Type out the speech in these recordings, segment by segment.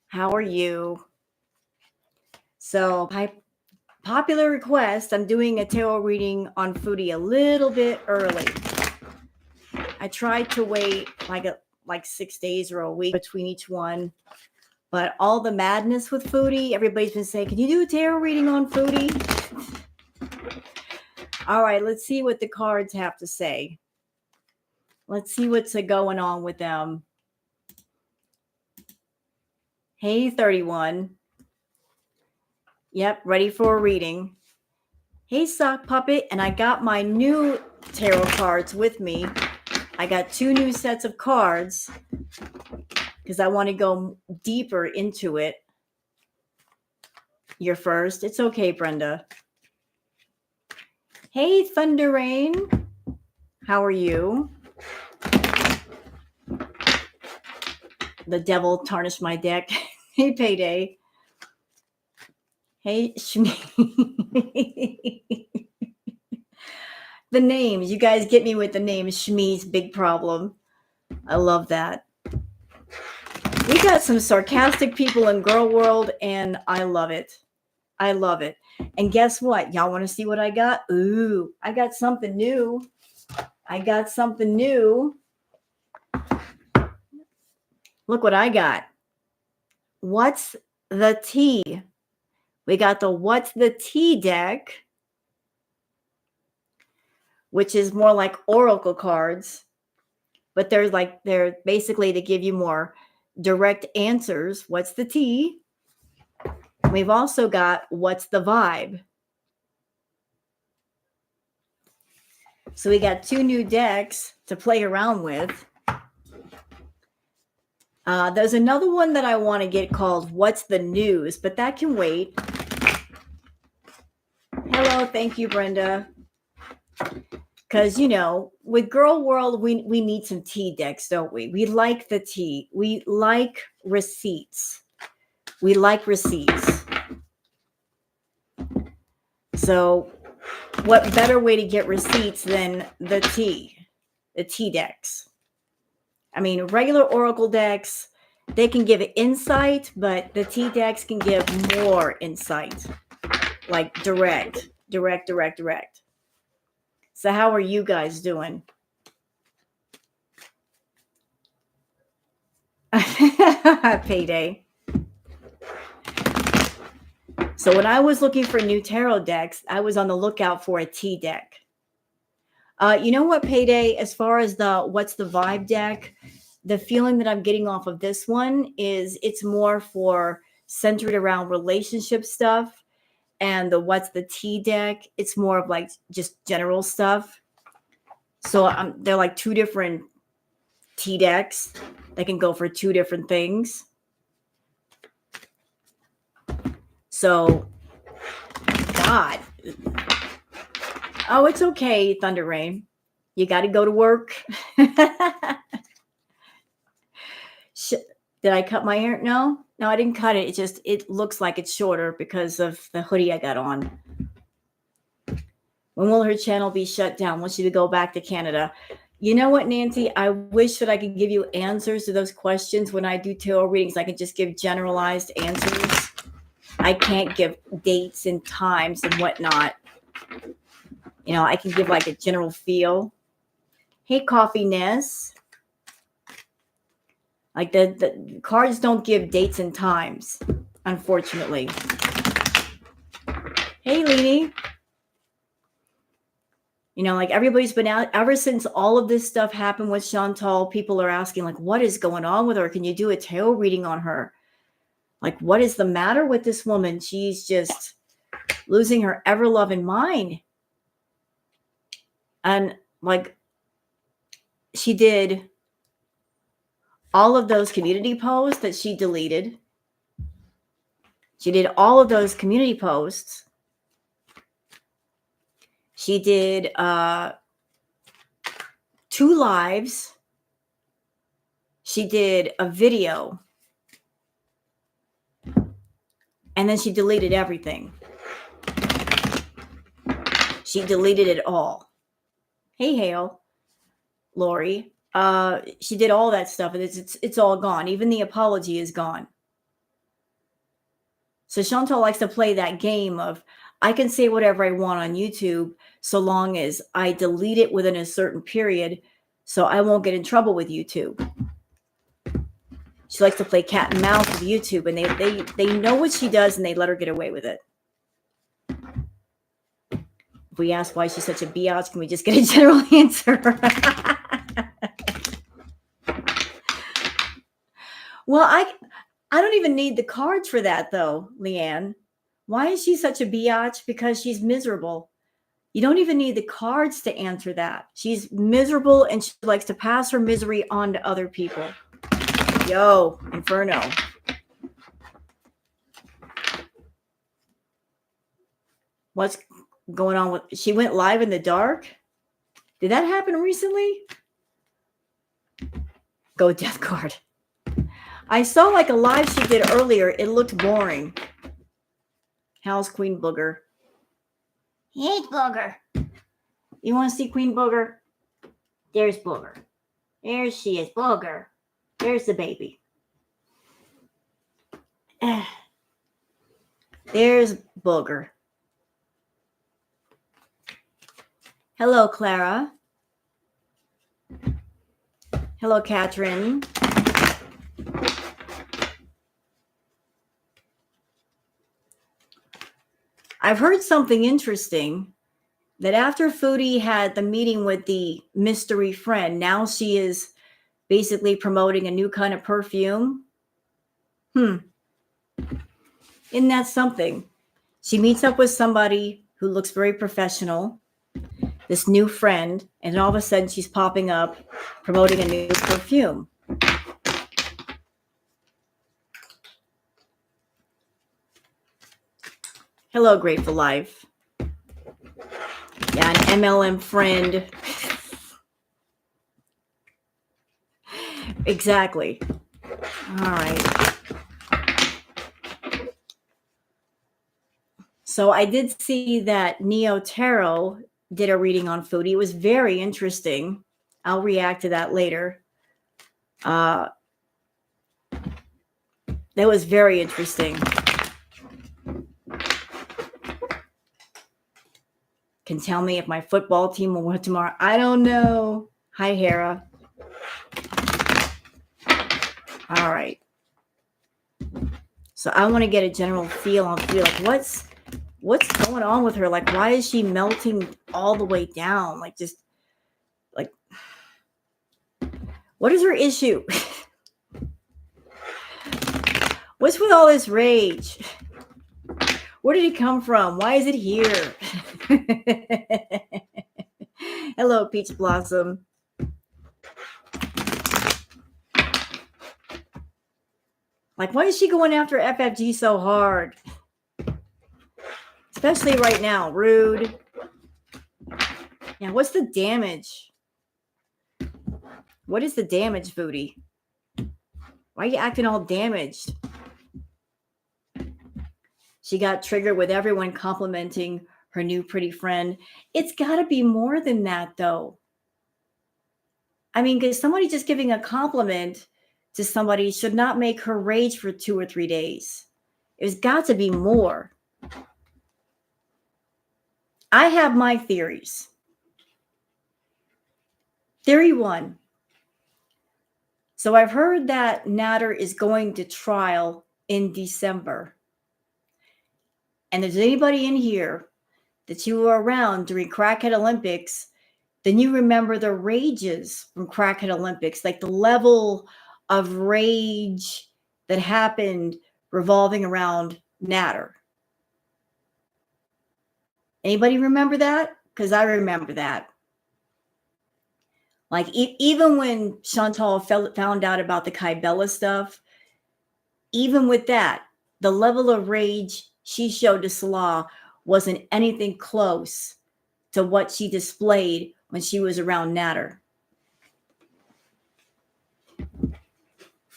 How are you? So, by popular request, I'm doing a tarot reading on Foodie a little bit early. I tried to wait like 6 days or a week between each one, but all the madness with Foodie, everybody's been saying, "Can you do a tarot reading on Foodie?" All right, let's see what the cards have to say. Let's see what's going on with them. Hey, 31. Yep, ready for a reading. Hey, Sock Puppet, and I got my new tarot cards with me. I got 2 new sets of cards because I want to go deeper into it. You're first. It's okay, Brenda. Hey, Thunder Rain. How are you? The devil tarnished my deck. Hey, Payday. Hey, Shmi. The names. You guys get me with the names. Shmi's big problem. I love that. We got some sarcastic people in girl world, and I love it. I love it. And guess what? Y'all want to see what I got? Ooh, I got something new. Look what I got. What's the tea? We got the What's the Tea deck, which is more like oracle cards, but they're basically to give you more direct answers. What's the tea? We've also got What's the Vibe? So we got 2 new decks to play around with. There's another one that I want to get called What's the News, but that can wait. Hello, thank you, Brenda. Because, with Girl World, we need some tea decks, don't we? We like the tea. We like receipts. So what better way to get receipts than the tea decks? I mean, regular oracle decks, they can give insight, but the tea decks can give more insight, like direct. So how are you guys doing? Payday. So when I was looking for new tarot decks, I was on the lookout for a tea deck. You know what, Payday, as far as the What's the Vibe deck, the feeling that I'm getting off of this one is it's more for centered around relationship stuff. And the What's the Tea deck, it's more of like just general stuff. So they're like 2 different tea decks that can go for 2 different things. So, God. Oh, it's okay, Thunder Rain. You got to go to work. Did I cut my hair? No, I didn't cut it. It looks like it's shorter because of the hoodie I got on. When will her channel be shut down? Wants you to go back to Canada. You know what, Nancy? I wish that I could give you answers to those questions when I do tarot readings. I can just give generalized answers. I can't give dates and times and whatnot. I can give like a general feel. Hey, Coffee Ness. Like the cards don't give dates and times, unfortunately. Hey, Leanie. Like everybody's been out ever since all of this stuff happened with Chantal. People are asking, like, what is going on with her? Can you do a tarot reading on her? Like, what is the matter with this woman? She's just losing her ever-loving mind. And, like, she did all of those community posts that she deleted. She did all of those community posts. She did 2 lives. She did a video. And then she deleted everything. She deleted it all. Hey, Hale. Lori. She did all that stuff, and it's all gone. Even the apology is gone. So Chantal likes to play that game of, I can say whatever I want on YouTube so long as I delete it within a certain period, so I won't get in trouble with YouTube. She likes to play cat and mouse with YouTube, and they know what she does, and they let her get away with it. If we ask why she's such a biatch, can we just get a general answer? Well, I don't even need the cards for that, though, Leanne. Why is she such a biatch? Because she's miserable. You don't even need the cards to answer that. She's miserable, and she likes to pass her misery on to other people. Yo, Inferno. What's going on with... She went live in the dark? Did that happen recently? Go Death Card. I saw like a live she did earlier. It looked boring. How's Queen Booger? Hey, Booger. You want to see Queen Booger? There's Booger. There she is, Booger. There's the baby. There's Booger. Hello, Clara. Hello, Catherine. I've heard something interesting, that after Foodie had the meeting with the mystery friend, now she is basically promoting a new kind of perfume. Isn't that something? She meets up with somebody who looks very professional, this new friend, and all of a sudden she's popping up promoting a new perfume. Hello, Grateful Life. Yeah, an MLM friend. Exactly. All right. So I did see that Neo Tarot did a reading on Foodie. It was very interesting. I'll react to that later. That was very interesting. Can tell me if my football team will win tomorrow. I don't know. Hi, Hera. All right. So I want to get a general feel on Foodie. Like, what's going on with her? Like, why is she melting all the way down? Like, just like, what is her issue? What's with all this rage? Where did it come from? Why is it here? Hello, Peach Blossom. Like, why is she going after FFG so hard? Especially right now. Rude. Yeah, what's the damage? What is the damage, Foodie? Why are you acting all damaged? She got triggered with everyone complimenting her new pretty friend. It's got to be more than that, though. I mean, because somebody just giving a compliment to somebody should not make her rage for 2 or 3 days. There's got to be more. I have my theories. Theory 1. So I've heard that Natter is going to trial in December. And if there's anybody in here that you were around during Crackhead Olympics, then you remember the rages from Crackhead Olympics, like the level of rage that happened revolving around Natter. Anybody remember that? Because I remember that. Like, even when Chantal found out about the Kybella stuff, even with that, the level of rage she showed to Salah wasn't anything close to what she displayed when she was around Natter.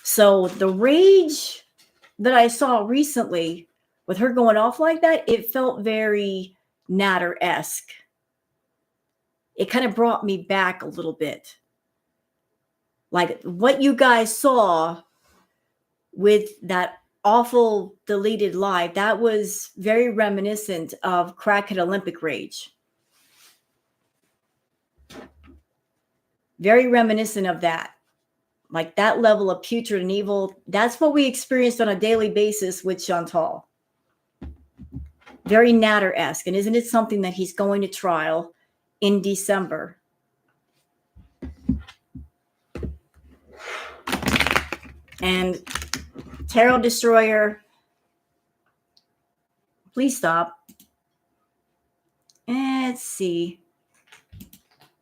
So the rage that I saw recently with her going off like that, it felt very Natter-esque. It kind of brought me back a little bit. Like what you guys saw with that awful deleted live, that was very reminiscent of Crackhead Olympic Rage. Very reminiscent of that. Like that level of putrid and evil. That's what we experienced on a daily basis with Chantal. Very Natter-esque. And isn't it something that he's going to trial in December? And Tarot Destroyer, please stop. Let's see.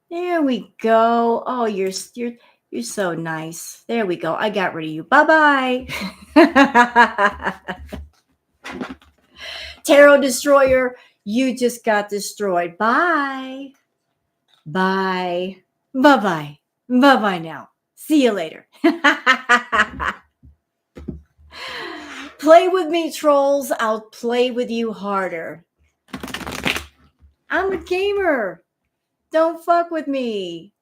There we go. Oh, you're so nice. There we go. I got rid of you. Bye-bye. Tarot Destroyer, you just got destroyed. Bye. Bye. Bye-bye. Bye-bye now. See you later. Play with me, trolls. I'll play with you harder. I'm a gamer. Don't fuck with me.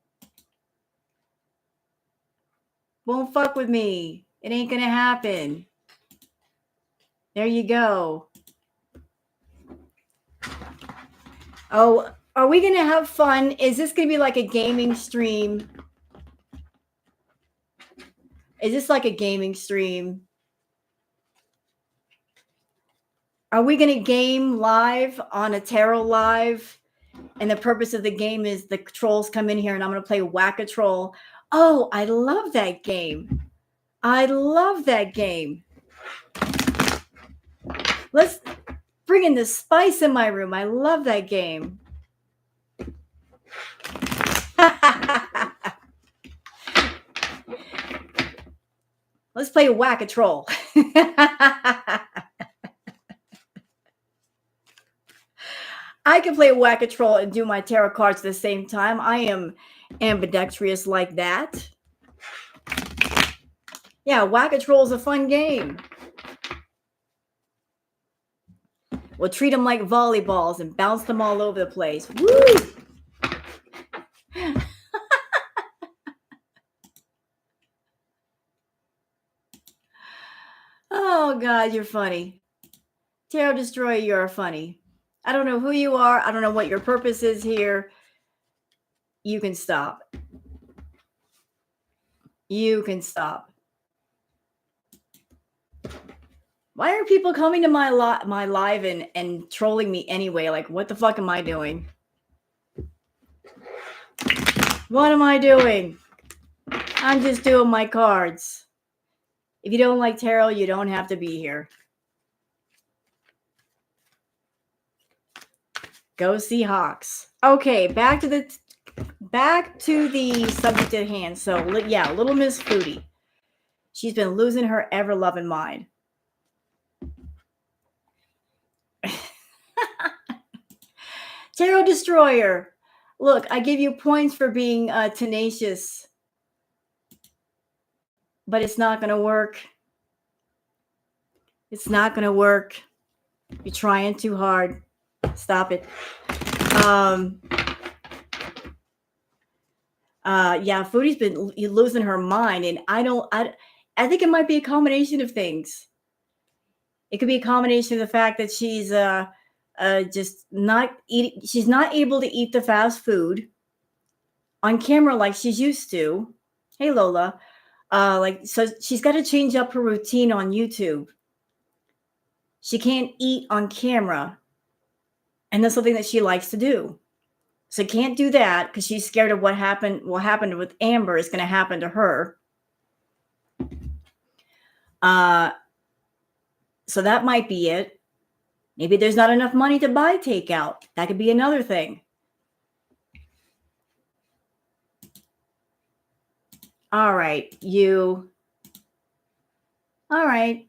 Won't fuck with me. It ain't gonna happen. There you go. Oh, are we gonna have fun? Is this gonna be like a gaming stream? Is this like a gaming stream? Are we gonna game live on a tarot live? And the purpose of the game is the trolls come in here and I'm gonna play Whack-A-Troll. Oh, I love that game. I love that game. Let's bring in the spice in my room. I love that game. Let's play Whack-A-Troll. I can play Whack-A-Troll and do my tarot cards at the same time. I am ambidextrous like that. Yeah, Whack-A-Troll is a fun game. We'll treat them like volleyballs and bounce them all over the place. Woo! Oh, God, you're funny. Tarot Destroyer, you're funny. I don't know who you are. I don't know what your purpose is here. You can stop. You can stop. Why are people coming to my live and trolling me anyway? Like, what the fuck am I doing? What am I doing? I'm just doing my cards. If you don't like tarot, you don't have to be here. Go Seahawks. Okay, back to the subject at hand. So, yeah, little Miss Foodie. She's been losing her ever-loving mind. Tarot Destroyer. Look, I give you points for being tenacious. But it's not going to work. It's not going to work. You're trying too hard. Stop it. Yeah, Foodie's been losing her mind, and I think it might be a combination of things. It could be a combination of the fact that she's just not eating. She's not able to eat the fast food on camera like she's used to. Hey, Lola. So she's got to change up her routine on YouTube. She can't eat on camera. And that's something that she likes to do. So can't do that because she's scared of what happened with Amber is going to happen to her. So that might be it. Maybe there's not enough money to buy takeout. That could be another thing. All right, you. All right.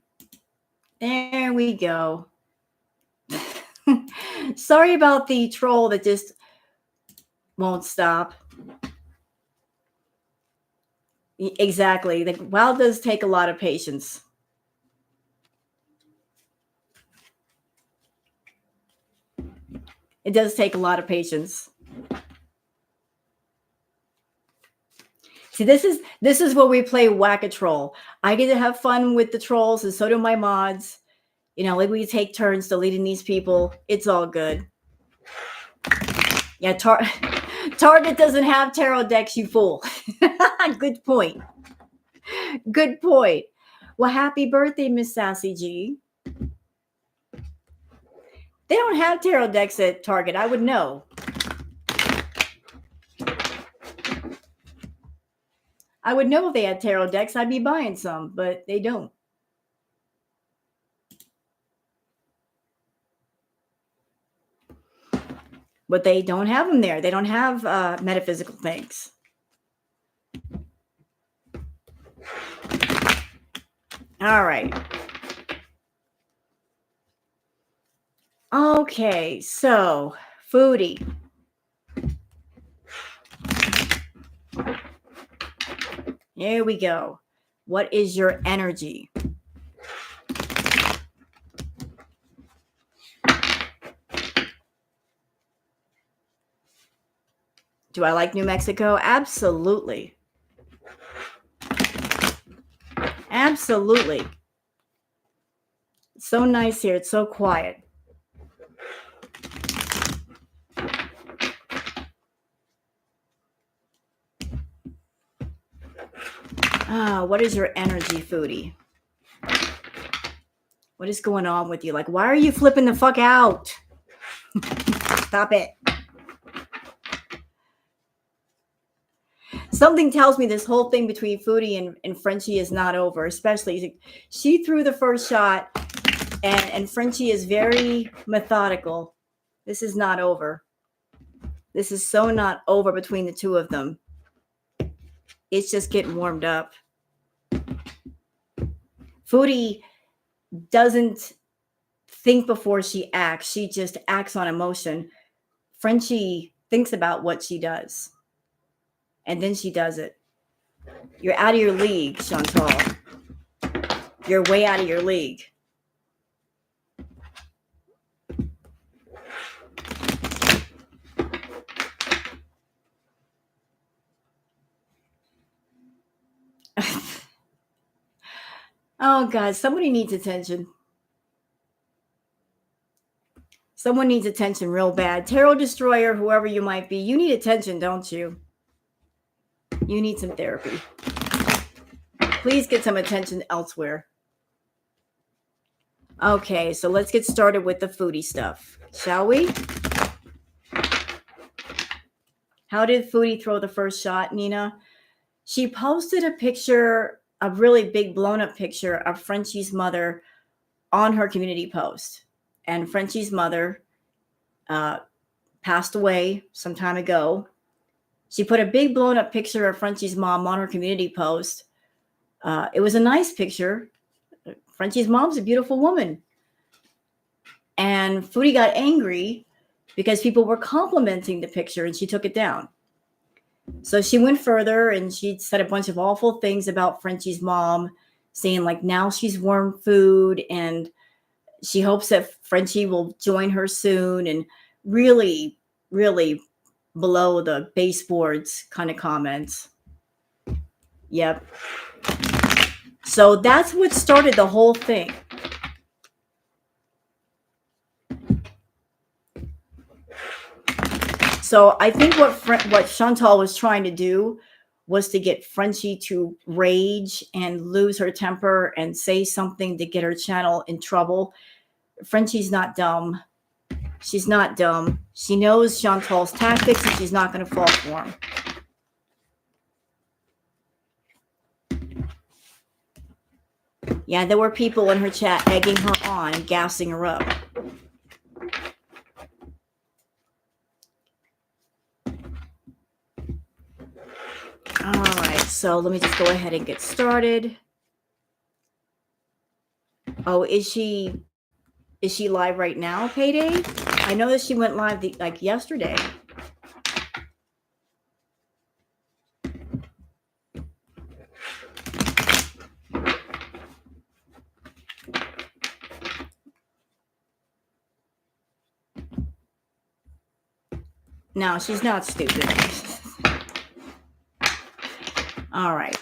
There we go. Sorry about the troll that just won't stop. Exactly. The WoW does take a lot of patience. It does take a lot of patience. See, this is where we play whack-a-troll. I get to have fun with the trolls, and so do my mods. You know, like we take turns deleting these people. It's all good. Yeah, Target doesn't have tarot decks, you fool. Good point. Good point. Well, happy birthday, Miss Sassy G. They don't have tarot decks at Target. I would know. I would know if they had tarot decks. I'd be buying some, but they don't. But they don't have them there. They don't have metaphysical things. All right. Okay, so Foodie. Here we go. What is your energy? Do I like New Mexico? Absolutely. Absolutely. It's so nice here. It's so quiet. What is your energy, Foodie? What is going on with you? Like, why are you flipping the fuck out? Stop it. Something tells me this whole thing between Foodie and Frenchie is not over, especially she threw the first shot and Frenchie is very methodical. This is not over. This is so not over between the two of them. It's just getting warmed up. Foodie doesn't think before she acts. She just acts on emotion. Frenchie thinks about what she does. And then she does it. You're out of your league, Chantal. You're way out of your league. Oh, God, somebody needs attention. Someone needs attention real bad. Tarot Destroyer, whoever you might be, you need attention, don't you? You need some therapy. Please get some attention elsewhere. Okay, so let's get started with the Foodie stuff, shall we? How did Foodie throw the first shot, Nina? She posted a picture, a really big blown up picture of Frenchie's mother on her community post. And Frenchie's mother passed away some time ago. She put a big blown up picture of Frenchie's mom on her community post. It was a nice picture. Frenchie's mom's a beautiful woman. And Foodie got angry because people were complimenting the picture and she took it down. So she went further and she said a bunch of awful things about Frenchie's mom, saying like now she's worm food and she hopes that Frenchie will join her soon, and really, really below the baseboards kind of comments. Yep. So that's what started the whole thing. So I think what Chantal was trying to do was to get Frenchie to rage and lose her temper and say something to get her channel in trouble. Frenchie's not dumb. She's not dumb. She knows Chantal's tactics and she's not going to fall for them. Yeah, there were people in her chat egging her on and gassing her up. All right, so let me just go ahead and get started. Oh, is she live right now, Payday? I know that she went live like yesterday. No, she's not stupid. All right.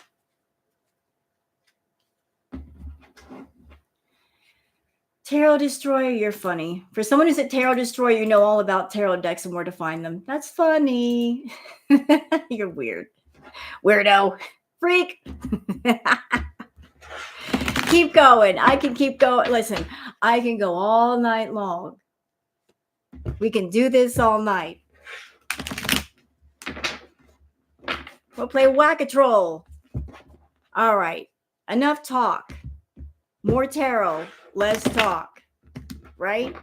Tarot Destroyer, you're funny. For someone who's a Tarot Destroyer, you know all about tarot decks and where to find them. That's funny. You're weird. Weirdo. Freak. Keep going. I can keep going. Listen, I can go all night long. We can do this all night. We'll play Whack-A-Troll. All right. Enough talk. More tarot. Less talk. Right?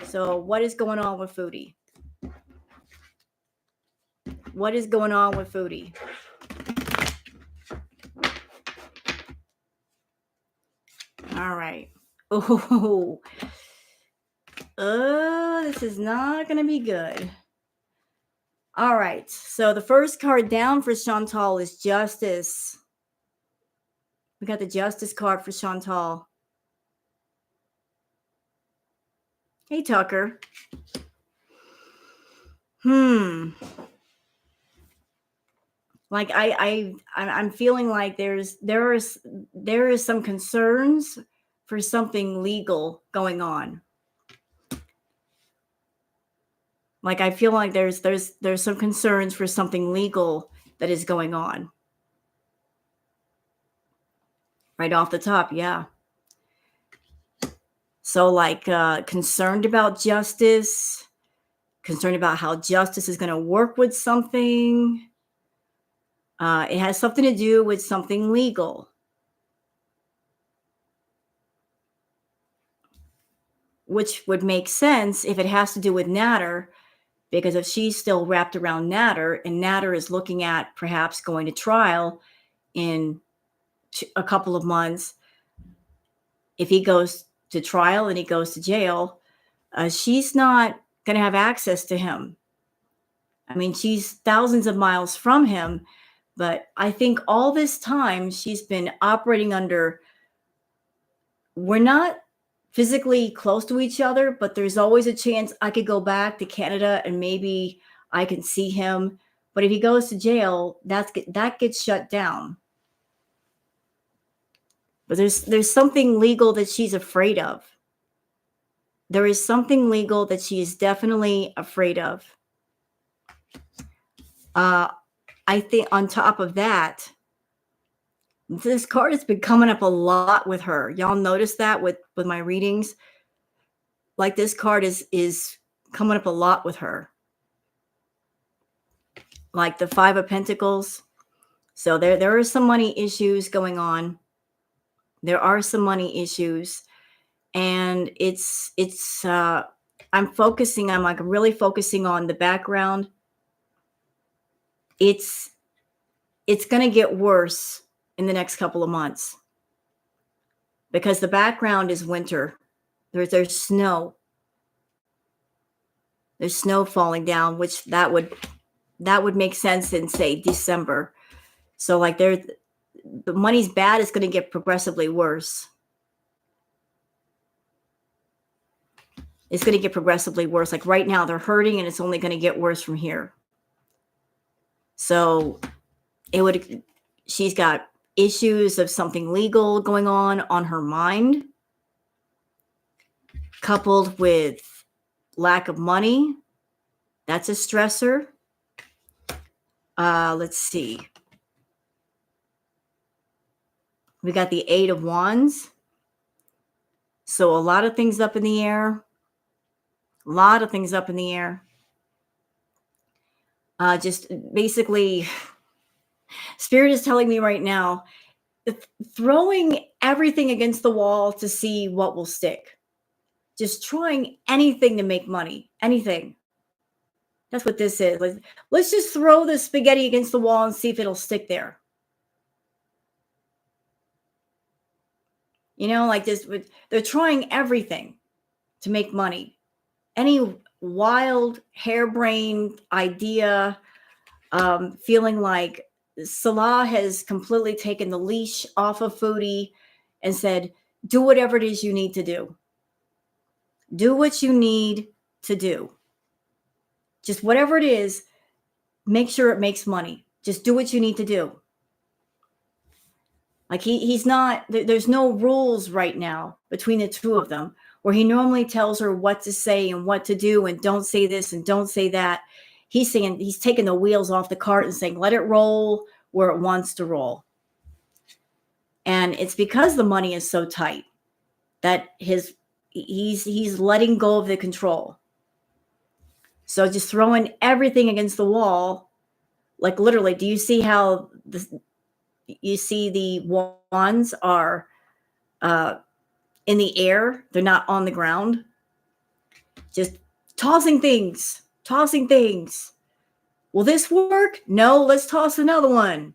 So what is going on with Foodie? What is going on with Foodie? All right. Oh, this is not going to be good. All right. So the first card down for Chantal is Justice. We got the Justice card for Chantal. Hey, Tucker. Like I'm feeling like there is some concerns for something legal going on. Like I feel like there's some concerns for something legal that is going on. Right off the top, yeah. So like concerned about justice, concerned about how justice is going to work with something. It has something to do with something legal. Which would make sense if it has to do with Natter, because if she's still wrapped around Natter and Natter is looking at perhaps going to trial in a couple of months, if he goes to trial and he goes to jail, she's not going to have access to him. I mean, she's thousands of miles from him, but I think all this time she's been operating under, we're not physically close to each other, but there's always a chance I could go back to Canada and maybe I can see him. But if he goes to jail, that gets shut down. But there's something legal that she's afraid of. There is something legal that she is definitely afraid of. I think on top of that, this card has been coming up a lot with her. Y'all notice that with my readings? Like this card is coming up a lot with her. Like the Five of Pentacles. So there are some money issues going on. There are some money issues. And I'm like really focusing on the background. It's going to get worse in the next couple of months because the background is winter. There's snow. There's snow falling down, which that would make sense in, say, December. So like the money's bad. It's going to get progressively worse. It's going to get progressively worse. Like right now they're hurting and it's only going to get worse from here. So she's got issues of something legal going on her mind, coupled with lack of money. That's a stressor. Let's see. We got the Eight of Wands. So a lot of things up in the air. A lot of things up in the air. Just basically, Spirit is telling me right now, throwing everything against the wall to see what will stick. Just trying anything to make money. Anything. That's what this is. Let's just throw the spaghetti against the wall and see if it'll stick there. You know, like this, they're trying everything to make money. Any wild, harebrained idea, feeling like Salah has completely taken the leash off of Foodie and said, do whatever it is you need to do. Do what you need to do. Just whatever it is, make sure it makes money. Just do what you need to do. Like he's not, there's no rules right now between the two of them, where he normally tells her what to say and what to do and don't say this and don't say that. He's saying, he's taking the wheels off the cart and saying, let it roll where it wants to roll. And it's because the money is so tight that he's letting go of the control. So just throwing everything against the wall, like literally, do you see how you see the wands are in the air? They're not on the ground. Just tossing things, tossing things. Will this work? No, let's toss another one.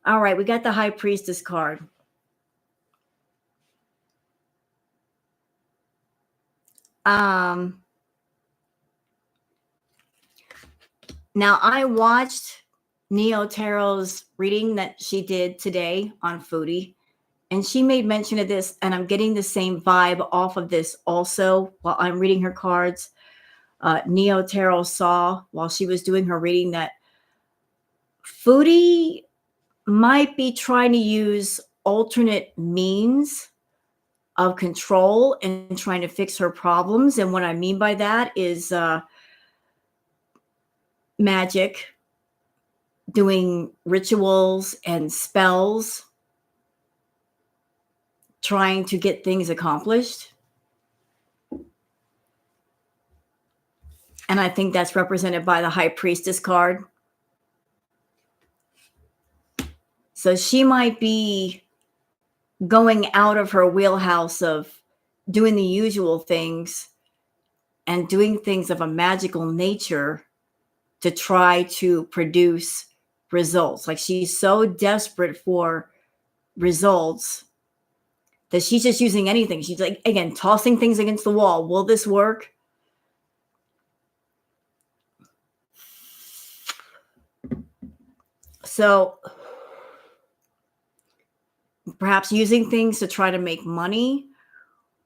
All right, we got the High Priestess card. Now I watched Neo Tarot's reading that she did today on Foodie, and she made mention of this, and I'm getting the same vibe off of this also while I'm reading her cards. Neo Tarot saw while she was doing her reading that Foodie might be trying to use alternate means of control and trying to fix her problems. And what I mean by that is magic, doing rituals and spells, trying to get things accomplished. And I think that's represented by the High Priestess card. So she might be going out of her wheelhouse of doing the usual things and doing things of a magical nature to try to produce results. Like she's so desperate for results that she's just using anything. She's like, again, tossing things against the wall. Will this work? So perhaps using things to try to make money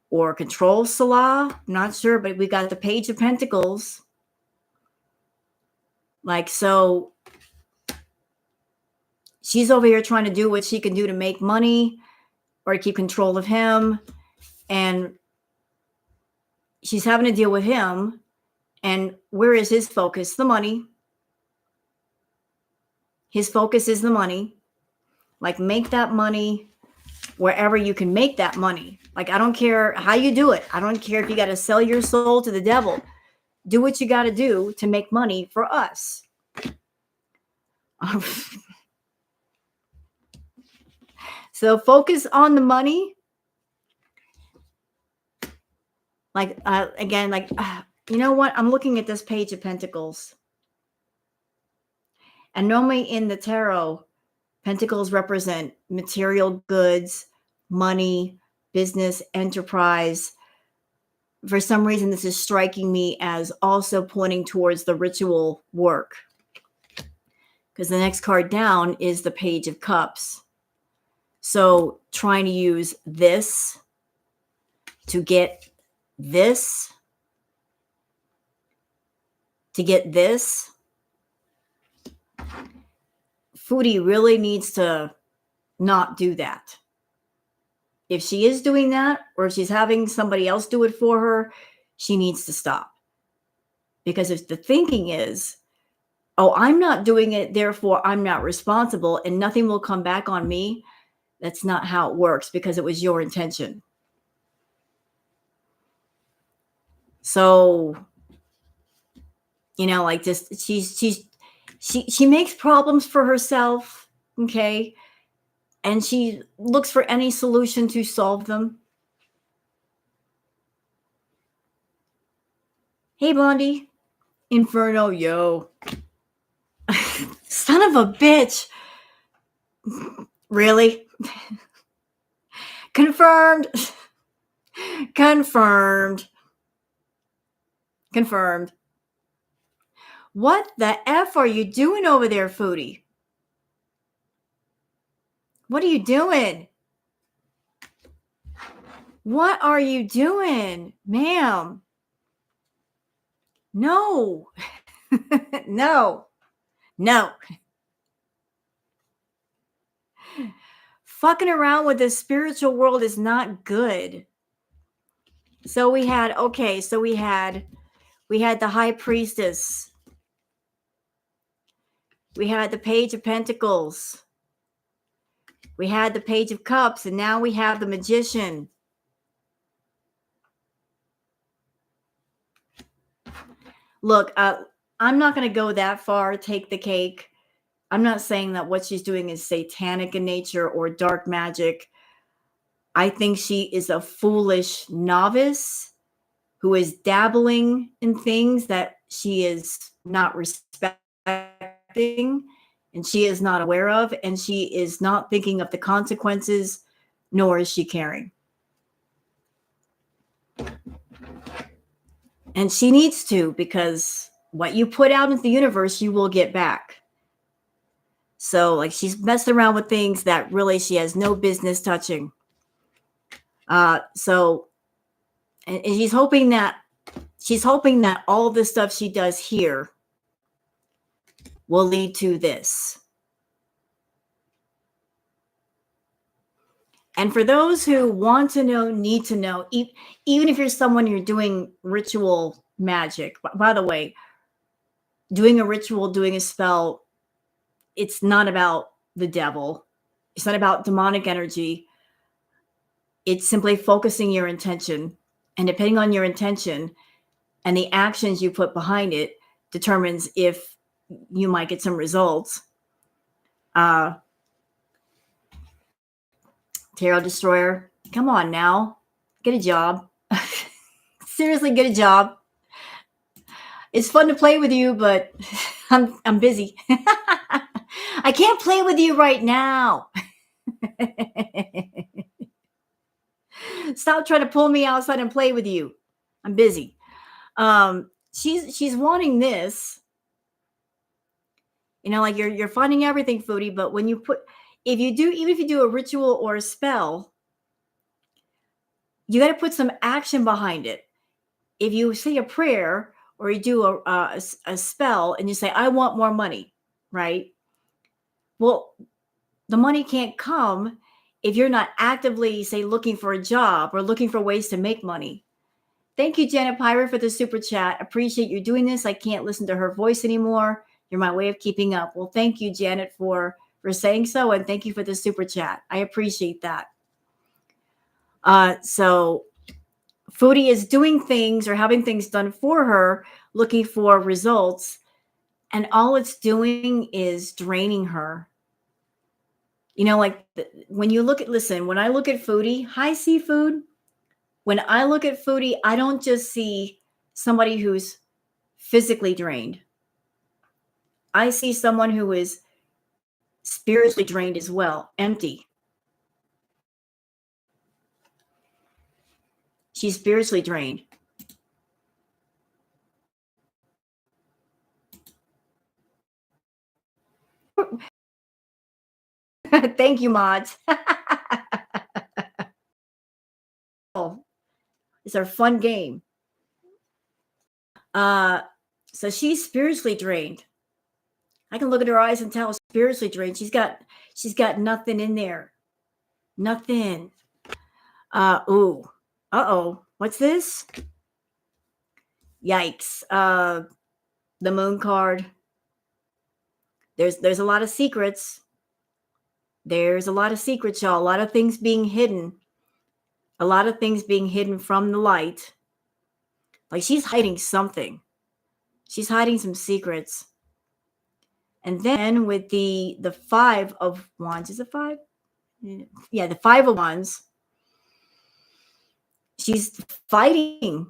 or control Salah. I'm not sure, but we got the Page of Pentacles. Like, so she's over here trying to do what she can do to make money or to keep control of him. And she's having to deal with him. And where is his focus? The money. His focus is the money. Like, make that money wherever you can make that money. Like, I don't care how you do it. I don't care if you got to sell your soul to the devil. Do what you got to do to make money for us. So focus on the money. Like, again, like, you know what? I'm looking at this Page of Pentacles. And normally in the tarot, Pentacles represent material goods, money, business, enterprise. For some reason, this is striking me as also pointing towards the ritual work. Because the next card down is the Page of Cups. So trying to use this to get this, to get this. Foodie really needs to not do that. If she is doing that, or if she's having somebody else do it for her, she needs to stop. Because if the thinking is, oh, I'm not doing it, therefore I'm not responsible, and nothing will come back on me, that's not how it works, because it was your intention. So, you know, like, just she makes problems for herself, okay? And she looks for any solution to solve them. Hey, Blondie. Inferno, yo. Son of a bitch. Really? Confirmed. Confirmed. Confirmed. What the F are you doing over there, Foodie? What are you doing? What are you doing, ma'am? No. No, no. Fucking around with the spiritual world is not good. So we had, okay, so we had the high priestess. We had the page of pentacles. We had the page of cups, and now we have the magician. Look, I'm not going to go that far, take the cake. I'm not saying that what she's doing is satanic in nature or dark magic. I think she is a foolish novice who is dabbling in things that she is not respecting and she is not aware of, and she is not thinking of the consequences, nor is she caring. And she needs to, because what you put out into the universe, you will get back. So, like, she's messing around with things that really she has no business touching. And she's hoping that all the stuff she does here will lead to this. And for those who want to know, need to know, even if you're someone you're doing ritual magic, by the way, doing a ritual, doing a spell, it's not about the devil. It's not about demonic energy. It's simply focusing your intention. And depending on your intention and the actions you put behind it determines if you might get some results. Tarot Destroyer, come on now. Get a job. Seriously, get a job. It's fun to play with you, but I'm busy. I can't play with you right now. Stop trying to pull me outside and play with you. I'm busy. She's wanting this. You know, like you're finding everything, Foodie, but when you even if you do a ritual or a spell, you got to put some action behind it. If you say a prayer or you do a spell and you say, I want more money, right? Well, the money can't come if you're not actively, say, looking for a job or looking for ways to make money. Thank you, Janet Pirate, for the super chat. Appreciate you doing this. I can't listen to her voice anymore. You're my way of keeping up. Well, thank you, Janet, for saying so, and thank you for the super chat. I appreciate that. So Foodie is doing things or having things done for her, looking for results, and all it's doing is draining her. You know, like when you when I look at Foodie, hi Seafood. When I look at Foodie, I don't just see somebody who's physically drained. I see someone who is spiritually drained as well, empty. She's spiritually drained. Thank you, mods. It's our fun game. So she's spiritually drained. I can look at her eyes and tell spiritually drained. She's got nothing in there. Nothing. Ooh. Uh-oh. What's this? Yikes. The moon card. There's a lot of secrets. There's a lot of secrets, y'all. A lot of things being hidden. A lot of things being hidden from the light. Like she's hiding something. She's hiding some secrets. And then with the 5 of Wands, is it 5? Yeah, the 5 of Wands. She's fighting.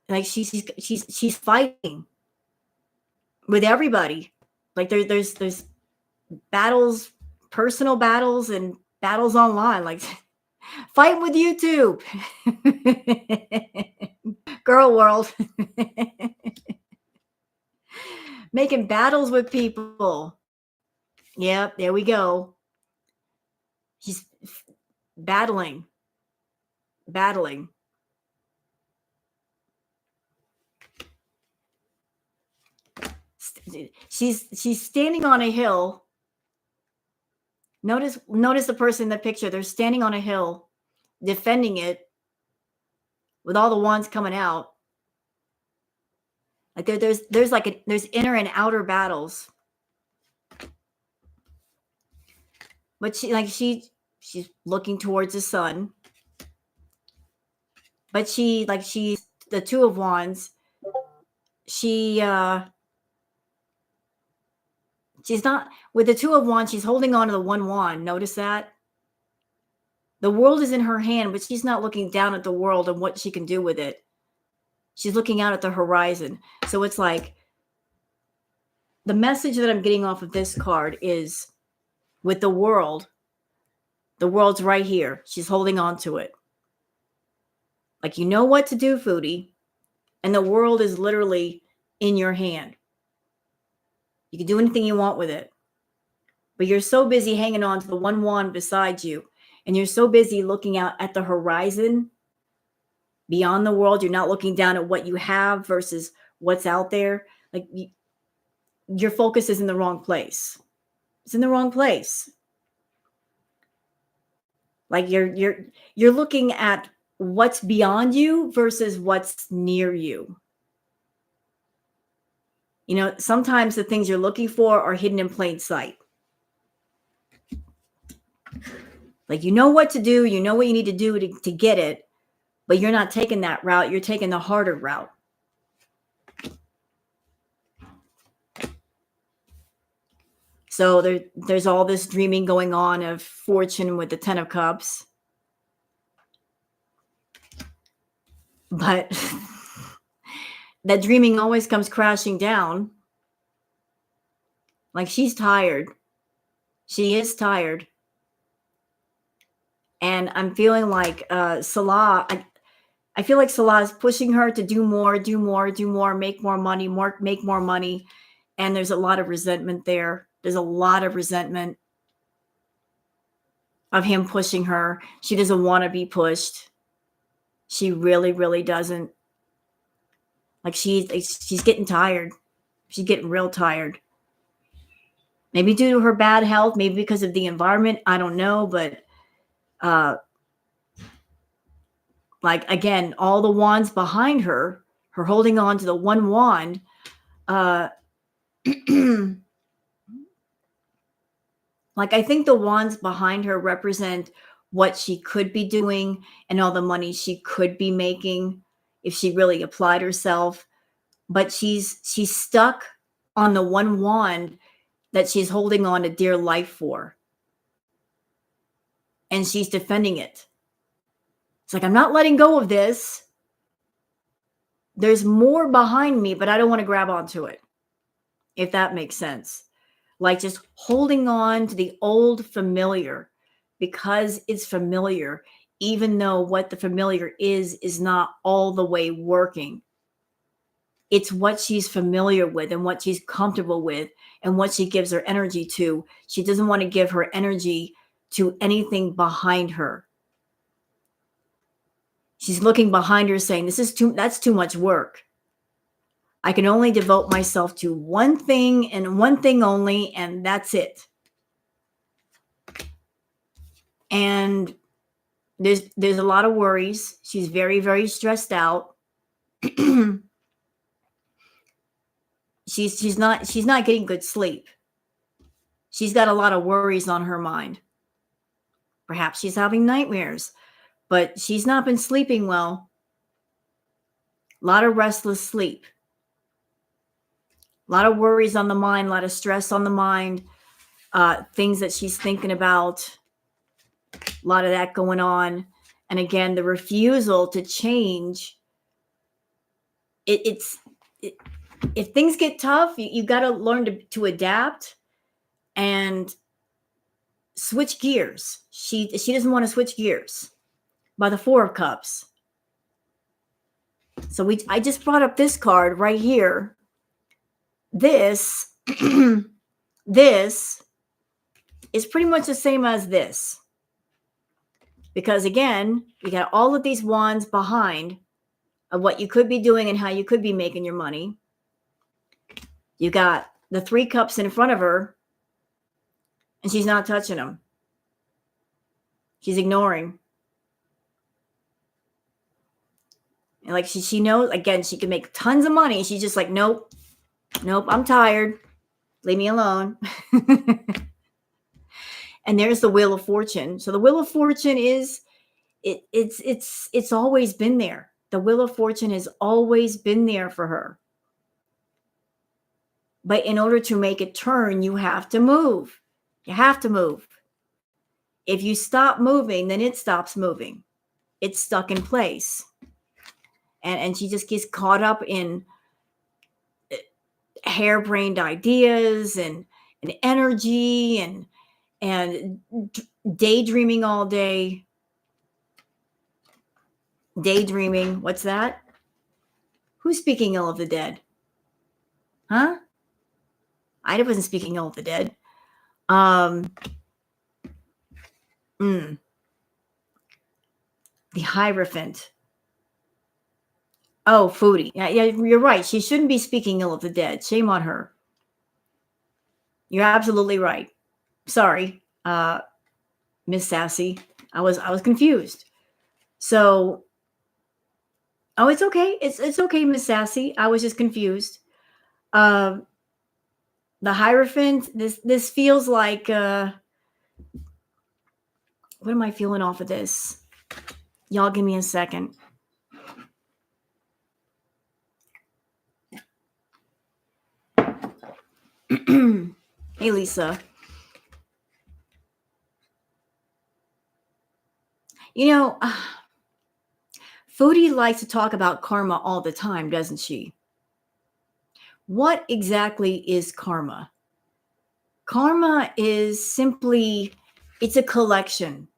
Like she's fighting with everybody. Like there's battles, personal battles, and battles online. Like fighting with YouTube. Girl world. Making battles with people. Yep, there we go. He's battling. she's standing on a hill. Notice the person in the picture. They're standing on a hill, defending it with all the wands coming out. Like there's inner and outer battles. But she's looking towards the sun. But she's the Two of Wands. She's not with the Two of Wands. She's holding on to the one wand. Notice that the world is in her hand, but she's not looking down at the world and what she can do with it. She's looking out at the horizon. So it's like the message that I'm getting off of this card is with the world's right here. She's holding on to it. Like, you know what to do, Foodie. And the world is literally in your hand. You can do anything you want with it. But you're so busy hanging on to the one wand beside you. And you're so busy looking out at the horizon beyond the world. You're not looking down at what you have versus what's out there. Like, your focus is in the wrong place. It's in the wrong place. Like you're looking at what's beyond you versus what's near you. You know, sometimes the things you're looking for are hidden in plain sight. Like, you know what to do, you know what you need to do to get it, but you're not taking that route. You're taking the harder route. So there's all this dreaming going on of fortune with the Ten of Cups. But that dreaming always comes crashing down. Like, she's tired. She is tired. And I'm feeling like Salah, I feel like Salah is pushing her to do more, make more money. And there's a lot of resentment there. There's a lot of resentment of him pushing her. She doesn't want to be pushed. She really, really doesn't. Like, she's getting tired. She's getting real tired. Maybe due to her bad health, maybe because of the environment. I don't know, but like, again, all the wands behind her holding on to the one wand. Like, I think the wands behind her represent what she could be doing and all the money she could be making if she really applied herself. But she's stuck on the one wand that she's holding on to dear life for. And she's defending it. It's like, I'm not letting go of this. There's more behind me, but I don't want to grab onto it. If that makes sense. Like, just holding on to the old familiar because it's familiar, even though what the familiar is not all the way working. It's what she's familiar with and what she's comfortable with and what she gives her energy to. She doesn't want to give her energy to anything behind her. She's looking behind her saying, that's too much work. I can only devote myself to one thing and one thing only, and that's it. And there's a lot of worries. She's very, very stressed out. She's not getting good sleep. She's got a lot of worries on her mind. Perhaps she's having nightmares, but she's not been sleeping well. A lot of restless sleep. A lot of worries on the mind, a lot of stress on the mind, things that she's thinking about, a lot of that going on. And again, the refusal to change. If things get tough, you got to learn to adapt and switch gears. She doesn't want to switch gears by the Four of Cups. So I just brought up this card right here. This is pretty much the same as this. Because again, you got all of these wands behind of what you could be doing and how you could be making your money. You got the 3 cups in front of her, and she's not touching them. She's ignoring. And like she knows, again, she can make tons of money. She's just like, nope, I'm tired. Leave me alone. And there's the Wheel of Fortune. So the Wheel of Fortune is, it's always been there. The Wheel of Fortune has always been there for her. But in order to make it turn, you have to move. You have to move. If you stop moving, then it stops moving. It's stuck in place. And she just gets caught up in harebrained ideas and energy and daydreaming all day. Daydreaming. What's that? Who's speaking ill of the dead? Huh? I wasn't speaking ill of the dead. The Hierophant. Oh, Foodie. Yeah, you're right. She shouldn't be speaking ill of the dead. Shame on her. You're absolutely right. Sorry, Miss Sassy. I was confused. So, oh, it's okay. It's okay, Miss Sassy. I was just confused. The Hierophant. This feels like. What am I feeling off of this? Y'all, give me a second. Hey, Lisa. You know, Foodie likes to talk about karma all the time, doesn't she? What exactly is karma? Karma is simply, it's a collection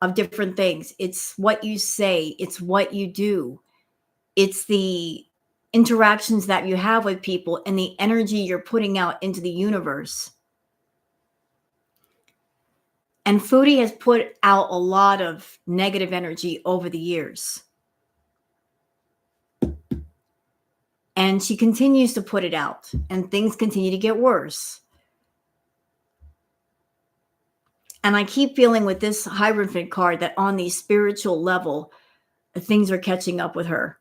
of different things. It's what you say. It's what you do. It's the interactions that you have with people and the energy you're putting out into the universe. And Foodie has put out a lot of negative energy over the years. And she continues to put it out, and things continue to get worse. And I keep feeling with this Hierophant card that on the spiritual level, things are catching up with her.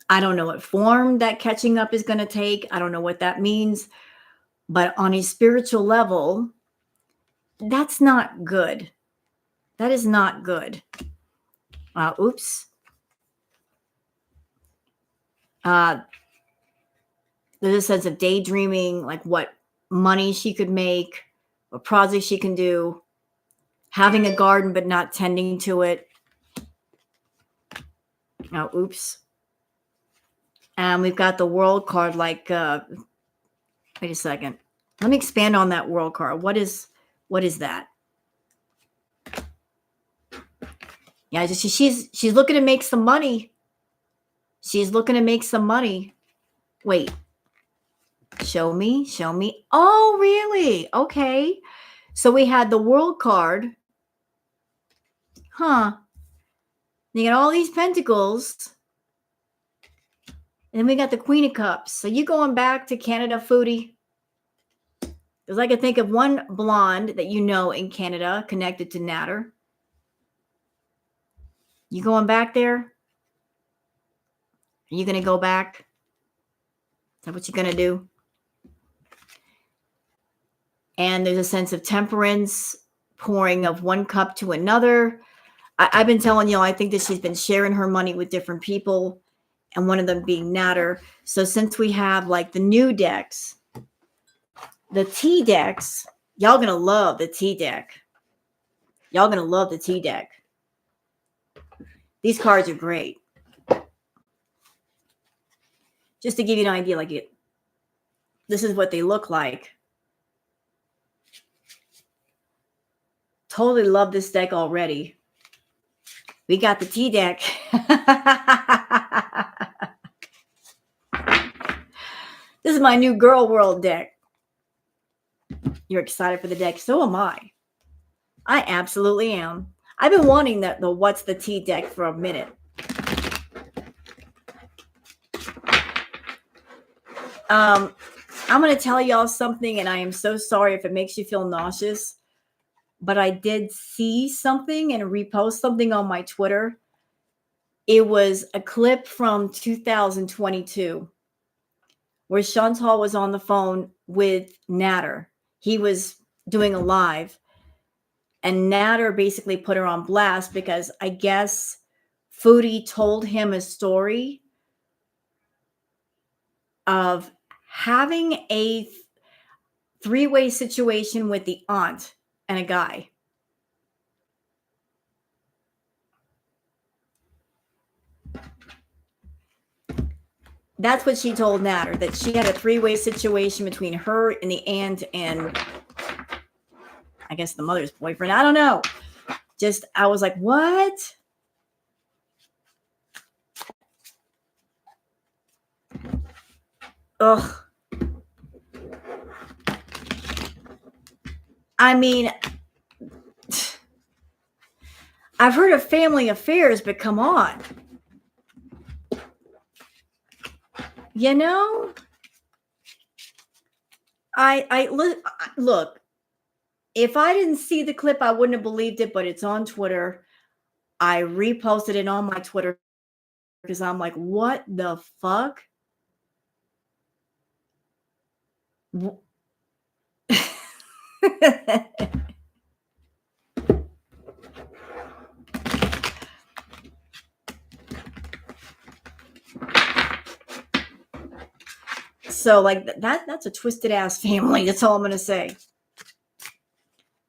I don't know what form that catching up is going to take. I don't know what that means. But on a spiritual level, that's not good. That is not good. Oops. There's a sense of daydreaming, like what money she could make, what projects she can do, having a garden but not tending to it. Oops. And we've got the World card, like, wait a second. Let me expand on that World card. What is that? Yeah, she's looking to make some money. She's looking to make some money. Wait. Show me. Oh, really? Okay. So we had the World card. Huh. You got all these pentacles. And then we got the Queen of Cups. So you going back to Canada, Foodie? Because I can think of one blonde that you know in Canada connected to Natter. You going back there? Are you going to go back? Is that what you're going to do? And there's a sense of temperance, pouring of one cup to another. I've been telling you, I think that she's been sharing her money with different people, and one of them being Natter. So since we have like the new decks, the T decks, y'all going to love the T deck. Y'all going to love the T deck. These cards are great. Just to give you an idea, like this is what they look like. Totally love this deck already. We got the T deck. This is my new Girl World deck. You're excited for the deck. So am I. I absolutely am. I've been wanting the What's the T deck for a minute. I'm going to tell y'all something, and I am so sorry if it makes you feel nauseous, but I did see something and repost something on my Twitter. It was a clip from 2022 where Chantal was on the phone with Natter. He was doing a live, and Natter basically put her on blast because I guess Foodie told him a story of having a three-way situation with the aunt and a guy. That's what she told Natter, that she had a three-way situation between her and the aunt and I guess the mother's boyfriend. I don't know. Just, I was like, what? Ugh. I mean, I've heard of family affairs, but come on. You know, I look, if I didn't see the clip, I wouldn't have believed it, but it's on Twitter. I reposted it on my Twitter because I'm like, what the fuck? So like that's a twisted ass family. That's all I'm going to say.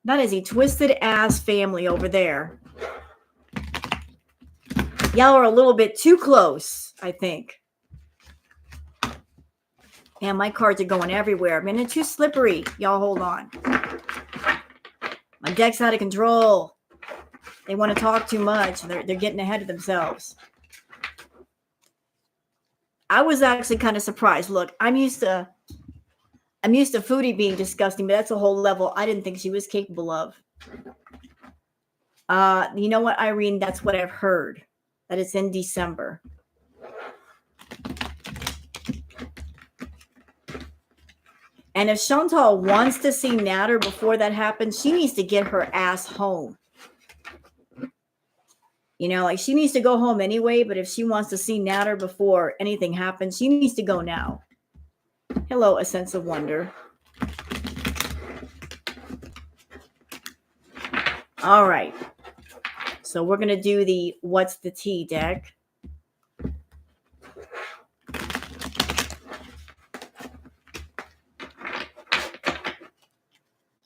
That is a twisted ass family over there. Y'all are a little bit too close, I think. And my cards are going everywhere. I mean, they're too slippery. Y'all hold on. My deck's out of control. They want to talk too much. They're getting ahead of themselves. I was actually kind of surprised. Look, I'm used to Foodie being disgusting, but that's a whole level I didn't think she was capable of. You know what, Irene? That's what I've heard. That it's in December. And if Chantal wants to see Natter before that happens, she needs to get her ass home. You know, like she needs to go home anyway, but if she wants to see Natter before anything happens, she needs to go now. Hello, A Sense of Wonder. All right. So we're going to do the What's the Tea deck.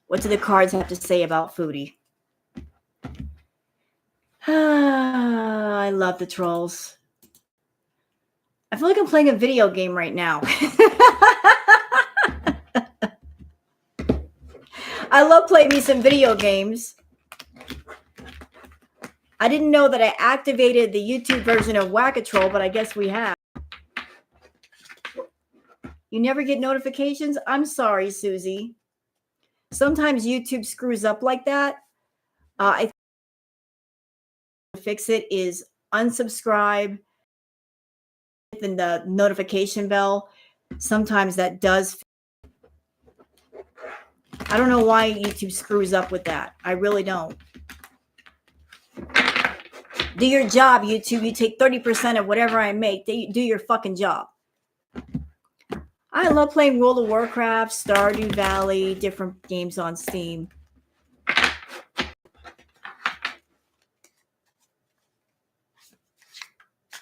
What do the cards have to say about Foodie? I love the trolls. I feel like I'm playing a video game right now. I love playing me some video games. I didn't know that I activated the YouTube version of Whack-A-Troll, but I guess we have. You never get notifications? I'm sorry, Susie. Sometimes YouTube screws up like that. I think to fix it is unsubscribe and the notification bell. Sometimes that does. I don't know why YouTube screws up with that. I really don't. Do your job, YouTube. You take 30% of whatever I make. Do your fucking job. I love playing World of Warcraft, Stardew Valley, different games on Steam.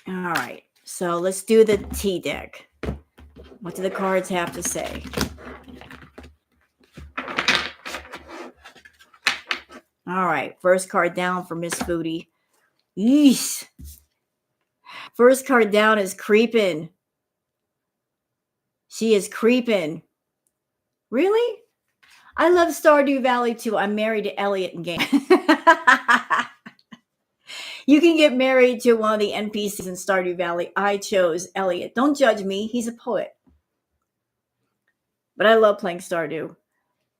All right. So let's do the tea deck. What do the cards have to say? All right. First card down for Miss Foodie. Yeesh. First card down is creeping. She is creeping. Really? I love Stardew Valley too. I'm married to Elliot in game. You can get married to one of the NPCs in Stardew Valley. I chose Elliot. Don't judge me. He's a poet. But I love playing Stardew.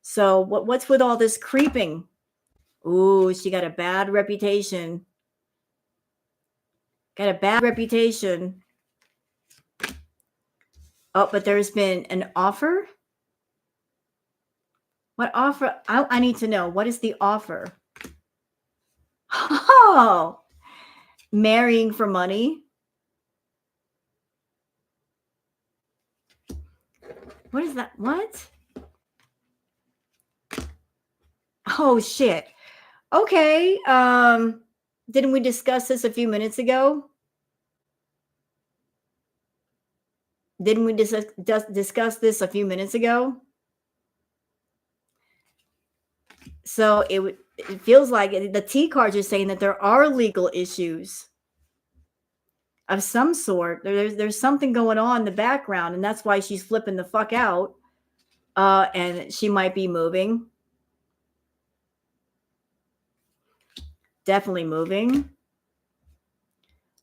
So what's with all this creeping? Ooh, she got a bad reputation. Got a bad reputation. Oh, but there's been an offer. What offer? I need to know. What is the offer? Oh, marrying for money. What is that? What? Oh shit. Okay. Didn't we discuss this a few minutes ago? Didn't we discuss this a few minutes ago? So it feels like the T cards are saying that there are legal issues of some sort. There's something going on in the background, and that's why she's flipping the fuck out. And she might be moving. Definitely moving.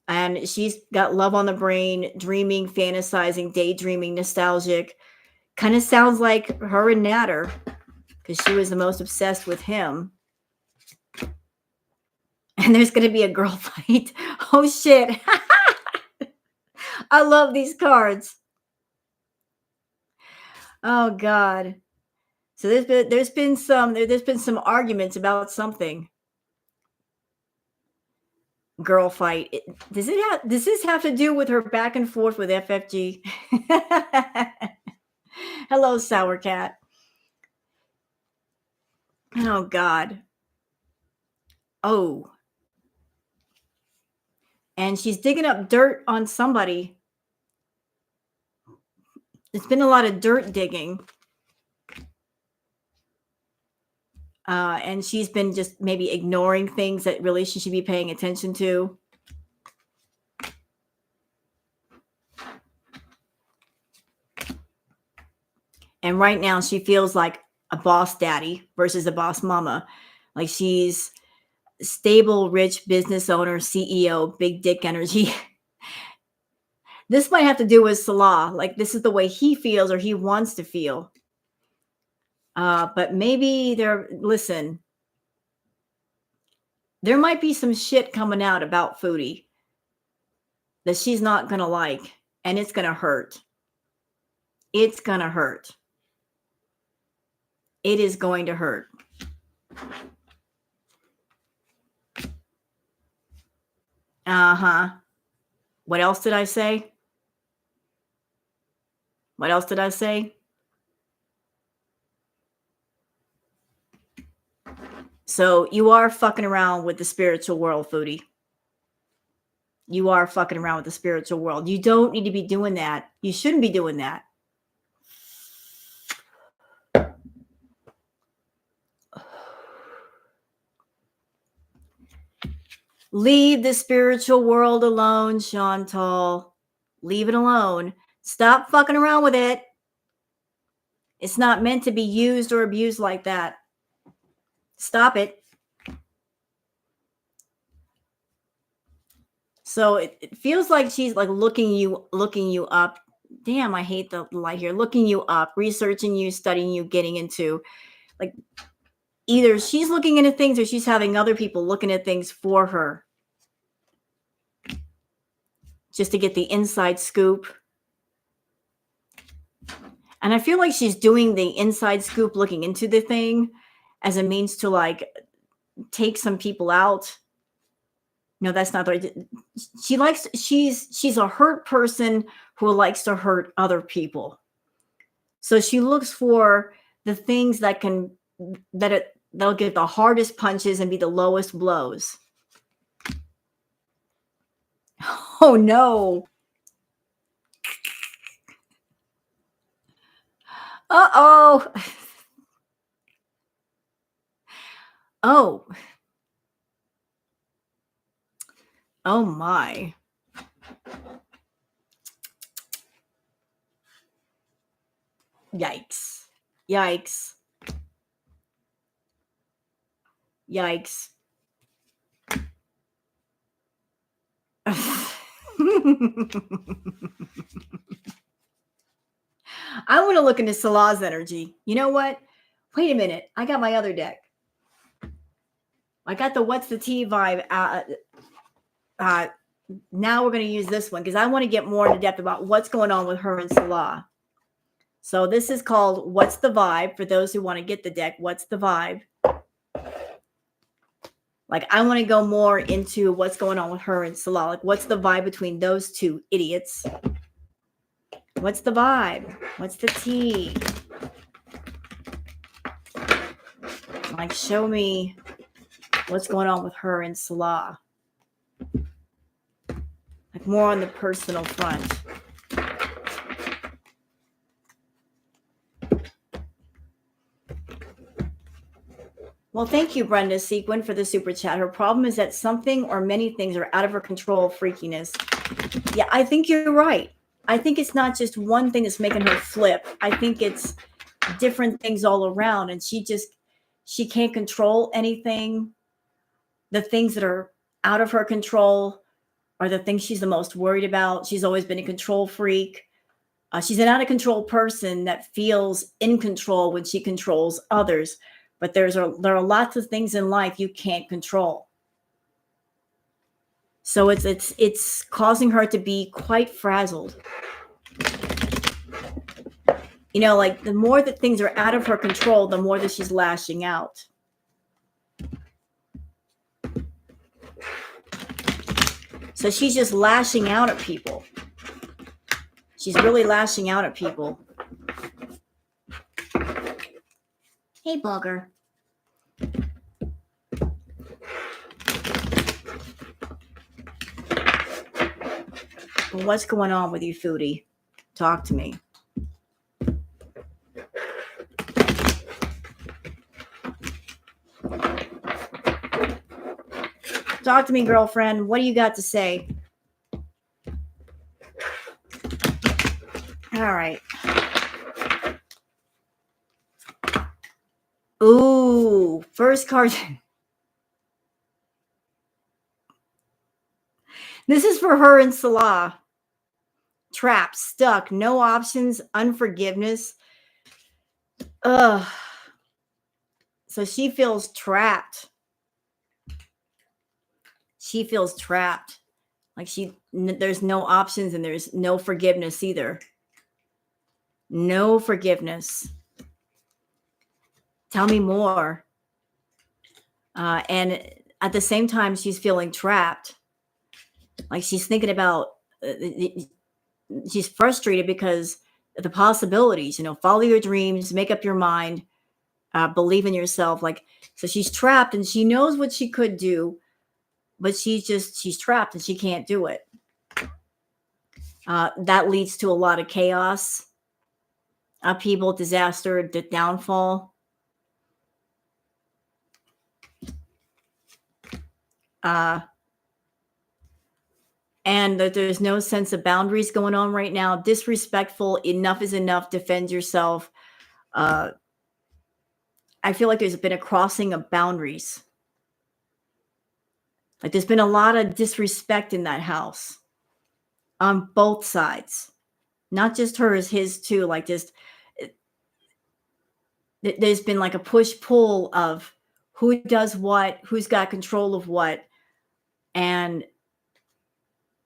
And she's got love on the brain, dreaming, fantasizing, daydreaming, nostalgic. Kind of sounds like her and Natter, because she was the most obsessed with him. And there's going to be a girl fight. Oh, shit. I love these cards. Oh, God. So there's been some arguments about something. Girl fight. Does this have to do with her back and forth with FFG? Hello, Sour Cat. Oh God. Oh. And she's digging up dirt on somebody. It's been a lot of dirt digging. And she's been just maybe ignoring things that really she should be paying attention to. And right now she feels like a boss daddy versus a boss mama. Like she's stable, rich business owner, CEO, big dick energy. This might have to do with Salah. Like this is the way he feels or he wants to feel. But maybe listen, there might be some shit coming out about Foodie that she's not going to like, and it's going to hurt. It's going to hurt. It is going to hurt. Uh-huh. What else did I say? What else did I say? So you are fucking around with the spiritual world, Foodie. You are fucking around with the spiritual world. You don't need to be doing that. You shouldn't be doing that. Leave the spiritual world alone, Chantal. Leave it alone. Stop fucking around with it. It's not meant to be used or abused like that. Stop it. So it feels like she's like looking you up. Damn, I hate the light here. Looking you up, researching you, studying you, getting into like either she's looking into things or she's having other people looking at things for her. Just to get the inside scoop. And I feel like she's doing the inside scoop, looking into the thing as a means to like take some people out. No, that's not the right. She's a hurt person who likes to hurt other people. So she looks for the things that'll give the hardest punches and be the lowest blows. Oh no. Uh-oh. Oh. Oh my. Yikes. Yikes. Yikes. I want to look into Salah's energy. You know what? Wait a minute. I got my other deck. I got the What's the Tea vibe Now we're going to use this one because I want to get more into depth about what's going on with her and Salah. So this is called What's the Vibe? For those who want to get the deck, What's the Vibe? Like, I want to go more into what's going on with her and Salah. Like, what's the vibe between those two idiots? What's the vibe? What's the tea? Like, show me what's going on with her and Salah. Like, more on the personal front. Well, thank you, Brenda Sequin, for the super chat. Her problem is that something or many things are out of her control, freakiness. Yeah, I think you're right. I think it's not just one thing that's making her flip. I think it's different things all around, and she can't control anything. The things that are out of her control are the things she's the most worried about. She's always been a control freak. She's an out of control person that feels in control when she controls others. But there are lots of things in life you can't control. So it's causing her to be quite frazzled. You know, like the more that things are out of her control, the more that she's lashing out. So she's just lashing out at people. She's really lashing out at people. Hey, bugger. Well, what's going on with you, Foodie? Talk to me. Talk to me, girlfriend. What do you got to say? All right. Ooh, first card. This is for her and Salah. Trapped, stuck, no options, unforgiveness. Ugh. So she feels trapped. She feels trapped. Like there's no options and there's no forgiveness either. No forgiveness. Tell me more. And at the same time, she's feeling trapped. Like she's thinking about, she's frustrated because of the possibilities, you know, follow your dreams, make up your mind, believe in yourself. Like, so she's trapped and she knows what she could do, but she's trapped and she can't do it. That leads to a lot of chaos, upheaval, disaster, downfall. And that there's no sense of boundaries going on right now. Disrespectful, enough is enough, defend yourself. I feel like there's been a crossing of boundaries. Like there's been a lot of disrespect in that house on both sides. Not just hers, his too. Like just, there's been like a push-pull of who does what, who's got control of what. And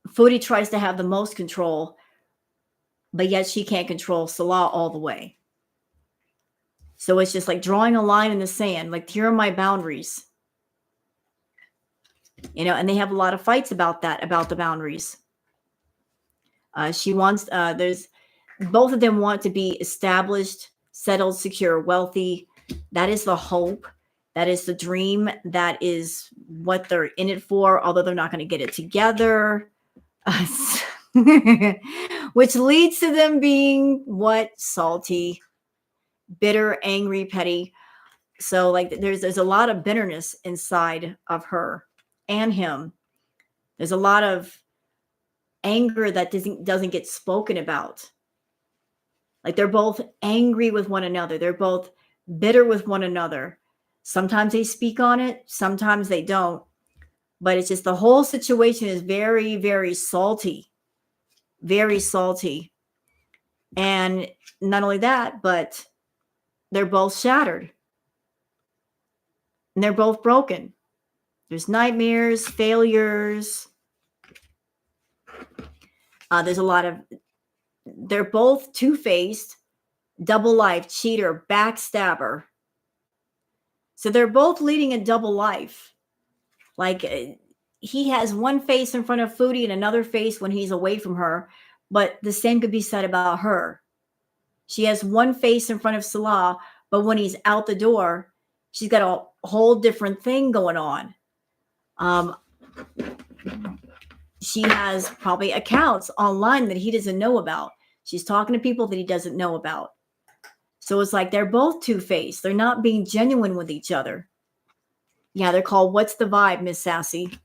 Foodie tries to have the most control, but yet she can't control Salah all the way. So it's just like drawing a line in the sand. Like, here are my boundaries. You know, and they have a lot of fights about that, about the boundaries. She wants, there's, both of them want to be established, settled, secure, wealthy. That is the hope. That is the dream. That is what they're in it for, although they're not going to get it together. Which leads to them being what? Salty, bitter, angry, petty. So like there's a lot of bitterness inside of her and him. There's a lot of anger that doesn't get spoken about. Like they're both angry with one another. They're both bitter with one another. Sometimes they speak on it, sometimes they don't. But it's just the whole situation is very, very salty. Very salty. And not only that, but they're both shattered. And they're both broken. There's nightmares, failures. There's a lot of, they're both two-faced, double life, cheater, backstabber. So they're both leading a double life. Like he has one face in front of Foodie and another face when he's away from her. But the same could be said about her. She has one face in front of Salah, but when he's out the door, she's got a whole different thing going on. She has probably accounts online that he doesn't know about. She's talking to people that he doesn't know about. So it's like they're both two-faced. They're not being genuine with each other. Yeah, they're called What's the Vibe, Miss Sassy.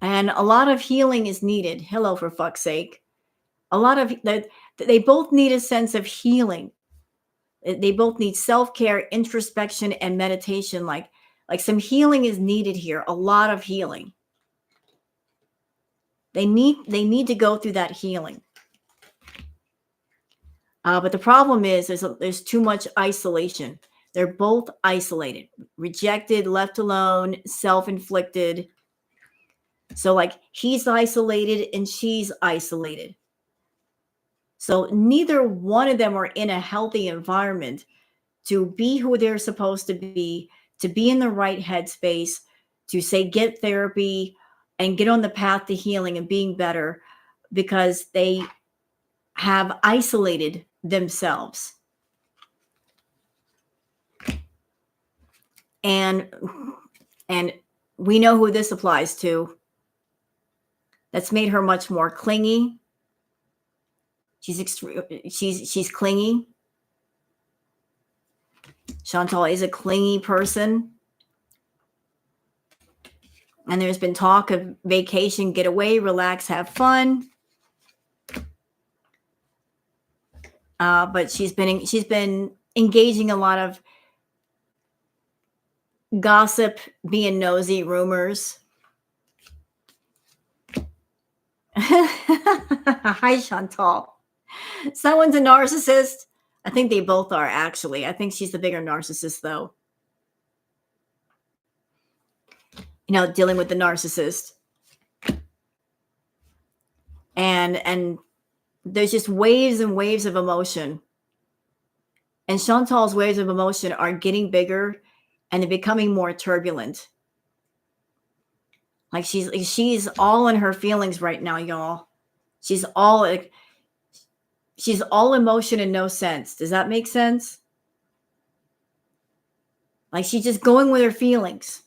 And a lot of healing is needed. Hello, for fuck's sake. A lot of, they both need a sense of healing. They both need self-care, introspection, and meditation. Like some healing is needed here. A lot of healing. They need to go through that healing. But the problem is there's too much isolation. They're both isolated, rejected, left alone, self-inflicted. So like he's isolated and she's isolated. So neither one of them are in a healthy environment to be who they're supposed to be in the right headspace, to say get therapy and get on the path to healing and being better, because they have isolated themselves. And we know who this applies to. That's made her much more clingy. She's clingy. Chantal is a clingy person. And there's been talk of vacation, get away, relax, have fun. But she's been engaging a lot of gossip, being nosy, rumors. Hi, Chantal. Someone's a narcissist. I think they both are, actually. I think she's the bigger narcissist, though. You know, dealing with the narcissist. And there's just waves and waves of emotion. And Chantal's waves of emotion are getting bigger and they're becoming more turbulent. Like she's all in her feelings right now, y'all. She's all emotion and no sense. Does that make sense? Like she's just going with her feelings.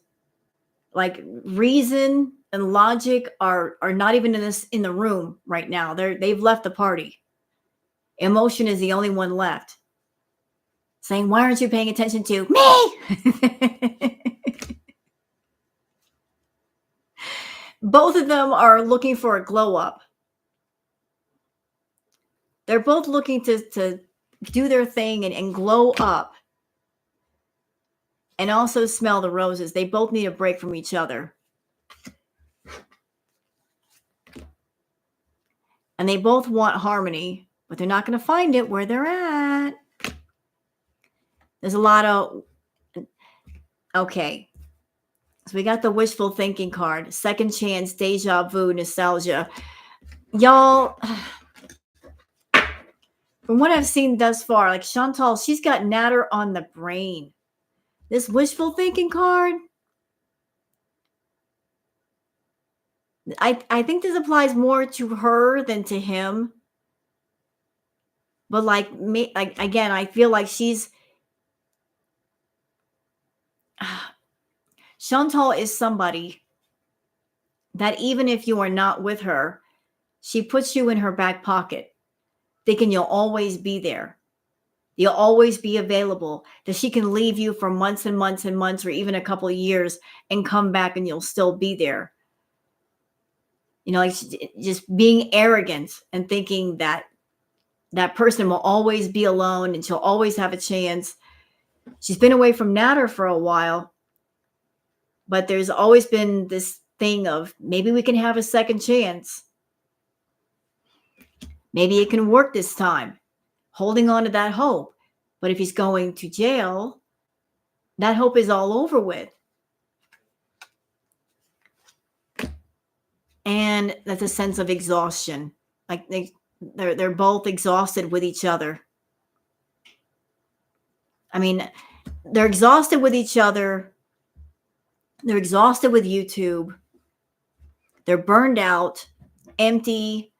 Like reason and logic are not even in the room right now. They've left the party. Emotion is the only one left. Saying, why aren't you paying attention to me? Both of them are looking for a glow up. They're both looking to do their thing and glow up. And also smell the roses. They both need a break from each other. And they both want harmony, but they're not going to find it where they're at. There's a lot of... Okay. So we got the wishful thinking card. Second chance, deja vu, nostalgia. Y'all, from what I've seen thus far, like Chantal, she's got natter on the brain. This wishful thinking card, I think this applies more to her than to him. But like me, again, I feel like she's... Chantal is somebody that even if you are not with her, she puts you in her back pocket, thinking you'll always be there. You'll always be available, that she can leave you for months and months and months, or even a couple of years, and come back and you'll still be there. You know, like just being arrogant and thinking that that person will always be alone and she'll always have a chance. She's been away from Natter for a while, but there's always been this thing of maybe we can have a second chance. Maybe it can work this time. Holding on to that hope. But if he's going to jail, that hope is all over with. And that's a sense of exhaustion. Like they're both exhausted with each other. I mean, they're exhausted with each other. They're exhausted with YouTube. They're burned out, empty.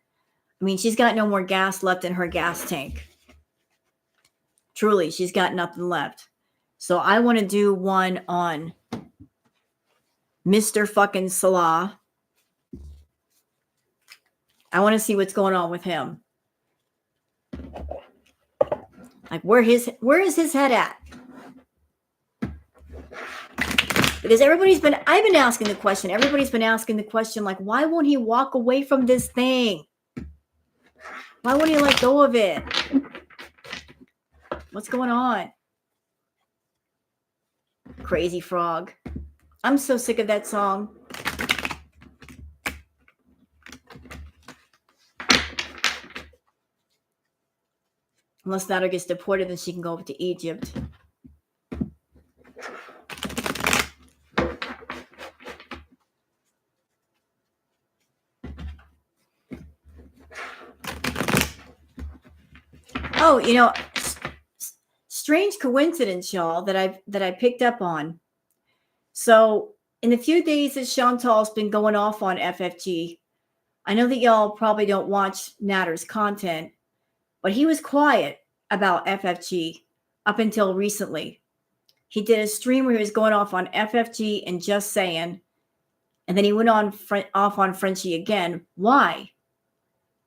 I mean, she's got no more gas left in her gas tank. Truly, she's got nothing left. So I want to do one on Mr. fucking Salah. I want to see what's going on with him. Like where is his head at? Because I've been asking the question. Everybody's been asking the question, like, why won't he walk away from this thing? Why won't he let go of it? What's going on? Crazy Frog. I'm so sick of that song. Unless Nader gets deported, then she can go over to Egypt. Oh, you know, strange coincidence, y'all, that I picked up on. So in the few days that Chantal's been going off on FFG, I know that y'all probably don't watch Nader's content, but he was quiet about FFG up until recently. He did a stream where he was going off on FFG and Just Saying, and then he went off on Frenchie again. Why?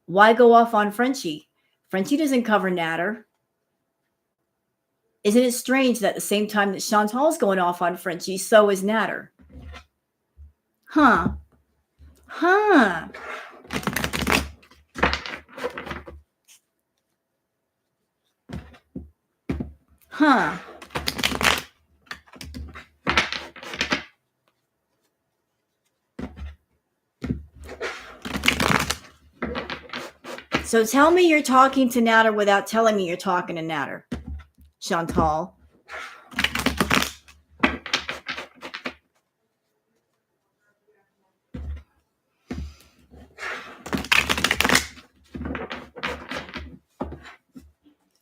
Why go off on Frenchie? Frenchie doesn't cover Nader. Isn't it strange that at the same time that Chantal's going off on Frenchie, so is Nader? Huh. Huh. Huh. So tell me you're talking to Nader without telling me you're talking to Nader, Chantal.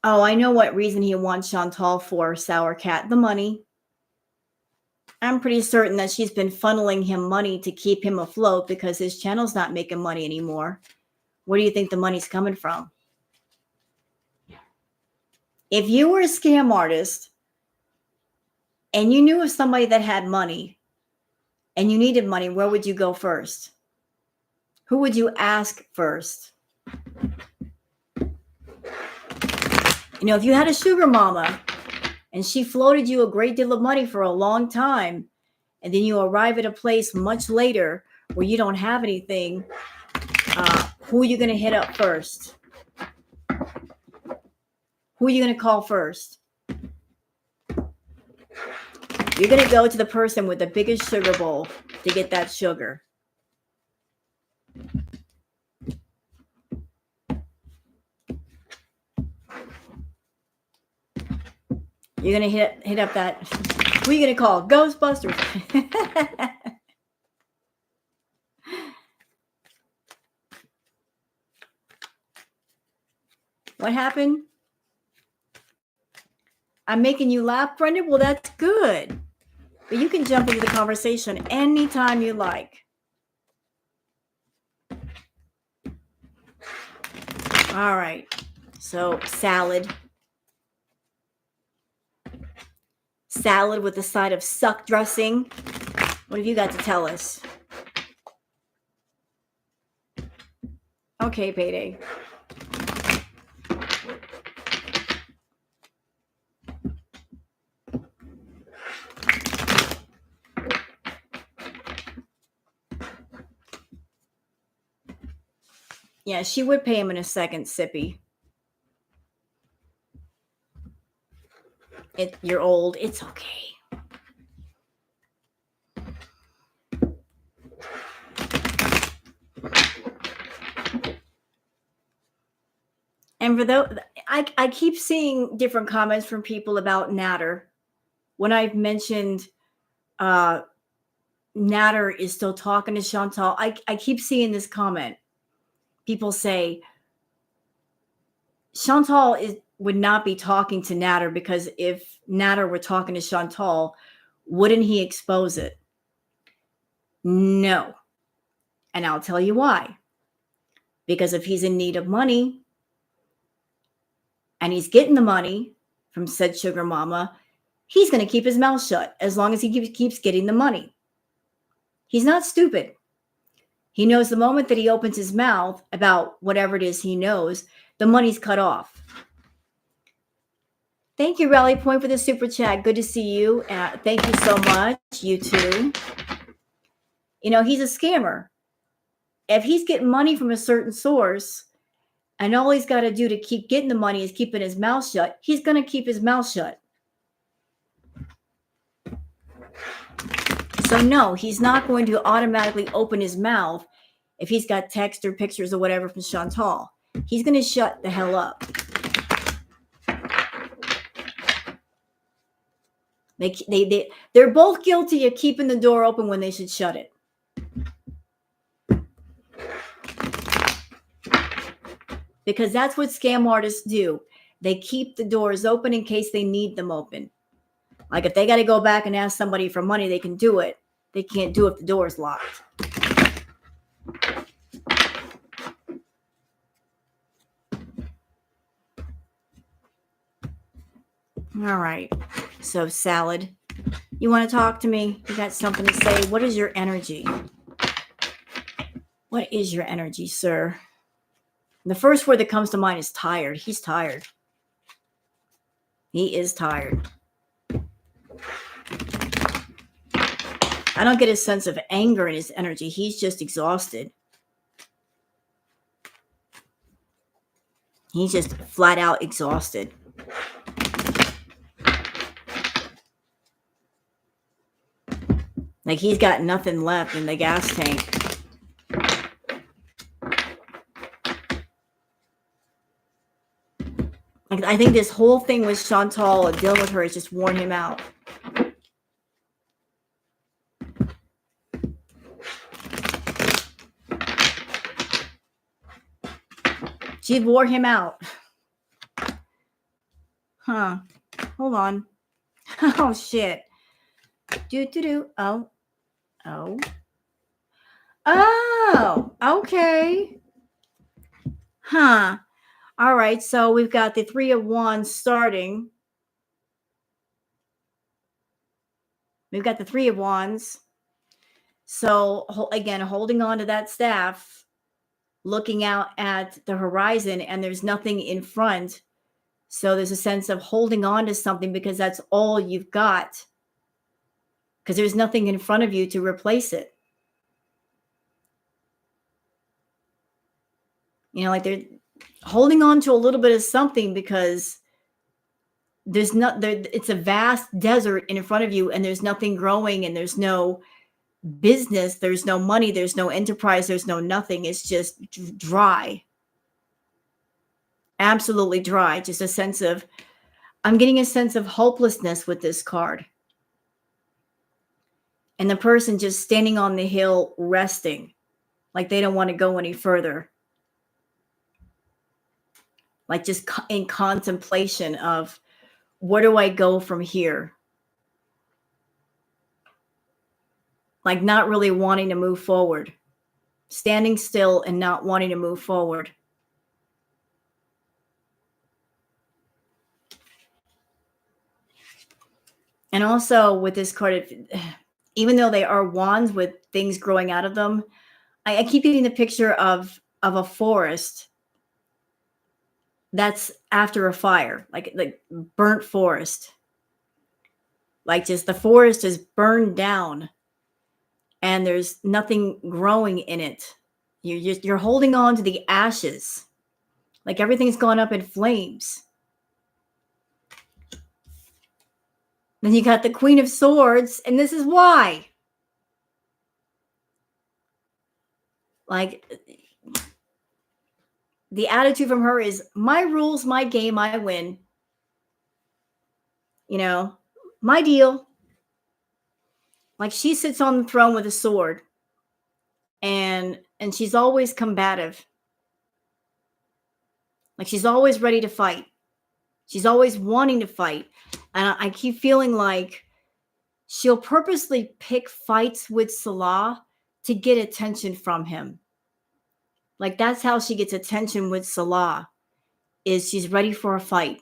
Oh, I know what reason he wants Chantal for, Sour Cat. The money. I'm pretty certain that she's been funneling him money to keep him afloat because his channel's not making money anymore. Where do you think the money's coming from? If you were a scam artist and you knew of somebody that had money and you needed money, where would you go first? Who would you ask first? You know, if you had a sugar mama and she floated you a great deal of money for a long time, and then you arrive at a place much later where you don't have anything, who are you going to hit up first? Who are you going to call first? You're going to go to the person with the biggest sugar bowl to get that sugar. You're going to hit up that. Who are you going to call? Ghostbusters. What happened? I'm making you laugh, Brenda? Well, that's good. But you can jump into the conversation anytime you like. All right. So, salad. Salad with a side of suck dressing. What have you got to tell us? Okay, Payday. Yeah, she would pay him in a second, Sippy. You're old. It's okay. And for those, I keep seeing different comments from people about Nader when I've mentioned Natter is still talking to Chantal. I keep seeing this comment. People say Chantal would not be talking to Natter, because if Natter were talking to Chantal, wouldn't he expose it? No. And I'll tell you why. Because if he's in need of money and he's getting the money from said sugar mama, he's going to keep his mouth shut as long as he keeps getting the money. He's not stupid. He knows the moment that he opens his mouth about whatever it is he knows, the money's cut off. Thank you, Rally Point, for the super chat. Good to see you. Thank you so much. You too. You know, he's a scammer. If he's getting money from a certain source and all he's got to do to keep getting the money is keeping his mouth shut, he's going to keep his mouth shut. So no, he's not going to automatically open his mouth if he's got text or pictures or whatever from Chantal. He's going to shut the hell up. They're both guilty of keeping the door open when they should shut it. Because that's what scam artists do. They keep the doors open in case they need them open. Like if they got to go back and ask somebody for money, they can do it. They can't do it if the door is locked. All right. So, Salad, you want to talk to me? You got something to say? What is your energy? What is your energy, sir? The first word that comes to mind is tired. He's tired. He is tired. I don't get a sense of anger in his energy. He's just exhausted. He's just flat out exhausted. Like he's got nothing left in the gas tank. Like I think this whole thing with Chantal and dealing with her has just worn him out. She wore him out. Huh. Hold on. Oh, shit. Oh. Oh. Oh, okay. Huh. All right. So we've got the Three of Wands starting. We've got the Three of Wands. So again, holding on to that staff, looking out at the horizon, and there's nothing in front. So there's a sense of holding on to something because that's all you've got. Because there's nothing in front of you to replace it. You know, like they're holding on to a little bit of something because there's not there. It's a vast desert in front of you, and there's nothing growing, and there's no business, there's no money, there's no enterprise, there's no nothing. It's just dry. Absolutely dry. Just a sense of, I'm getting a sense of hopelessness with this card. And the person just standing on the hill resting, like they don't want to go any further. Like just in contemplation of, where do I go from here? Like not really wanting to move forward. Standing still and not wanting to move forward. And also with this card, even though they are wands with things growing out of them, I keep getting the picture of a forest that's after a fire, like burnt forest. Like just the forest is burned down and there's nothing growing in it. You're holding on to the ashes. Like everything's gone up in flames. Then you got the Queen of Swords, and this is why. Like, the attitude from her is, my rules, my game, I win. You know, my deal. Like she sits on the throne with a sword, and she's always combative. Like she's always ready to fight. She's always wanting to fight. And I keep feeling like she'll purposely pick fights with Salah to get attention from him. Like that's how she gets attention with Salah, is she's ready for a fight.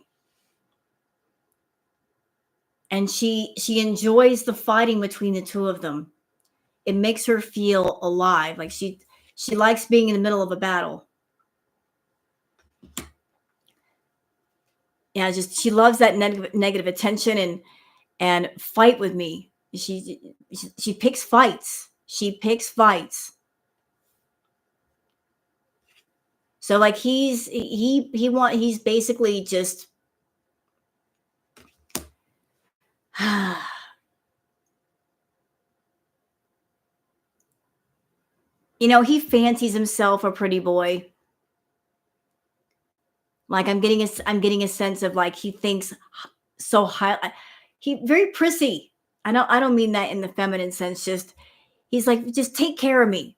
And she enjoys the fighting between the two of them. It makes her feel alive. Like she likes being in the middle of a battle. Yeah, just she loves that negative attention and fight with me. She picks fights. She picks fights. So like he's basically just he fancies himself a pretty boy. Like I'm getting a sense of like he thinks so high. He very prissy. I don't mean that in the feminine sense. Just he's like, just take care of me.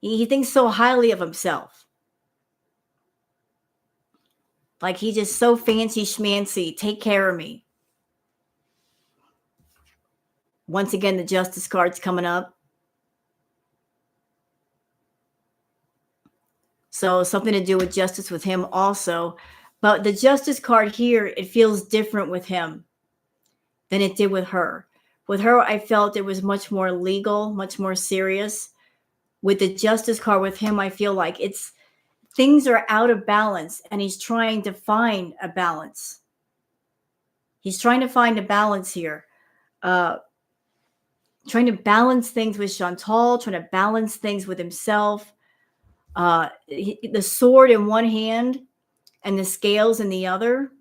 He thinks so highly of himself. Like he's just so fancy schmancy. Take care of me. Once again, the Justice card's coming up. So something to do with justice with him also. But the Justice card here, it feels different with him than it did with her. With her, I felt it was much more legal, much more serious. With the Justice card with him, I feel like things are out of balance and he's trying to find a balance. He's trying to find a balance here. Trying to balance things with Chantal, trying to balance things with himself. The sword in one hand and the scales in the other.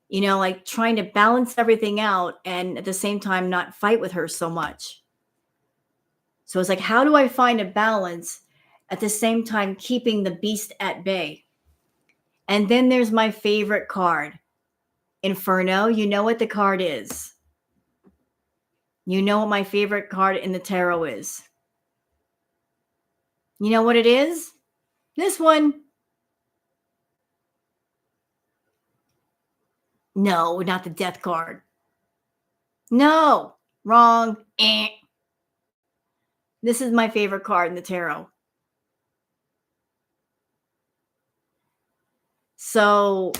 Like trying to balance everything out and at the same time not fight with her so much. So it's like, how do I find a balance at the same time keeping the beast at bay? And then there's my favorite card, Inferno. You know what the card is. You know what my favorite card in the tarot is. You know what it is? This one. No, not the Death card. No, wrong. This is my favorite card in the tarot. So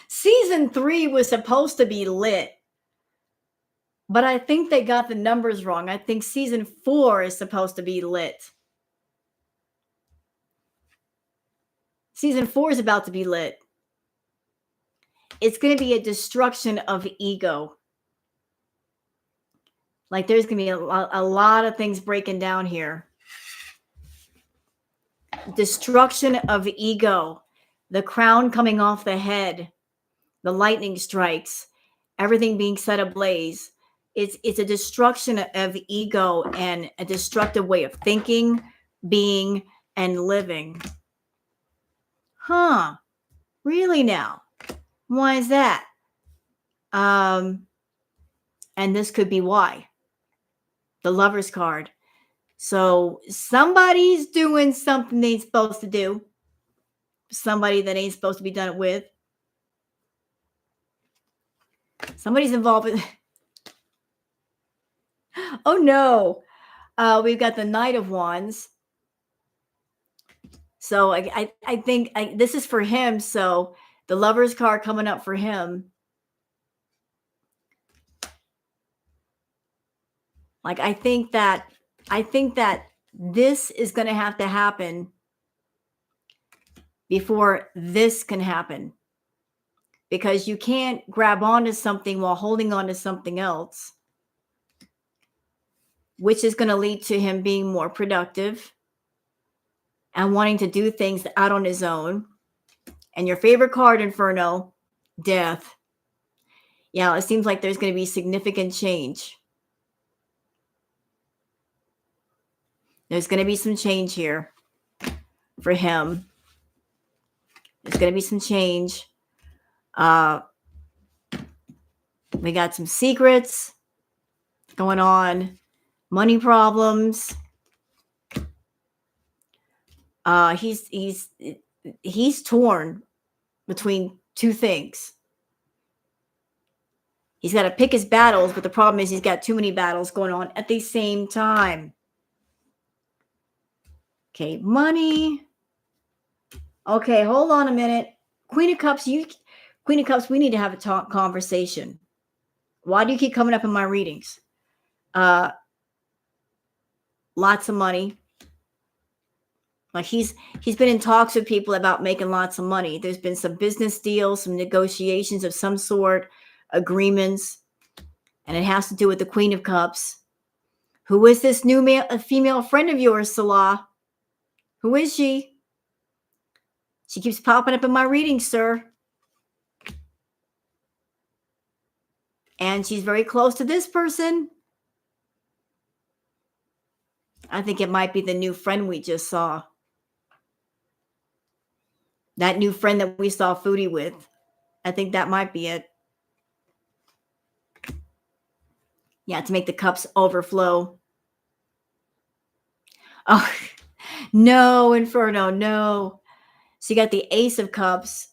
season 3 was supposed to be lit, but I think they got the numbers wrong. I think season 4 is supposed to be lit. Season 4 is about to be lit. It's going to be a destruction of ego. Like there's going to be a lot of things breaking down here. Destruction of ego. The crown coming off the head. The lightning strikes. Everything being set ablaze. It's a destruction of ego and a destructive way of thinking, being, and living. Huh. Really now? Why is that? And this could be why. The Lover's card. So somebody's doing something they ain't supposed to do. Somebody that ain't supposed to be done it with. Somebody's involved with. Oh no. We've got the Knight of Wands. So I think this is for him. So the Lover's card coming up for him. Like I think that this is going to have to happen before this can happen. Because you can't grab onto something while holding on to something else, which is going to lead to him being more productive and wanting to do things out on his own. And your favorite card, Inferno, Death. Yeah, it seems like there's going to be significant change. There's going to be some change here. for him. There's going to be some change. We got some secrets going on, money problems. He's torn between two things. He's got to pick his battles, but the problem is he's got too many battles going on at the same time. Okay, money. Okay, hold on a minute. Queen of Cups, we need to have a conversation. Why do you keep coming up in my readings? Lots of money. Like he's been in talks with people about making lots of money. There's been some business deals, some negotiations of some sort, agreements, and it has to do with the Queen of Cups. Who is this new female friend of yours, Salah? Who is she? She keeps popping up in my readings, sir. And she's very close to this person. I think it might be the new friend we just saw. That new friend that we saw Foodie with. I think that might be it. Yeah, to make the cups overflow. Oh, no, Inferno, no. So you got the Ace of Cups.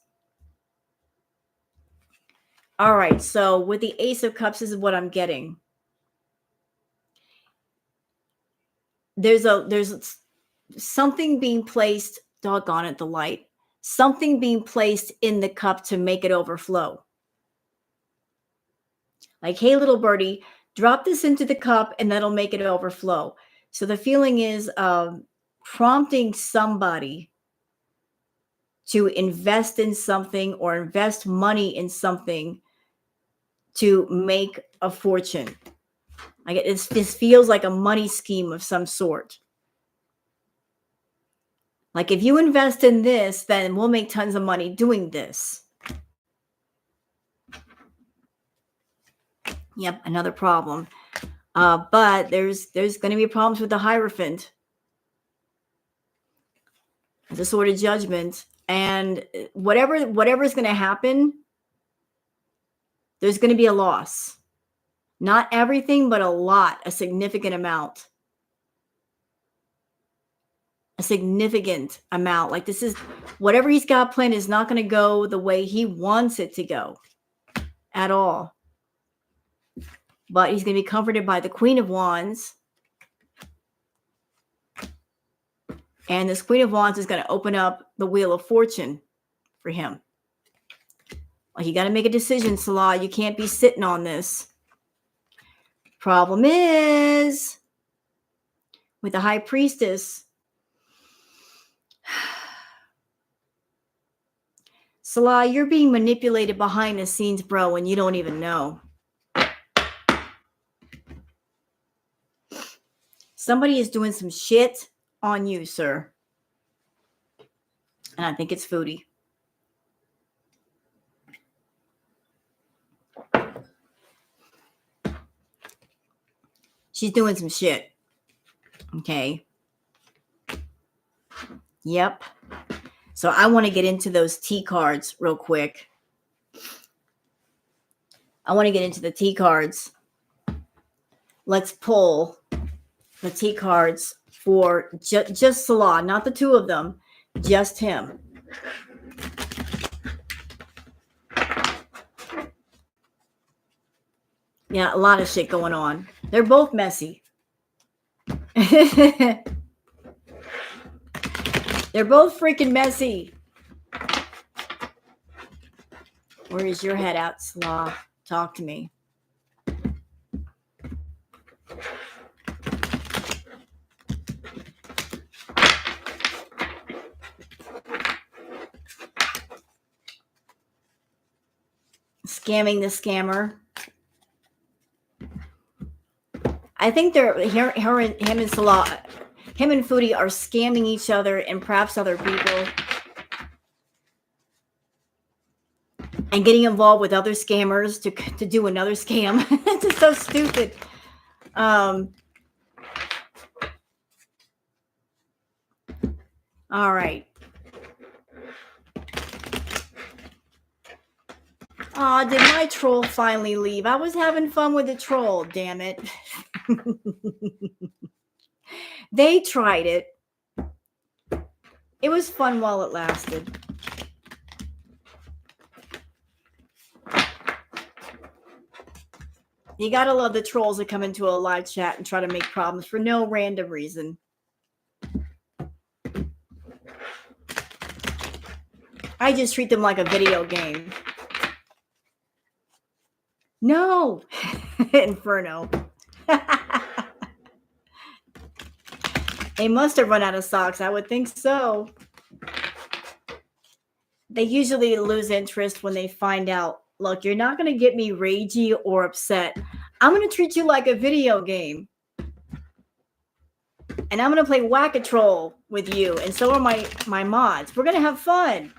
All right, so with the Ace of Cups, this is what I'm getting. There's something being placed, doggone it, the light. Something being placed in the cup to make it overflow. Like, hey, little birdie, drop this into the cup and that'll make it overflow. So the feeling is prompting somebody to invest in something or invest money in something to make a fortune. Like this feels like a money scheme of some sort. Like if you invest in this, then we'll make tons of money doing this. Yep, another problem. But there's going to be problems with the Hierophant. It's a sort of judgment. And whatever is going to happen, there's going to be a loss. Not everything, but a lot, a significant amount. A significant amount. Like this is, whatever he's got planned is not going to go the way he wants it to go at all. But he's going to be comforted by the Queen of Wands. And this Queen of Wands is going to open up the Wheel of Fortune for him. Like you got to make a decision, Salah. You can't be sitting on this. Problem is, with the High Priestess, Salah, you're being manipulated behind the scenes, bro, and you don't even know. Somebody is doing some shit on you, sir. And I think it's Foodie. She's doing some shit. Okay. Yep. So I want to get into those T cards real quick. I want to get into the T cards. Let's pull the T cards for just Salah, not the two of them, just him. Yeah, a lot of shit going on. They're both messy. They're both freaking messy. Where is your head at, Salah? Talk to me. Scamming the scammer. I think they're him and Salah, him and Foodie are scamming each other and perhaps other people, and getting involved with other scammers to do another scam. It's just so stupid. All All right. Aw, did my troll finally leave? I was having fun with the troll, damn it. They tried it. It was fun while it lasted. You gotta love the trolls that come into a live chat and try to make problems for no random reason. I just treat them like a video game. No! Inferno. They must have run out of socks. I would think so. They usually lose interest when they find out, look, you're not going to get me ragey or upset. I'm going to treat you like a video game. And I'm going to play Whack-A-Troll with you. And so are my mods. We're going to have fun.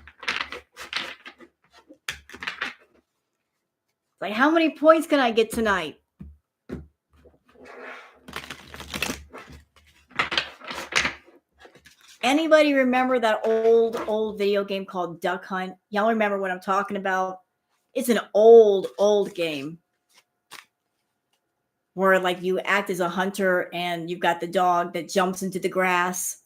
Like, how many points can I get tonight? Anybody remember that old video game called Duck Hunt? Y'all remember what I'm talking about? It's an old game where like you act as a hunter and you've got the dog that jumps into the grass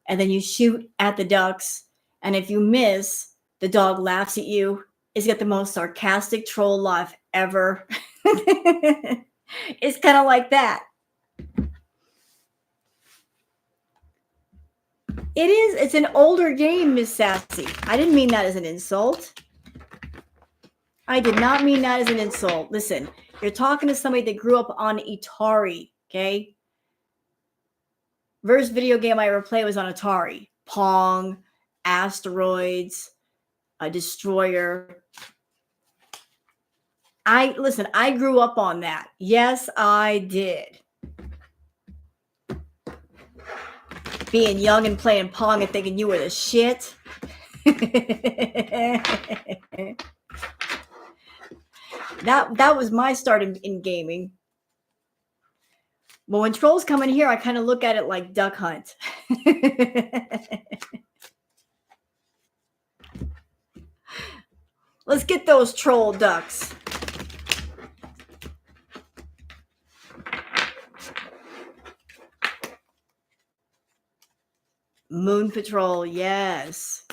and then you shoot at the ducks. And if you miss, the dog laughs at you. It's got the most sarcastic troll laugh ever. It's kind of like that. It is. It's an older game, Miss Sassy. I didn't mean that as an insult. I did not mean that as an insult. Listen, you're talking to somebody that grew up on Atari, okay? First video game I ever played was on Atari. Pong, Asteroids, a Destroyer. Listen, I grew up on that. Yes, I did. Being young and playing Pong and thinking you were the shit. That was my start in gaming. But when trolls come in here, I kind of look at it like Duck Hunt. Let's get those troll ducks. Moon Patrol, yes.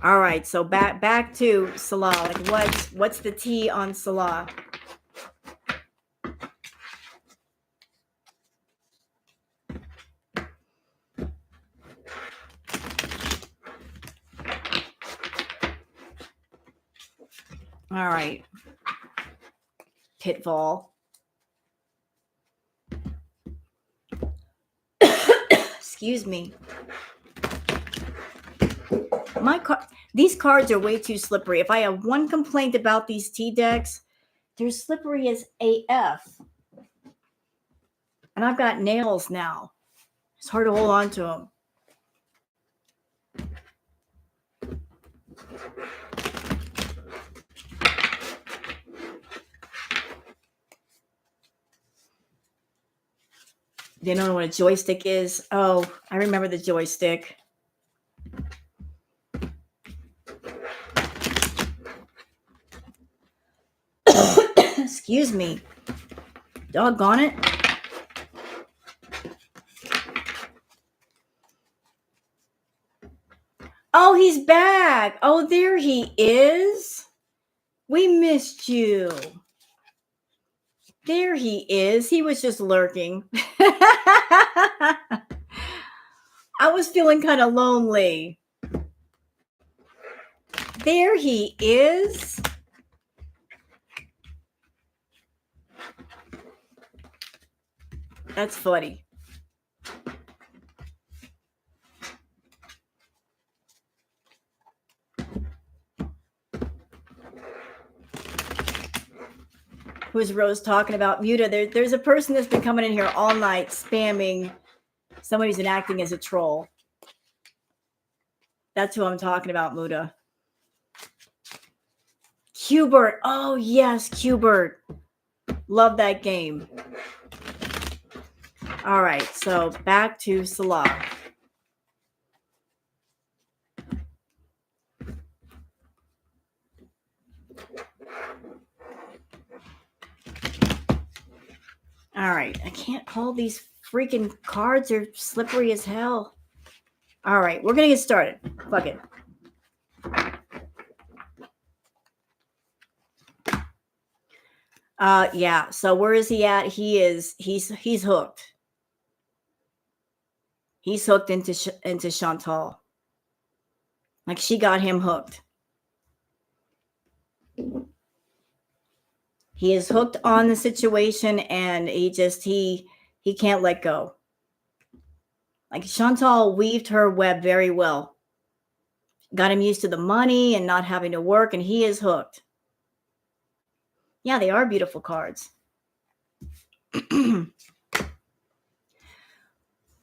All right, so back to Salah. Like what's the tea on Salah? All right. Pitfall. Excuse me. These cards are way too slippery. If I have one complaint about these tea decks, they're slippery as AF. And I've got nails now. It's hard to hold on to them. They don't know what a joystick is. Oh, I remember the joystick. Excuse me. Doggone it. Oh, he's back. Oh, there he is. We missed you. There he is. He was just lurking. I was feeling kind of lonely. There he is. That's funny. Who's Rose talking about? Muta, there's a person that's been coming in here all night spamming somebody who's been acting as a troll. That's who I'm talking about, Muta. Qbert. Oh, yes, Qbert. Love that game. All right, so back to Salah. All right. I can't hold these freaking cards. They're slippery as hell. All right. We're going to get started. Fuck it. Yeah. So where is he at? He's hooked. He's hooked into Chantal. Like she got him hooked. He is hooked on the situation and he can't let go. Like Chantal weaved her web very well. Got him used to the money and not having to work, and he is hooked. Yeah, they are beautiful cards.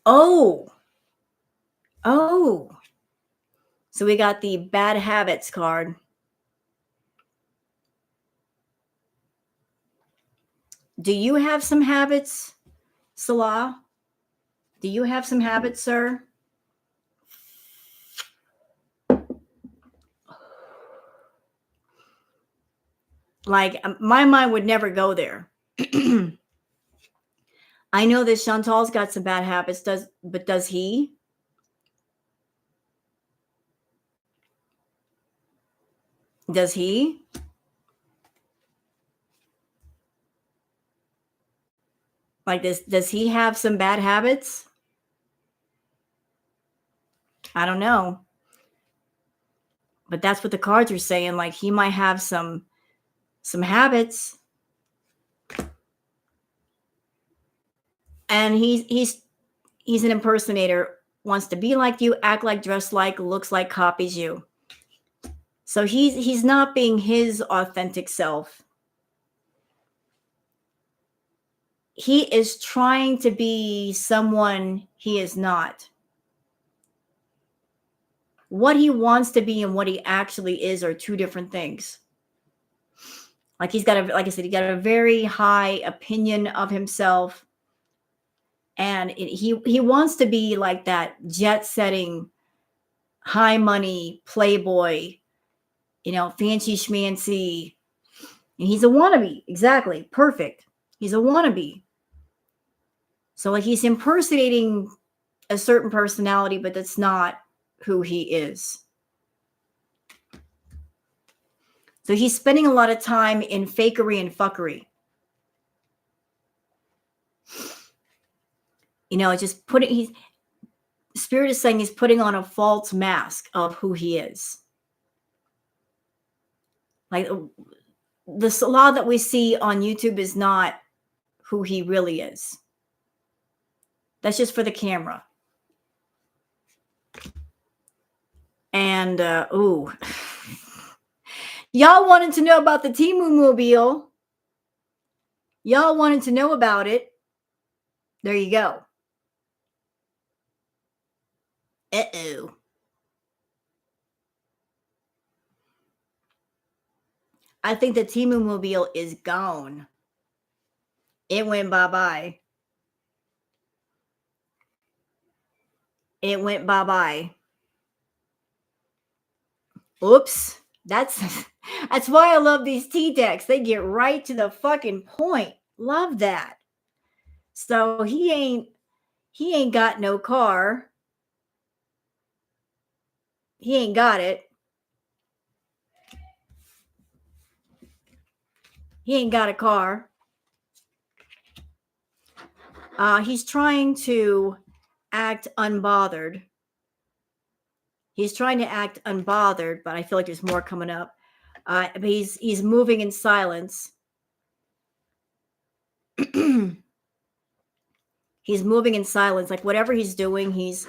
Oh. So we got the bad habits card. Do you have some habits, Salah? Do you have some habits, sir? Like, my mind would never go there. I know that Chantal's got some bad habits, but does he? Does he? Like this, does he have some bad habits? I don't know. But that's what the cards are saying. Like he might have some habits. And he's an impersonator, wants to be like you, act like, dress like, looks like, copies you. So he's not being his authentic self. He is trying to be someone he is not. What he wants to be and what he actually is are two different things. Like he got a very high opinion of himself. And he wants to be like that jet-setting, high money playboy, fancy schmancy. And he's a wannabe. Exactly. Perfect. He's a wannabe. So like he's impersonating a certain personality, but that's not who he is. So he's spending a lot of time in fakery and fuckery. Spirit is saying he's putting on a false mask of who he is. Like the Salah that we see on YouTube is not who he really is. That's just for the camera. And, y'all wanted to know about the Temu Mobile. Y'all wanted to know about it. There you go. Uh-oh. I think the Temu Mobile is gone. It went bye-bye. It went bye-bye. Oops. That's why I love these tea decks. They get right to the fucking point. Love that. So he ain't got no car. He ain't got it. He ain't got a car. He's trying to act unbothered. He's trying to act unbothered, but I feel like there's more coming up. But he's moving in silence. He's moving in silence. Like whatever he's doing, he's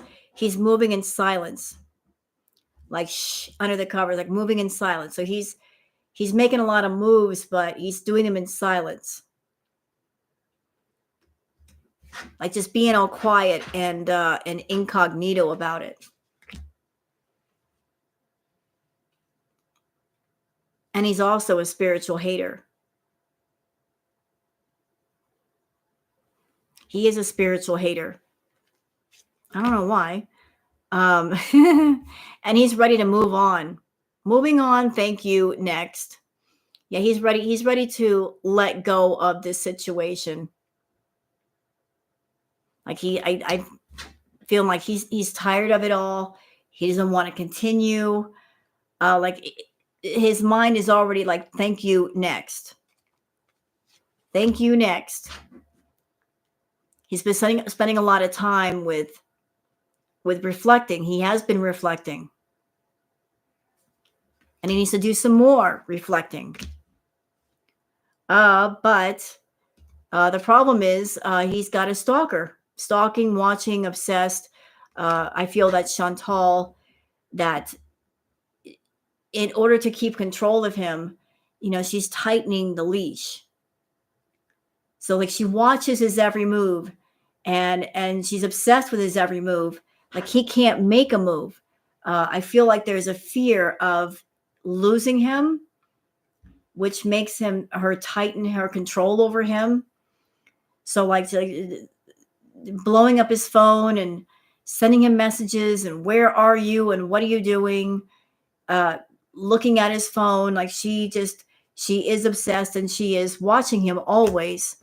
moving in silence. Like under the covers, like moving in silence. So he's making a lot of moves, but he's doing them in silence. Like just being all quiet and incognito about it. And he's also a spiritual hater. He is a spiritual hater. I don't know why. And he's ready to move on. Moving on. Thank you. Next. Yeah, he's ready. He's ready to let go of this situation. Like I feel like he's tired of it all. He doesn't want to continue. Like his mind is already like, thank you, next. Thank you, next. He's been spending a lot of time with reflecting. He has been reflecting. And he needs to do some more reflecting. But the problem is he's got a stalker. Stalking, watching, obsessed. I feel that Chantal, that in order to keep control of him, she's tightening the leash. So like she watches his every move and she's obsessed with his every move. Like he can't make a move. I feel like there's a fear of losing him, which makes her tighten her control over him. So like blowing up his phone and sending him messages and where are you and what are you doing? Looking at his phone, like she is obsessed and she is watching him always.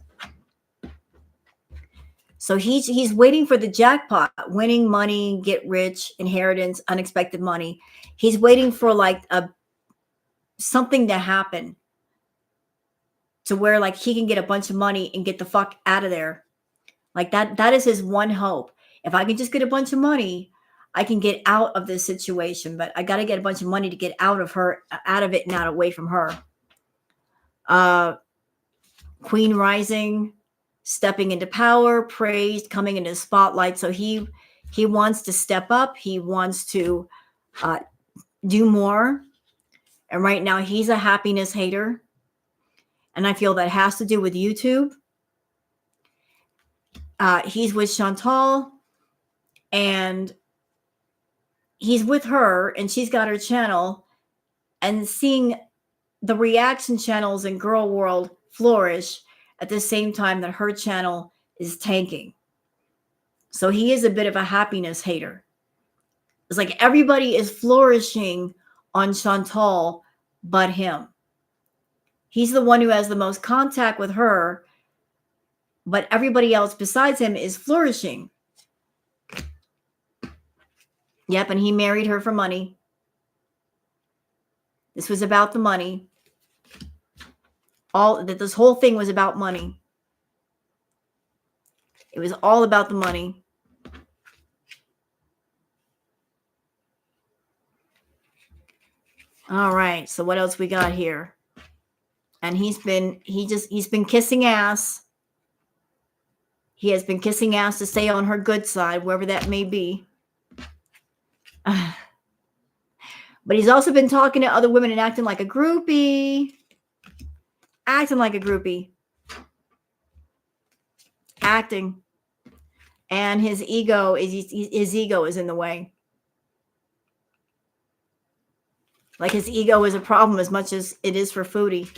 So he's waiting for the jackpot, winning money, get rich, inheritance, unexpected money. He's waiting for like something to happen to where like he can get a bunch of money and get the fuck out of there. Like that is his one hope. If I can just get a bunch of money, I can get out of this situation, but I got to get a bunch of money to get out of it, not away from her. Queen rising, stepping into power, praised, coming into the spotlight. So he wants to step up. He wants to do more. And right now he's a happiness hater. And I feel that has to do with YouTube. He's with Chantal and he's with her and she's got her channel, and seeing the reaction channels in girl world flourish at the same time that her channel is tanking. So he is a bit of a happiness hater. It's like everybody is flourishing on Chantal but him. He's the one who has the most contact with her, but everybody else besides him is flourishing. Yep, and he married her for money. This was about the money. This whole thing was about money. It was all about the money. All right, so what else we got here? And he's been kissing ass. He has been kissing ass to stay on her good side, wherever that may be. But he's also been talking to other women and acting like a groupie. Acting like a groupie. Acting. And his ego is in the way. Like his ego is a problem as much as it is for Foodie.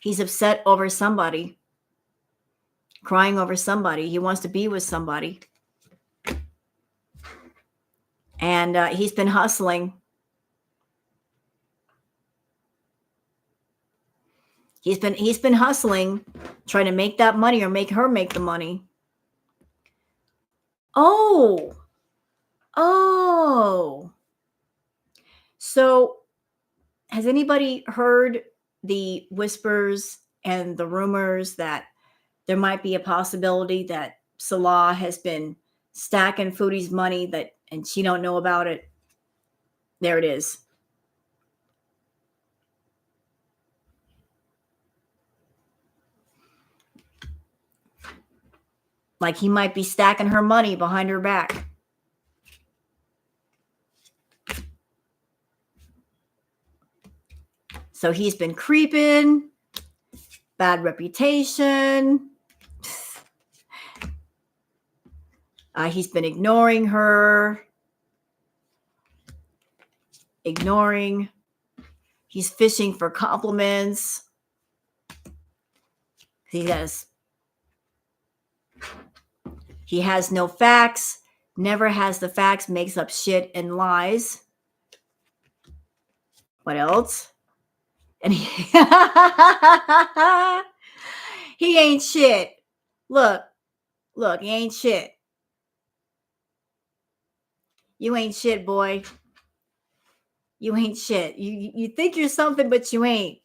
He's upset over somebody. Crying over somebody. He wants to be with somebody. And he's been hustling. He's been hustling, trying to make that money or make her make the money. Oh. So has anybody heard the whispers and the rumors that there might be a possibility that Salah has been stacking Foodie's money and she don't know about it? There it is. Like he might be stacking her money behind her back. So he's been creeping, bad reputation. He's been ignoring her. He's fishing for compliments. He has no facts, never has the facts, makes up shit and lies. What else? And he ain't shit. Look, Look, you ain't shit. You ain't shit, boy. You ain't shit. You think you're something, but you ain't.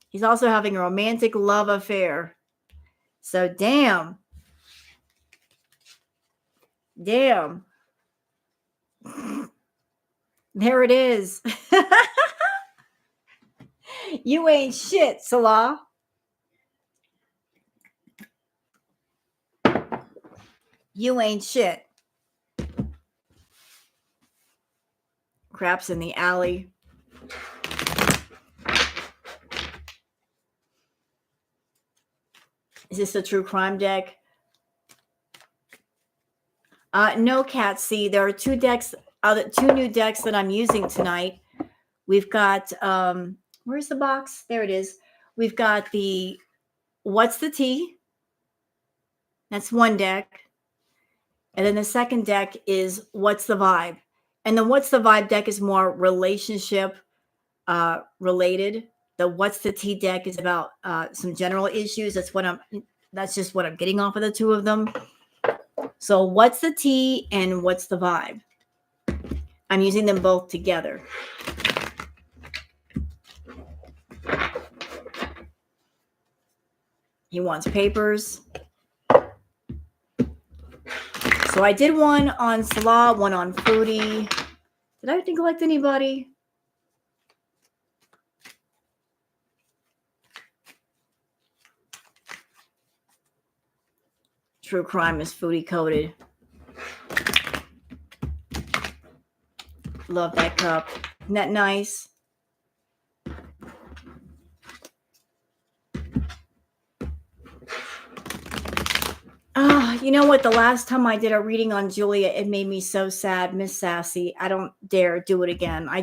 He's also having a romantic love affair. So damn. Damn. There it is. You ain't shit, Salah. You ain't shit. Craps in the alley. Is this a true crime deck? No, Cat. See, there are two decks, two new decks that I'm using tonight. We've got, where's the box? There it is. We've got the What's the Tea? That's one deck. And then the second deck is What's the Vibe? And the What's the Vibe deck is more relationship related. The What's the Tea deck is about some general issues. That's just what I'm getting off of the two of them. So What's the Tea and What's the Vibe? I'm using them both together. He wants papers. So I did one on Salah, one on Foodie. Did I neglect anybody? True crime is Foodie coded. Love that cup. Isn't that nice? You know what? The last time I did a reading on Julia, it made me so sad, Miss Sassy. I don't dare do it again. I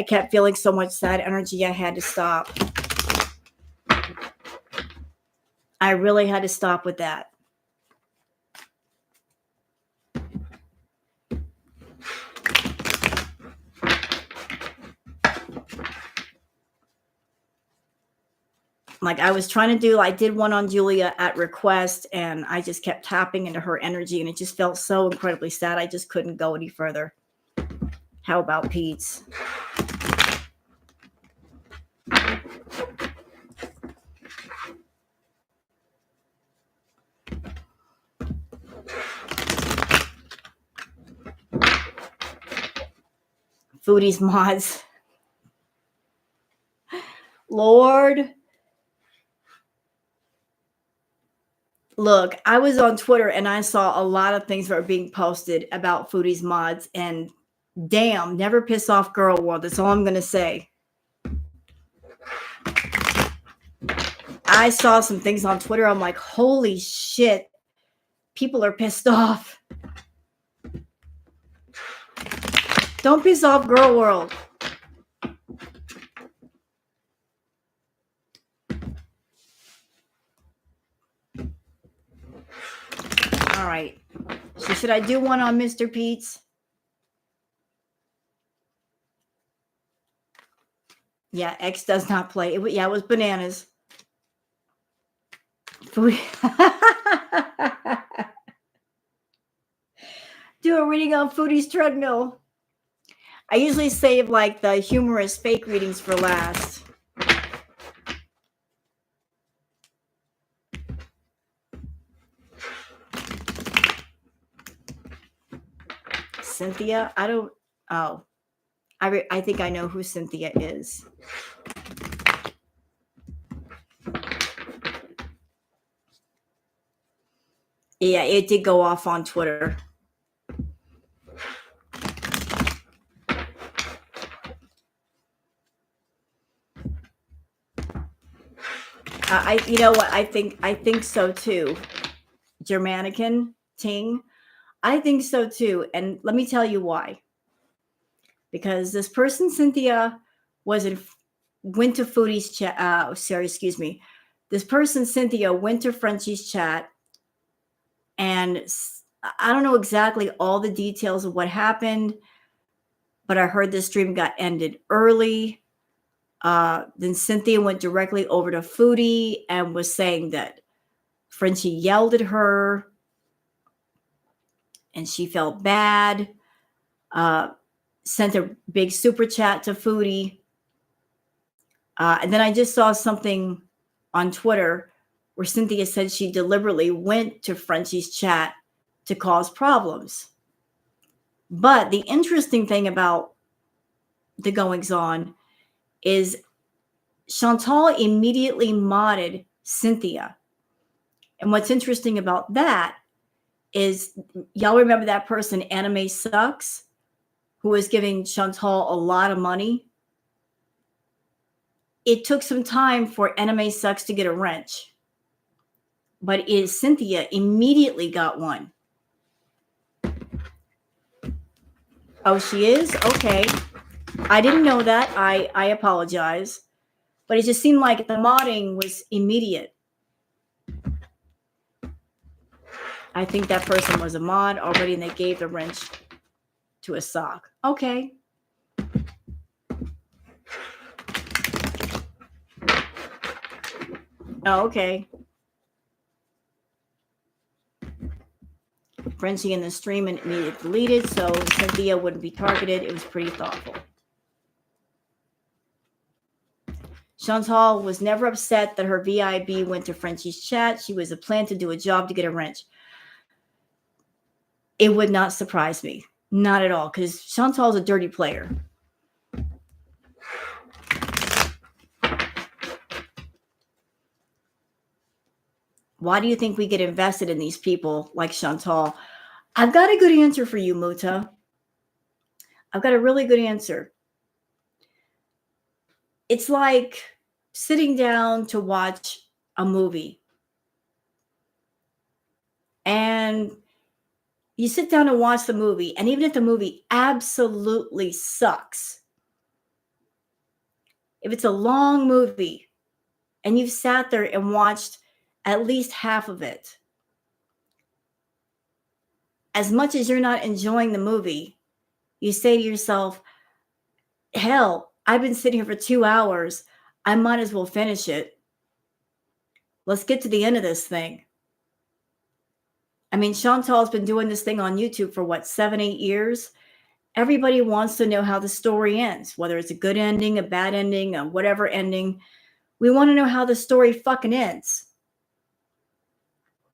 kept feeling so much sad energy. I had to stop. I really had to stop with that. Like I did one on Julia at request, and I just kept tapping into her energy, and it just felt so incredibly sad. I just couldn't go any further. How about Pete's? Foodie's mods. Lord. Look, I was on Twitter and I saw a lot of things that were being posted about Foodie's mods, and damn, never piss off girl world. That's all I'm going to say. I saw some things on Twitter. I'm like, holy shit. People are pissed off. Don't piss off girl world. All right. So should I do one on Mr. Pete's? Yeah, X does not play. It was bananas. Do a reading on Foodie's Treadmill. I usually save like the humorous fake readings for last. Cynthia? I think I know who Cynthia is. Yeah, it did go off on Twitter. You know what? I think so too. Germanican Ting. I think so too. And let me tell you why. Because this person, Cynthia, went to Foodie's chat. This person, Cynthia, went to Frenchie's chat, and I don't know exactly all the details of what happened, but I heard the stream got ended early. Then Cynthia went directly over to Foodie and was saying that Frenchie yelled at her, and she felt bad. Sent a big super chat to Foodie. And then I just saw something on Twitter where Cynthia said she deliberately went to Frenchie's chat to cause problems. But the interesting thing about the goings on is Chantal immediately modded Cynthia. And what's interesting about that is, y'all remember that person, Anime Sucks, who was giving Chantal a lot of money? It took some time for Anime Sucks to get a wrench, but Cynthia immediately got one. Oh, she is? Okay. I didn't know that. I apologize. But it just seemed like the modding was immediate. I think that person was a mod already, and they gave the wrench to a sock. Okay. Oh, okay. Frenchie in the stream and immediately deleted, so Cynthia wouldn't be targeted. It was pretty thoughtful. Chantal was never upset that her VIB went to Frenchie's chat. She was a plan to do a job to get a wrench. It would not surprise me. Not at all, because Chantal's a dirty player. Why do you think we get invested in these people like Chantal? I've got a good answer for you, Muta. I've got a really good answer. It's like sitting down to watch a movie. And you sit down and watch the movie, and even if the movie absolutely sucks, if it's a long movie and you've sat there and watched at least half of it, as much as you're not enjoying the movie, you say to yourself, hell, I've been sitting here for 2 hours. I might as well finish it. Let's get to the end of this thing. I mean, Chantal's been doing this thing on YouTube for what, 7, 8 years? Everybody wants to know how the story ends, whether it's a good ending, a bad ending, a whatever ending. We want to know how the story fucking ends.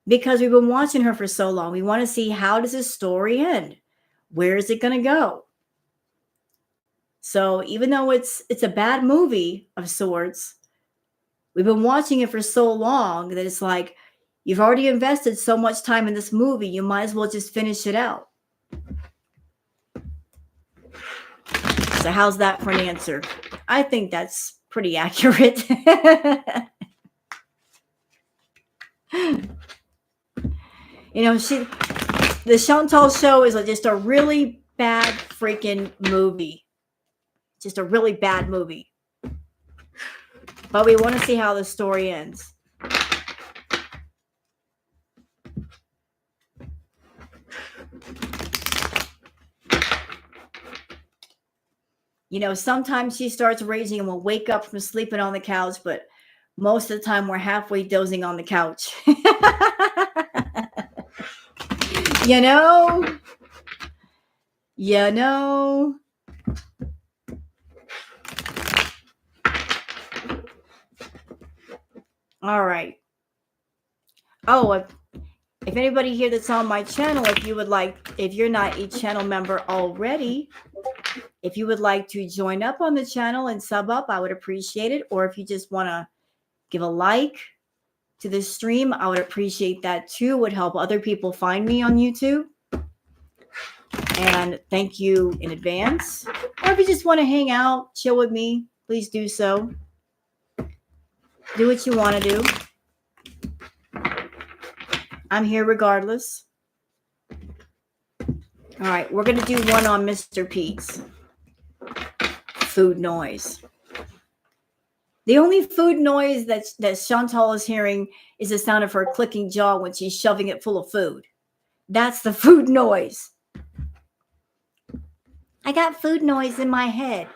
Because we've been watching her for so long. We want to see, how does this story end? Where is it going to go? So even though it's a bad movie of sorts, we've been watching it for so long that it's like, you've already invested so much time in this movie, you might as well just finish it out. So how's that for an answer? I think that's pretty accurate. You know, the Chantal show is just a really bad freaking movie. Just a really bad movie. But we want to see how the story ends. You know, sometimes she starts raging and we'll wake up from sleeping on the couch, but most of the time we're halfway dozing on the couch. You know? You know? All right. Oh, if anybody here that's on my channel, if you're not a channel member already, if you would like to join up on the channel and sub up, I would appreciate it. Or if you just want to give a like to this stream, I would appreciate that too. It would help other people find me on YouTube. And thank you in advance. Or if you just want to hang out, chill with me, please do so. Do what you want to do. I'm here regardless. All right, we're going to do one on Mr. Pete's. Food noise. The only food noise that Chantal is hearing is the sound of her clicking jaw when she's shoving it full of food. That's the food noise. I got food noise in my head.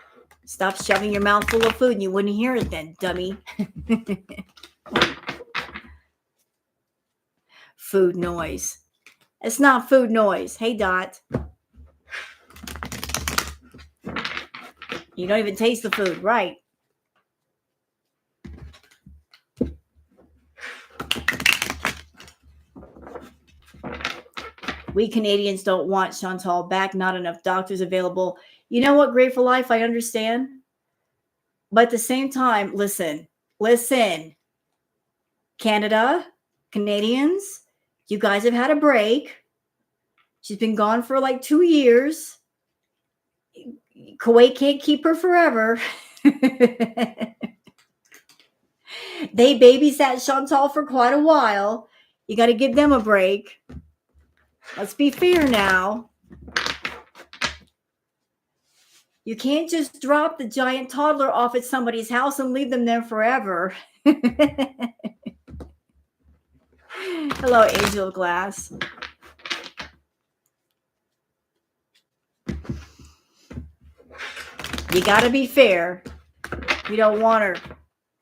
Stop shoving your mouth full of food and you wouldn't hear it then, dummy. food noise. It's not food noise. Hey, Dot. You don't even taste the food, right? We Canadians don't want Chantal back. Not enough doctors available. You know what, Grateful Life? I understand. But at the same time, listen. Canada, Canadians, you guys have had a break. She's been gone for like 2 years. Kuwait can't keep her forever. They babysat Chantal for quite a while. You got to give them a break. Let's be fair now. You can't just drop the giant toddler off at somebody's house and leave them there forever. Hello, Angel of Glass. You got to be fair. We don't want her.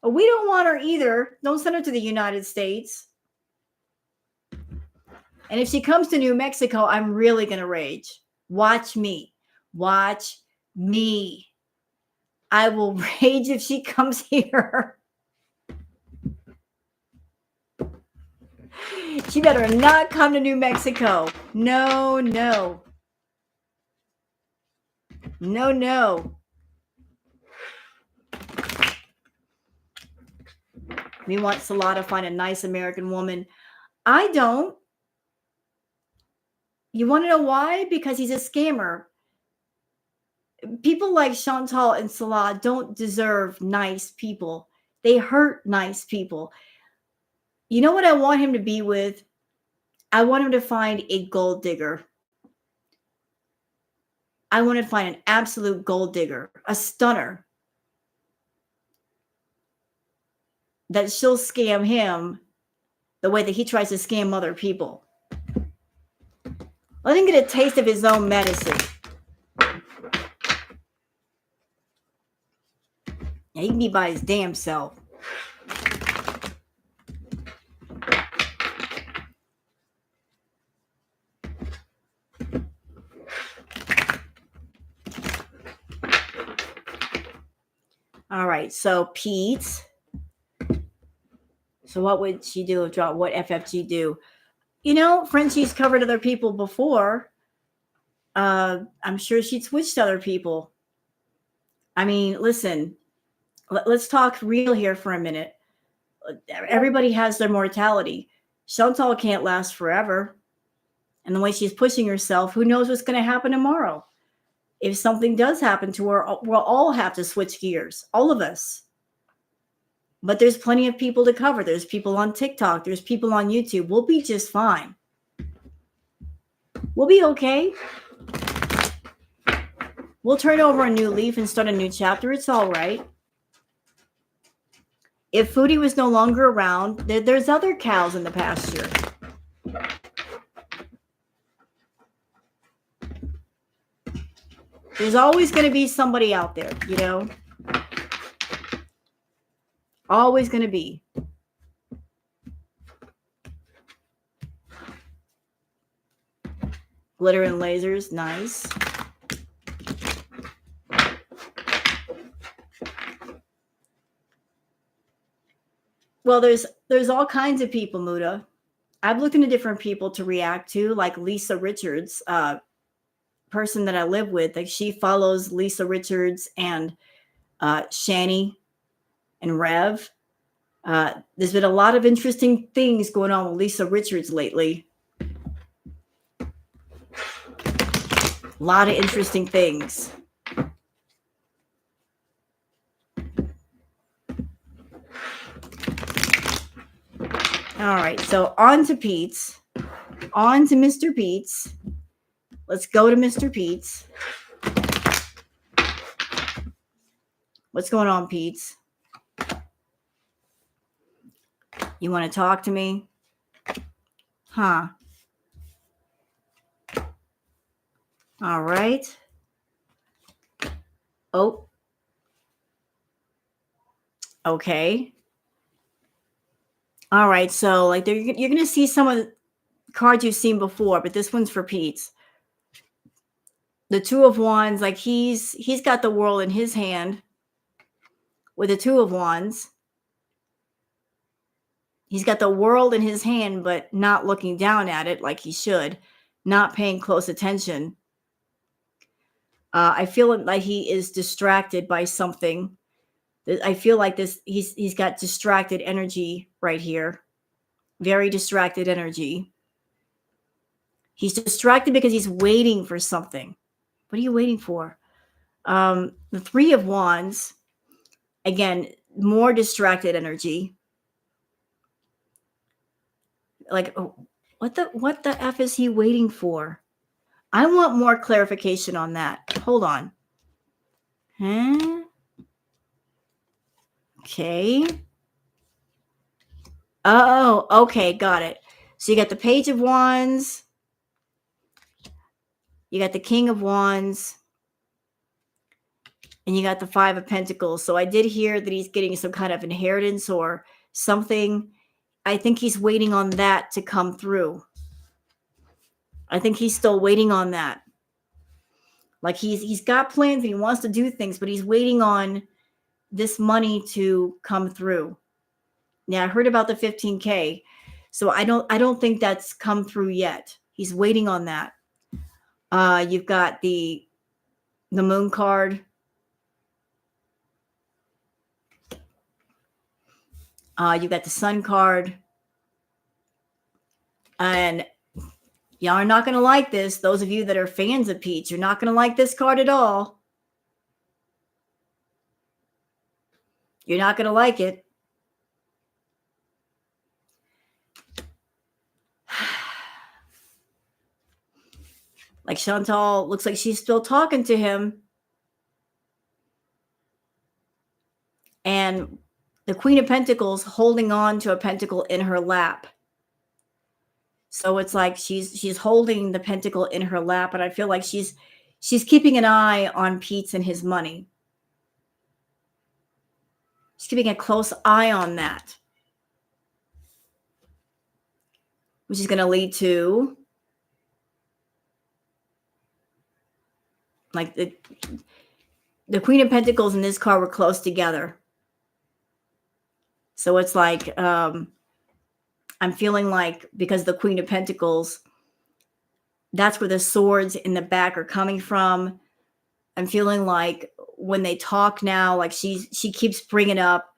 We don't want her either. Don't send her to the United States. And if she comes to New Mexico, I'm really going to rage. Watch me. Watch me. I will rage if she comes here. She better not come to New Mexico. No, no. No, no. We want Salah to find a nice American woman. I don't. You want to know why? Because he's a scammer. People like Chantal and Salah don't deserve nice people. They hurt nice people. You know what I want him to be with? I want him to find a gold digger. I want to find an absolute gold digger, a stunner. That she'll scam him the way that he tries to scam other people. Let him get a taste of his own medicine. Yeah, he can be by his damn self. All right, so Pete. So what would she do if drop? What FFG do? You know, Frenchie's covered other people before. I'm sure she'd switch to other people. I mean, listen, let's talk real here for a minute. Everybody has their mortality. Chantal can't last forever. And the way she's pushing herself, who knows what's going to happen tomorrow? If something does happen to her, we'll all have to switch gears. All of us. But there's plenty of people to cover. There's people on TikTok. There's people on YouTube. We'll be just fine. We'll be okay. We'll turn over a new leaf and start a new chapter. It's all right. If Foodie was no longer around, there's other cows in the pasture. There's always going to be somebody out there, you know? Always going to be. Glitter and lasers, nice. Well, there's all kinds of people, Muda. I've looked into different people to react to, like Lisa Richards, person that I live with. Like she follows Lisa Richards and Shani and Rev. There's been a lot of interesting things going on with Lisa Richards lately. A lot of interesting things. All right, so on to Pete's. On to Mr. Pete's. Let's go to Mr. Pete's. What's going on, Pete's? You want to talk to me? Huh? All right. Oh. Okay. All right. So, like, you're going to see some of cards you've seen before, but this one's for Pete's. The Two of Wands, like he's got the world in his hand with the Two of Wands. He's got the world in his hand, but not looking down at it like he should, not paying close attention. I feel like he is distracted by something. I feel like he's got distracted energy right here. Very distracted energy. He's distracted because he's waiting for something. What are you waiting for? The Three of Wands, again, more distracted energy. Like, oh, what the F is he waiting for? I want more clarification on that. Hold on. Huh? Okay. Oh, okay, got it. So you got the Page of Wands. You got the King of Wands. And you got the Five of Pentacles. So I did hear that he's getting some kind of inheritance or something. I think he's waiting on that to come through. I think he's still waiting on that. Like he's got plans and he wants to do things, but he's waiting on this money to come through. Yeah, I heard about the 15K. So I don't think that's come through yet. He's waiting on that. You've got the Moon card. You've got the Sun card. And y'all are not going to like this. Those of you that are fans of Pete's, you're not going to like this card at all. You're not going to like it. Like Chantal looks like she's still talking to him. And the Queen of Pentacles holding on to a pentacle in her lap. So it's like she's holding the pentacle in her lap, and I feel like she's keeping an eye on Pete's and his money. She's keeping a close eye on that, which is going to lead to like the Queen of Pentacles and this card were close together. So it's like I'm feeling like because the Queen of Pentacles, that's where the swords in the back are coming from. I'm feeling like when they talk now, like she keeps bringing up,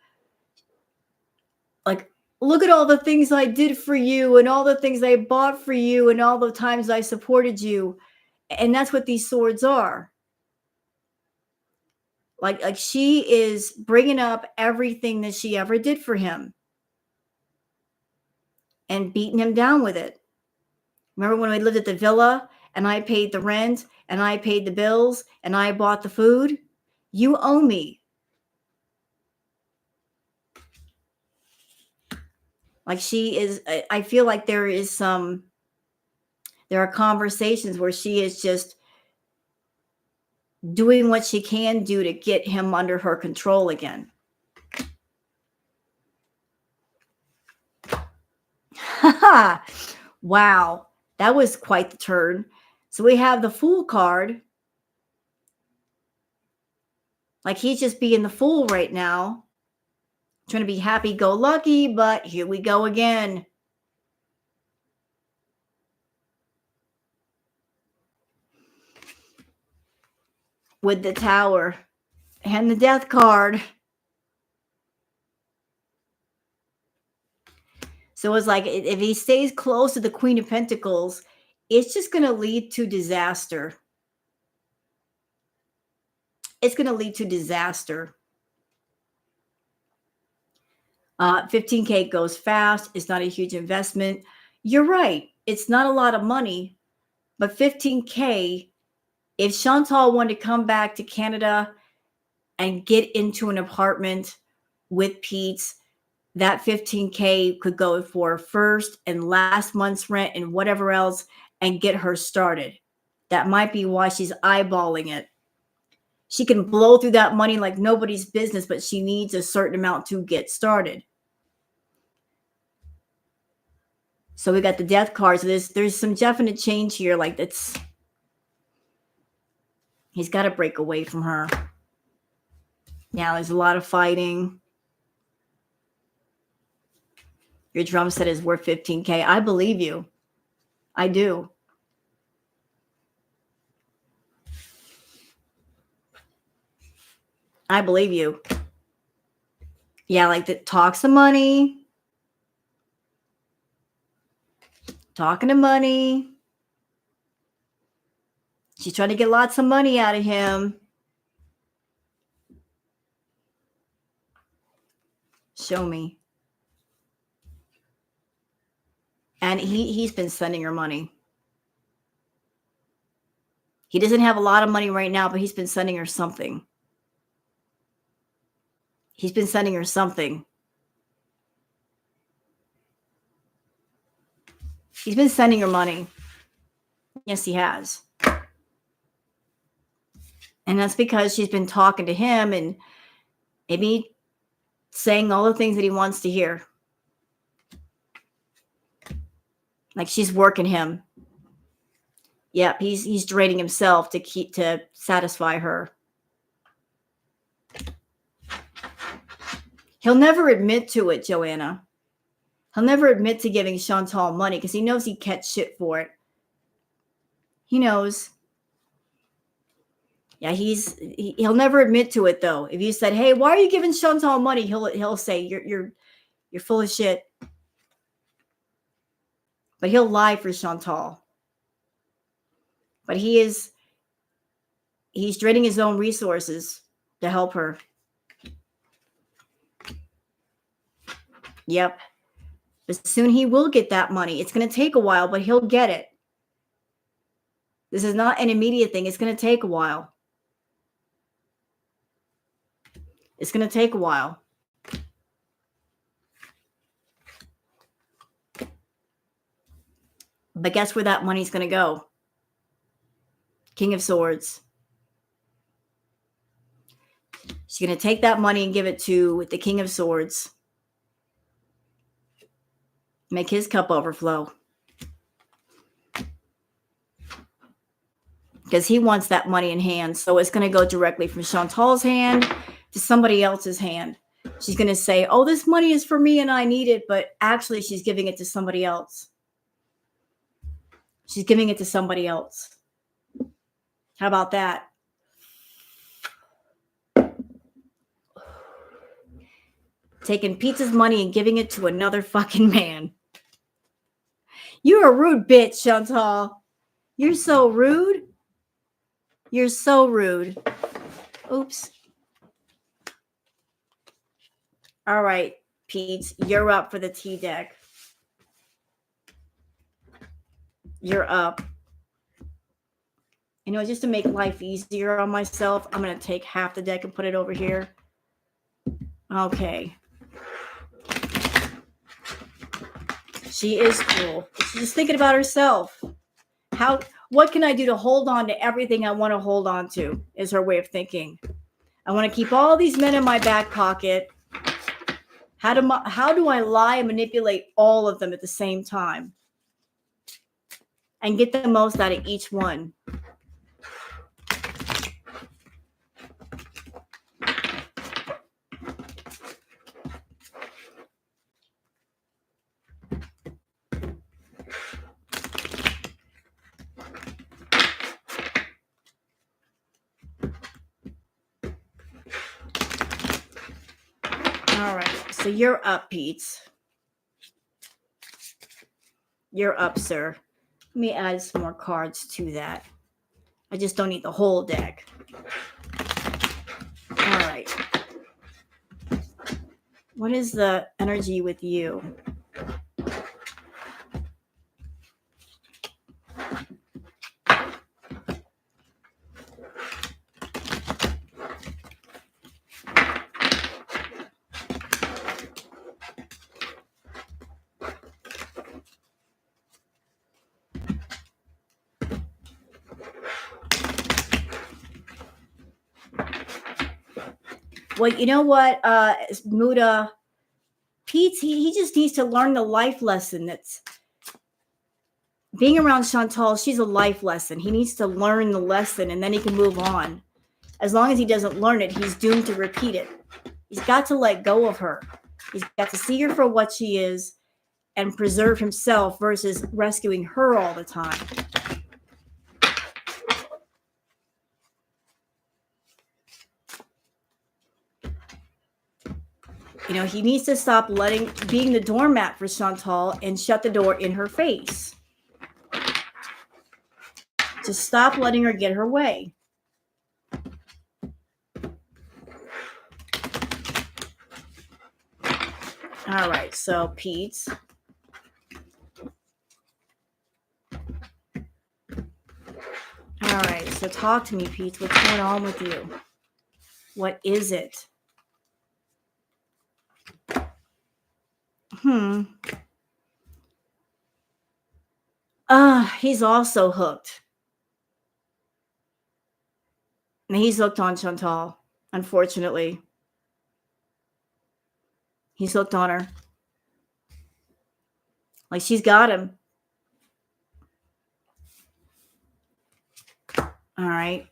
like, look at all the things I did for you and all the things I bought for you and all the times I supported you. And that's what these swords are. Like she is bringing up everything that she ever did for him and beating him down with it. Remember when we lived at the villa and I paid the rent and I paid the bills and I bought the food? You owe me. Like she is, I feel like there are conversations where she is just doing what she can do to get him under her control again. Wow. That was quite the turn. So we have the Fool card. Like he's just being the fool right now. Trying to be happy-go-lucky, but here we go again. With the Tower and the Death card. So it's like if he stays close to the Queen of Pentacles, it's just going to lead to disaster. It's going to lead to disaster. 15K goes fast. It's not a huge investment. You're right. It's not a lot of money, but 15K, if Chantal wanted to come back to Canada and get into an apartment with Pete's, that 15K could go for first and last month's rent and whatever else and get her started. That might be why she's eyeballing it. She can blow through that money like nobody's business, but she needs a certain amount to get started. So we got the death cards. There's some definite change here. Like he's got to break away from her. Now there's a lot of fighting. Your drum set is worth 15K. I believe you. I do. I believe you. Yeah, like the talks of money. Talking to money. She's trying to get lots of money out of him. Show me. And he's been sending her money. He doesn't have a lot of money right now, but he's been sending her something. He's been sending her something. He's been sending her money. Yes, he has. And that's because she's been talking to him and maybe saying all the things that he wants to hear. Like she's working him. Yep, he's draining himself to satisfy her. He'll never admit to it, Joanna. He'll never admit to giving Chantal money because he knows he'd catch shit for it. He knows. Yeah, he'll never admit to it though. If you said, "Hey, why are you giving Chantal money?" He'll say, "You're full of shit." But he'll lie for Chantal. But he's draining his own resources to help her. Yep. But soon he will get that money. It's going to take a while, but he'll get it. This is not an immediate thing. It's going to take a while. It's going to take a while. But guess where that money's going to go? King of Swords. She's going to take that money and give it to the King of Swords. Make his cup overflow. Because he wants that money in hand. So it's going to go directly from Chantal's hand to somebody else's hand. She's going to say, "Oh, this money is for me and I need it." But actually, she's giving it to somebody else. She's giving it to somebody else. How about that? Taking Pete's money and giving it to another fucking man. You're a rude bitch, Chantal. You're so rude. You're so rude. Oops. All right, Pete, you're up for the tea deck. You're up. You know, just to make life easier on myself, I'm going to take half the deck and put it over here. Okay. She is cool. She's just thinking about herself. What can I do to hold on to everything I want to hold on to is her way of thinking. I want to keep all these men in my back pocket. How do I lie and manipulate all of them at the same time and get the most out of each one? All right, so you're up, Pete. You're up, sir. Let me add some more cards to that. I just don't need the whole deck. All right. What is the energy with you? Well, you know what, Muda, Pete, he just needs to learn the life lesson that's being around Chantal, she's a life lesson. He needs to learn the lesson and then he can move on. As long as he doesn't learn it, he's doomed to repeat it. He's got to let go of her. He's got to see her for what she is and preserve himself versus rescuing her all the time. You know, he needs to stop being the doormat for Chantal and shut the door in her face. Just stop letting her get her way. All right, so Pete. All right, so talk to me, Pete. What's going on with you? What is it? He's also hooked. And he's hooked on Chantal, unfortunately. He's hooked on her. Like she's got him. All right.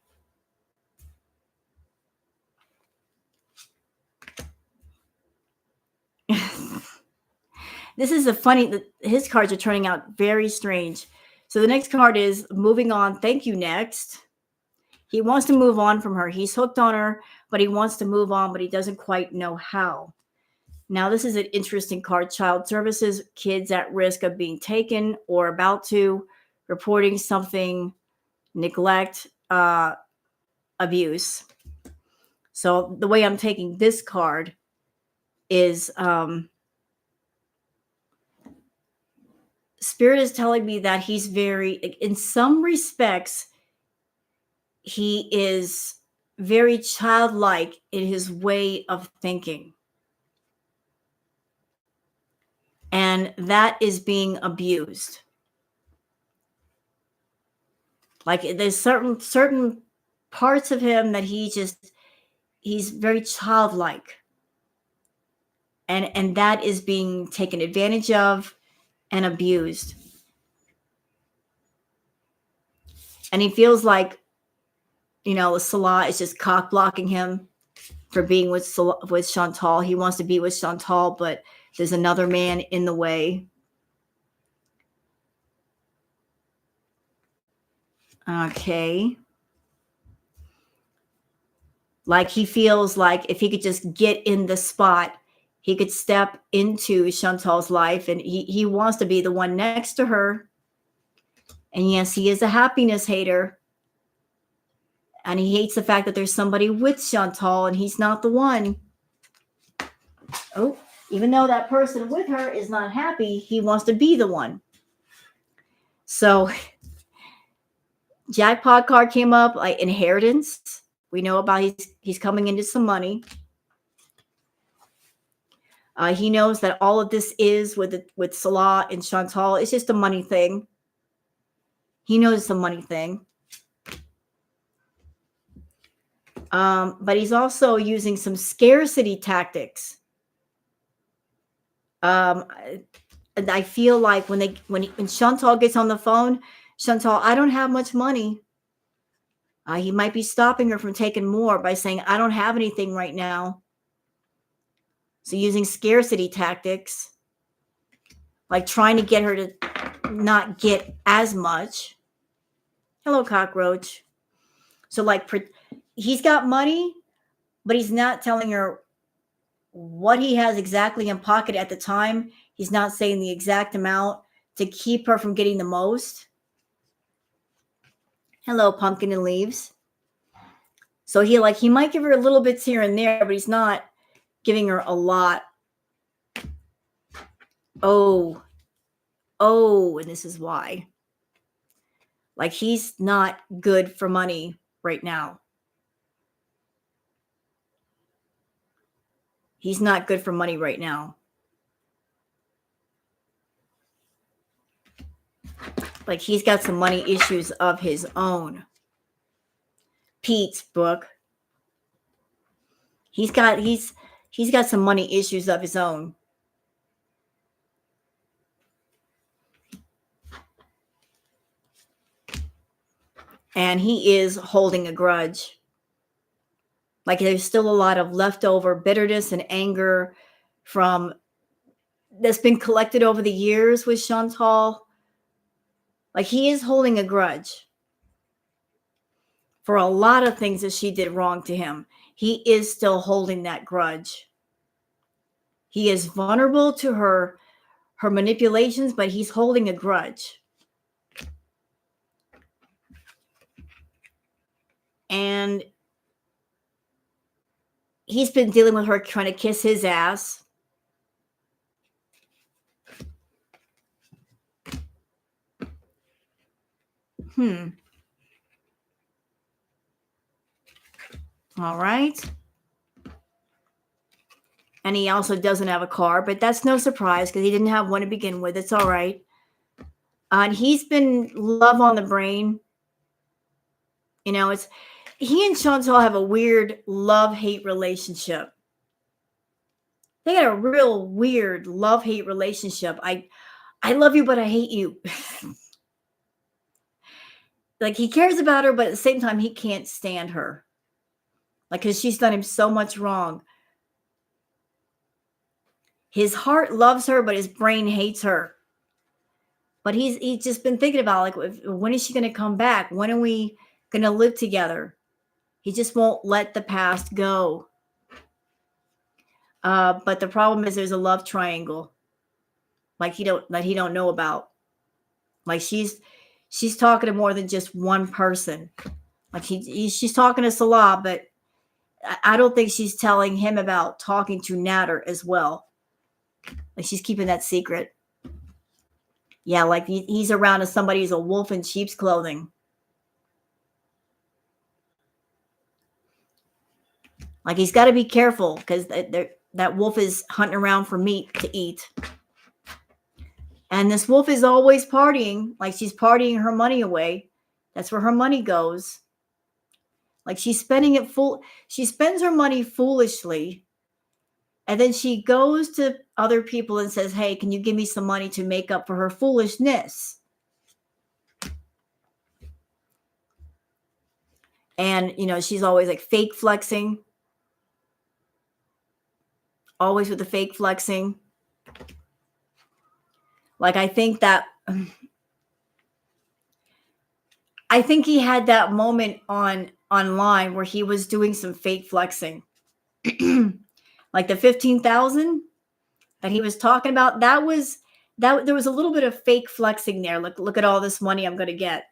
This is his cards are turning out very strange. So the next card is moving on. Thank you, next. He wants to move on from her. He's hooked on her, but he wants to move on, but he doesn't quite know how. Now, this is an interesting card. Child services, kids at risk of being taken or about to, reporting something, neglect, abuse. So the way I'm taking this card is Spirit is telling me that he's in some respects, he is very childlike in his way of thinking. And that is being abused. Like there's certain parts of him that he's very childlike. And that is being taken advantage of and abused. And he feels like, you know, Salah is just cock blocking him for being with Chantal. He wants to be with Chantal, but there's another man in the way. Okay. Like he feels like if he could just get in the spot, he could step into Chantal's life, and he wants to be the one next to her. And yes, he is a happiness hater. And he hates the fact that there's somebody with Chantal and he's not the one. Oh, even though that person with her is not happy, he wants to be the one. So jackpot card came up, like inheritance. We know about he's coming into some money. He knows that all of this is with Salah and Chantal. It's just a money thing. He knows it's a money thing. But he's also using some scarcity tactics. And I feel like when Chantal gets on the phone, Chantal, I don't have much money. He might be stopping her from taking more by saying, I don't have anything right now. So using scarcity tactics, like trying to get her to not get as much. Hello, cockroach. So like he's got money, but he's not telling her what he has exactly in pocket at the time. He's not saying the exact amount to keep her from getting the most. Hello, pumpkin and leaves. So he might give her a little bits here and there, but he's not giving her a lot. Oh, and this is why. Like he's not good for money right now. He's not good for money right now. Like he's got some money issues of his own. Pete's book. He's got some money issues of his own. And he is holding a grudge. Like there's still a lot of leftover bitterness and anger from that's been collected over the years with Chantal. Like he is holding a grudge for a lot of things that she did wrong to him. He is still holding that grudge. He is vulnerable to her manipulations, but he's holding a grudge. And he's been dealing with her trying to kiss his ass. All right. And he also doesn't have a car, but that's no surprise because he didn't have one to begin with. It's all right. And he's been love on the brain. You know, it's he and Chantal have a weird love-hate relationship. They got a real weird love-hate relationship. I love you, but I hate you. Like he cares about her, but at the same time, he can't stand her. Like, because she's done him so much wrong. His heart loves her, but his brain hates her. But he's just been thinking about like, when is she going to come back? When are we going to live together? He just won't let the past go. But the problem is there's a love triangle, like he don't know about. Like she's talking to more than just one person. Like she's talking to Salah, but I don't think she's telling him about talking to Nader as well. Like she's keeping that secret. Yeah, like he's around as somebody who's a wolf in sheep's clothing. Like he's got to be careful because that wolf is hunting around for meat to eat. And this wolf is always partying. Like she's partying her money away. That's where her money goes. Like she's spending it full. She spends her money foolishly. And then she goes to other people and says, hey, can you give me some money to make up for her foolishness? And, you know, she's always like fake flexing. Always with the fake flexing. Like, I think he had that moment online where he was doing some fake flexing. Like the 15,000 that he was talking about, there was a little bit of fake flexing there. Look at all this money I'm going to get.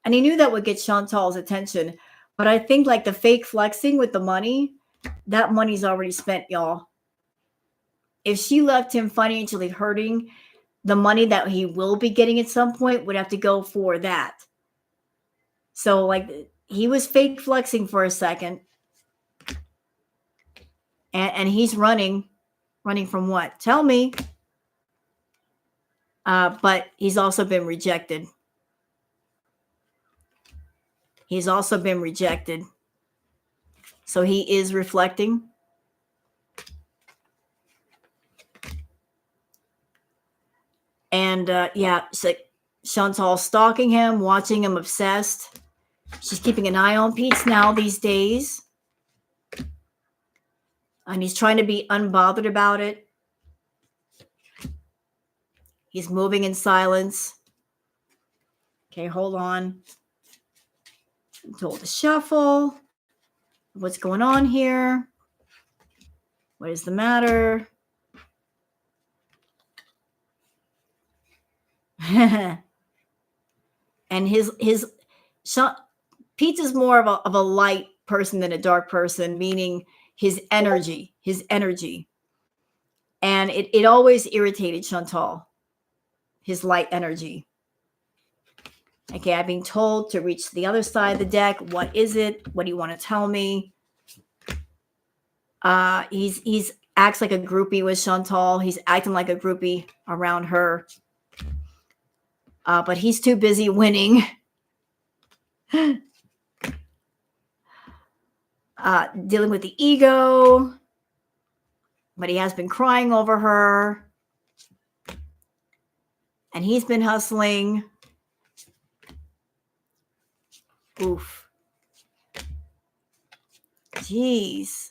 And he knew that would get Chantal's attention. But I think like the fake flexing with the money, that money's already spent, y'all. If she left him financially hurting, the money that he will be getting at some point would have to go for that. So like he was fake flexing for a second. And he's running from what? Tell me. But he's also been rejected. He's also been rejected. So he is reflecting. And yeah, so Chantal's stalking him, watching him obsessed. She's keeping an eye on Pete now these days. And he's trying to be unbothered about it. He's moving in silence. Okay, hold on. I'm told to shuffle. What's going on here? What is the matter? And Pete is more of a light person than a dark person, meaning his energy. And it always irritated Chantal, his light energy. Okay, I've been told to reach the other side of the deck. What is it? What do you want to tell me? He's acts like a groupie with Chantal. He's acting like a groupie around her. But he's too busy winning. Dealing with the ego. But he has been crying over her. And he's been hustling. Oof. Jeez.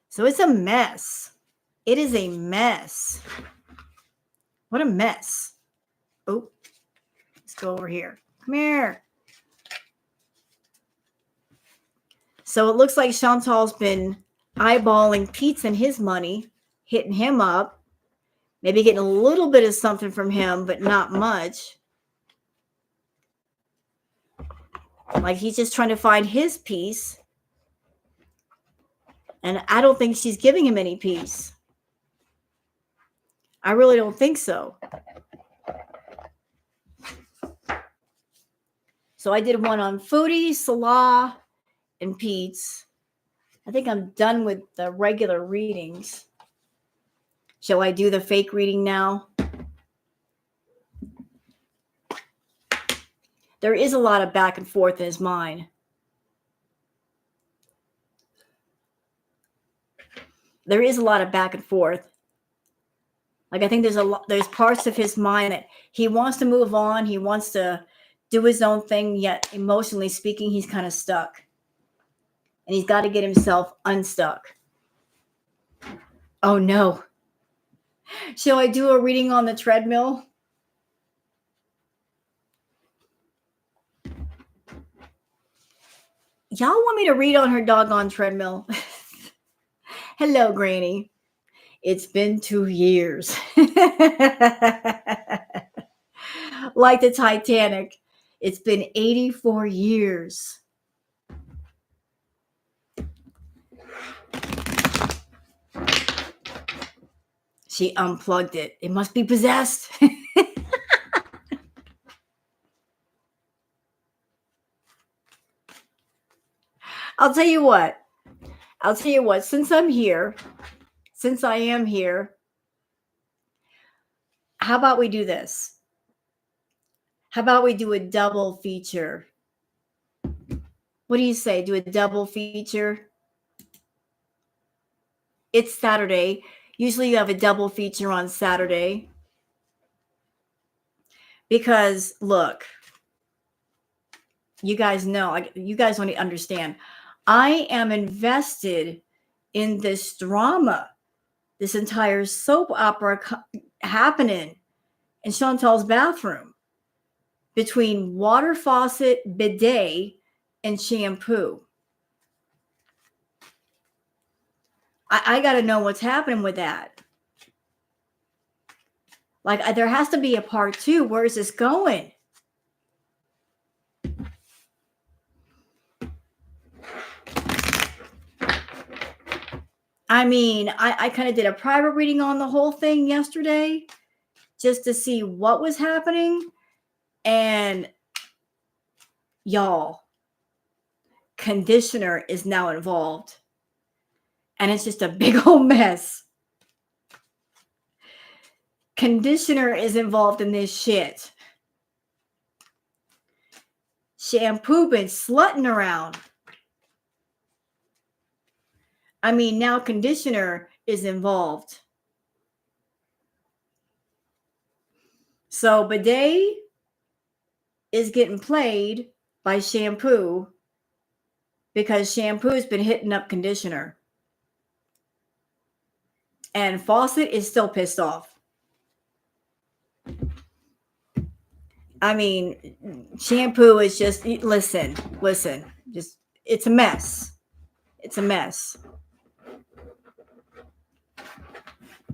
So it's a mess. It is a mess. What a mess. Oh, let's go over here. Come here. So it looks like Chantal's been eyeballing Pete's and his money, hitting him up, maybe getting a little bit of something from him, but not much. Like he's just trying to find his peace. And I don't think she's giving him any peace. I really don't think so. So I did one on Foodie, Salah, and Pete's. I think I'm done with the regular readings. Shall I do the fake reading now? There is a lot of back and forth in his mind. There is a lot of back and forth. Like I think there's parts of his mind that he wants to move on. He wants to do his own thing, yet emotionally speaking, he's kind of stuck. And he's got to get himself unstuck. Oh no. Shall I do a reading on the treadmill? Y'all want me to read on her doggone treadmill? Hello, Granny. It's been 2 years. Like the Titanic, it's been 84 years. She unplugged it. It must be possessed. I'll tell you what. Since I am here, how about we do this? How about we do a double feature? What do you say? Do a double feature? It's Saturday. Usually you have a double feature on Saturday. Because, look, you guys know, you guys don't understand. I am invested in this drama, this entire soap opera happening in Chantal's bathroom between water faucet, bidet, and shampoo. I got to know what's happening with that. Like, there has to be a part 2. Where is this going? I mean, I kind of did a private reading on the whole thing yesterday just to see what was happening. And y'all, conditioner is now involved. And it's just a big old mess. Conditioner is involved in this shit. Shampoo been slutting around. I mean, now conditioner is involved. So bidet is getting played by shampoo because shampoo's been hitting up conditioner. And faucet is still pissed off. I mean, shampoo is just, listen, just, it's a mess. It's a mess.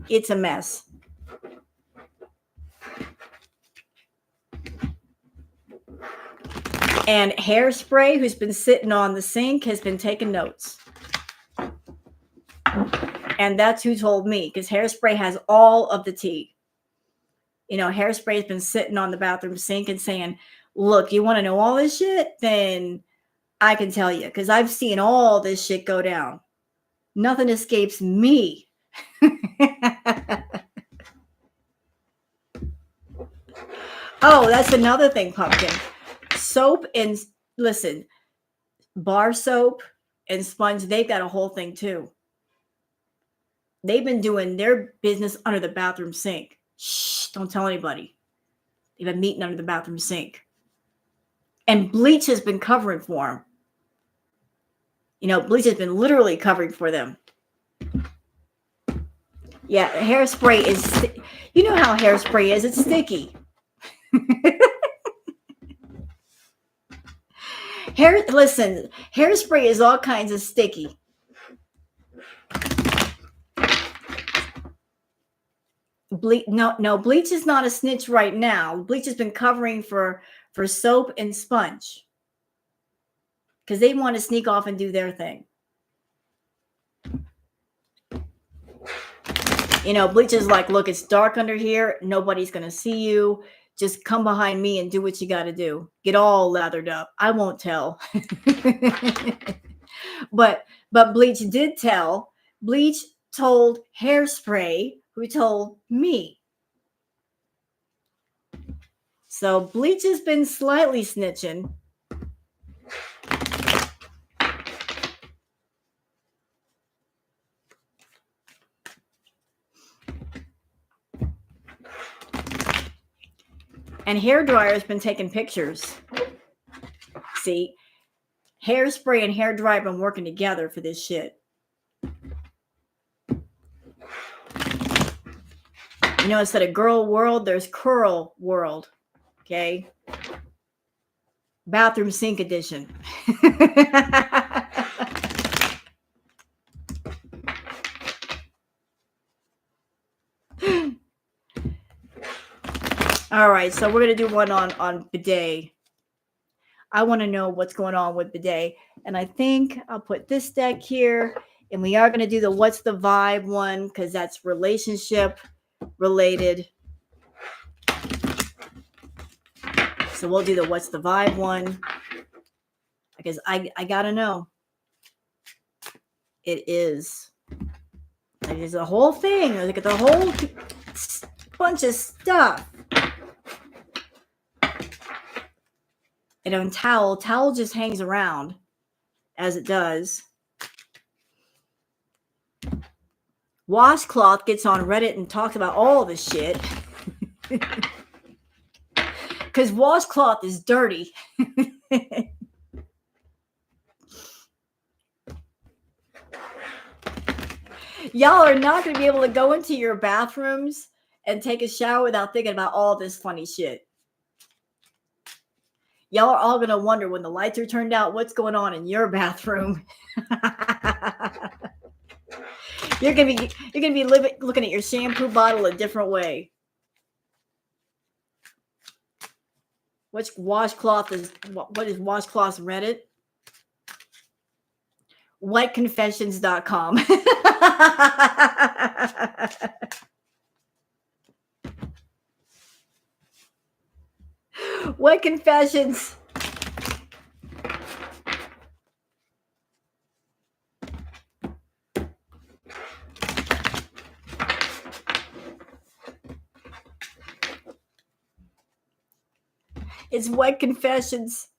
It's a mess. And Hairspray, who's been sitting on the sink, has been taking notes. And that's who told me, because Hairspray has all of the tea. You know, Hairspray has been sitting on the bathroom sink and saying, look, you want to know all this shit? Then I can tell you, because I've seen all this shit go down. Nothing escapes me. Oh, that's another thing, Pumpkin. Soap and, listen, bar soap and sponge, they've got a whole thing too. They've been doing their business under the bathroom sink. Shh, don't tell anybody. They've been meeting under the bathroom sink. And bleach has been covering for them. You know, bleach has been literally covering for them. Yeah, hairspray is, you know how hairspray is. It's sticky. Listen, hairspray is all kinds of sticky. No, bleach is not a snitch right now. Bleach has been covering for soap and sponge because they want to sneak off and do their thing. You know, bleach is like, look, it's dark under here. Nobody's going to see you. Just come behind me and do what you got to do. Get all lathered up. I won't tell. But bleach did tell. Bleach told hairspray, who told me. So bleach has been slightly snitching. And hairdryer has been taking pictures. See, hairspray and hairdryer have been working together for this shit. You know, instead of girl world, there's curl world. Okay. Bathroom sink edition. All right, so we're going to do one on bidet. I want to know what's going on with bidet. And I think I'll put this deck here. And we are going to do the what's the vibe one because that's relationship related. So we'll do the what's the vibe one because I got to know. It is. There's a whole thing. Look at the whole bunch of stuff. And on towel just hangs around as it does. Washcloth gets on Reddit and talks about all this shit. Because washcloth is dirty. Y'all are not going to be able to go into your bathrooms and take a shower without thinking about all this funny shit. Y'all are all going to wonder when the lights are turned out, what's going on in your bathroom. You're going to be looking at your shampoo bottle a different way. What is washcloth's Reddit? Wetconfessions.com. Wet confessions. It's wet confessions.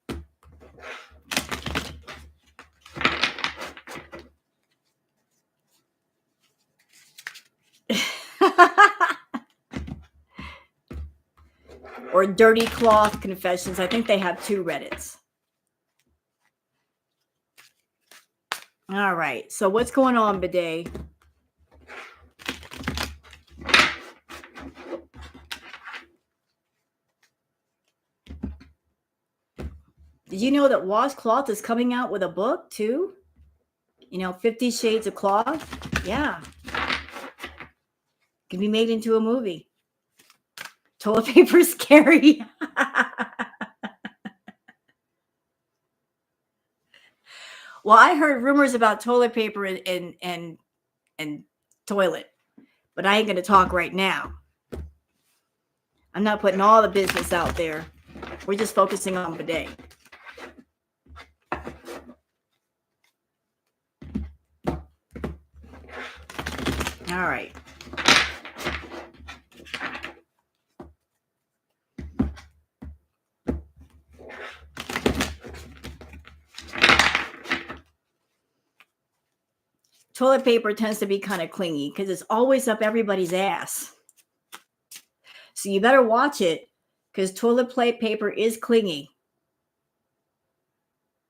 Or dirty cloth confessions. I think they have two Reddits. All right. So what's going on, bidet? Did you know that Washcloth is coming out with a book too? You know, 50 Shades of Cloth. Yeah. Can be made into a movie. Toilet paper is scary. Well, I heard rumors about toilet paper and toilet, but I ain't going to talk right now. I'm not putting all the business out there. We're just focusing on bidet. All right. Toilet paper tends to be kind of clingy because it's always up everybody's ass. So you better watch it because toilet paper is clingy.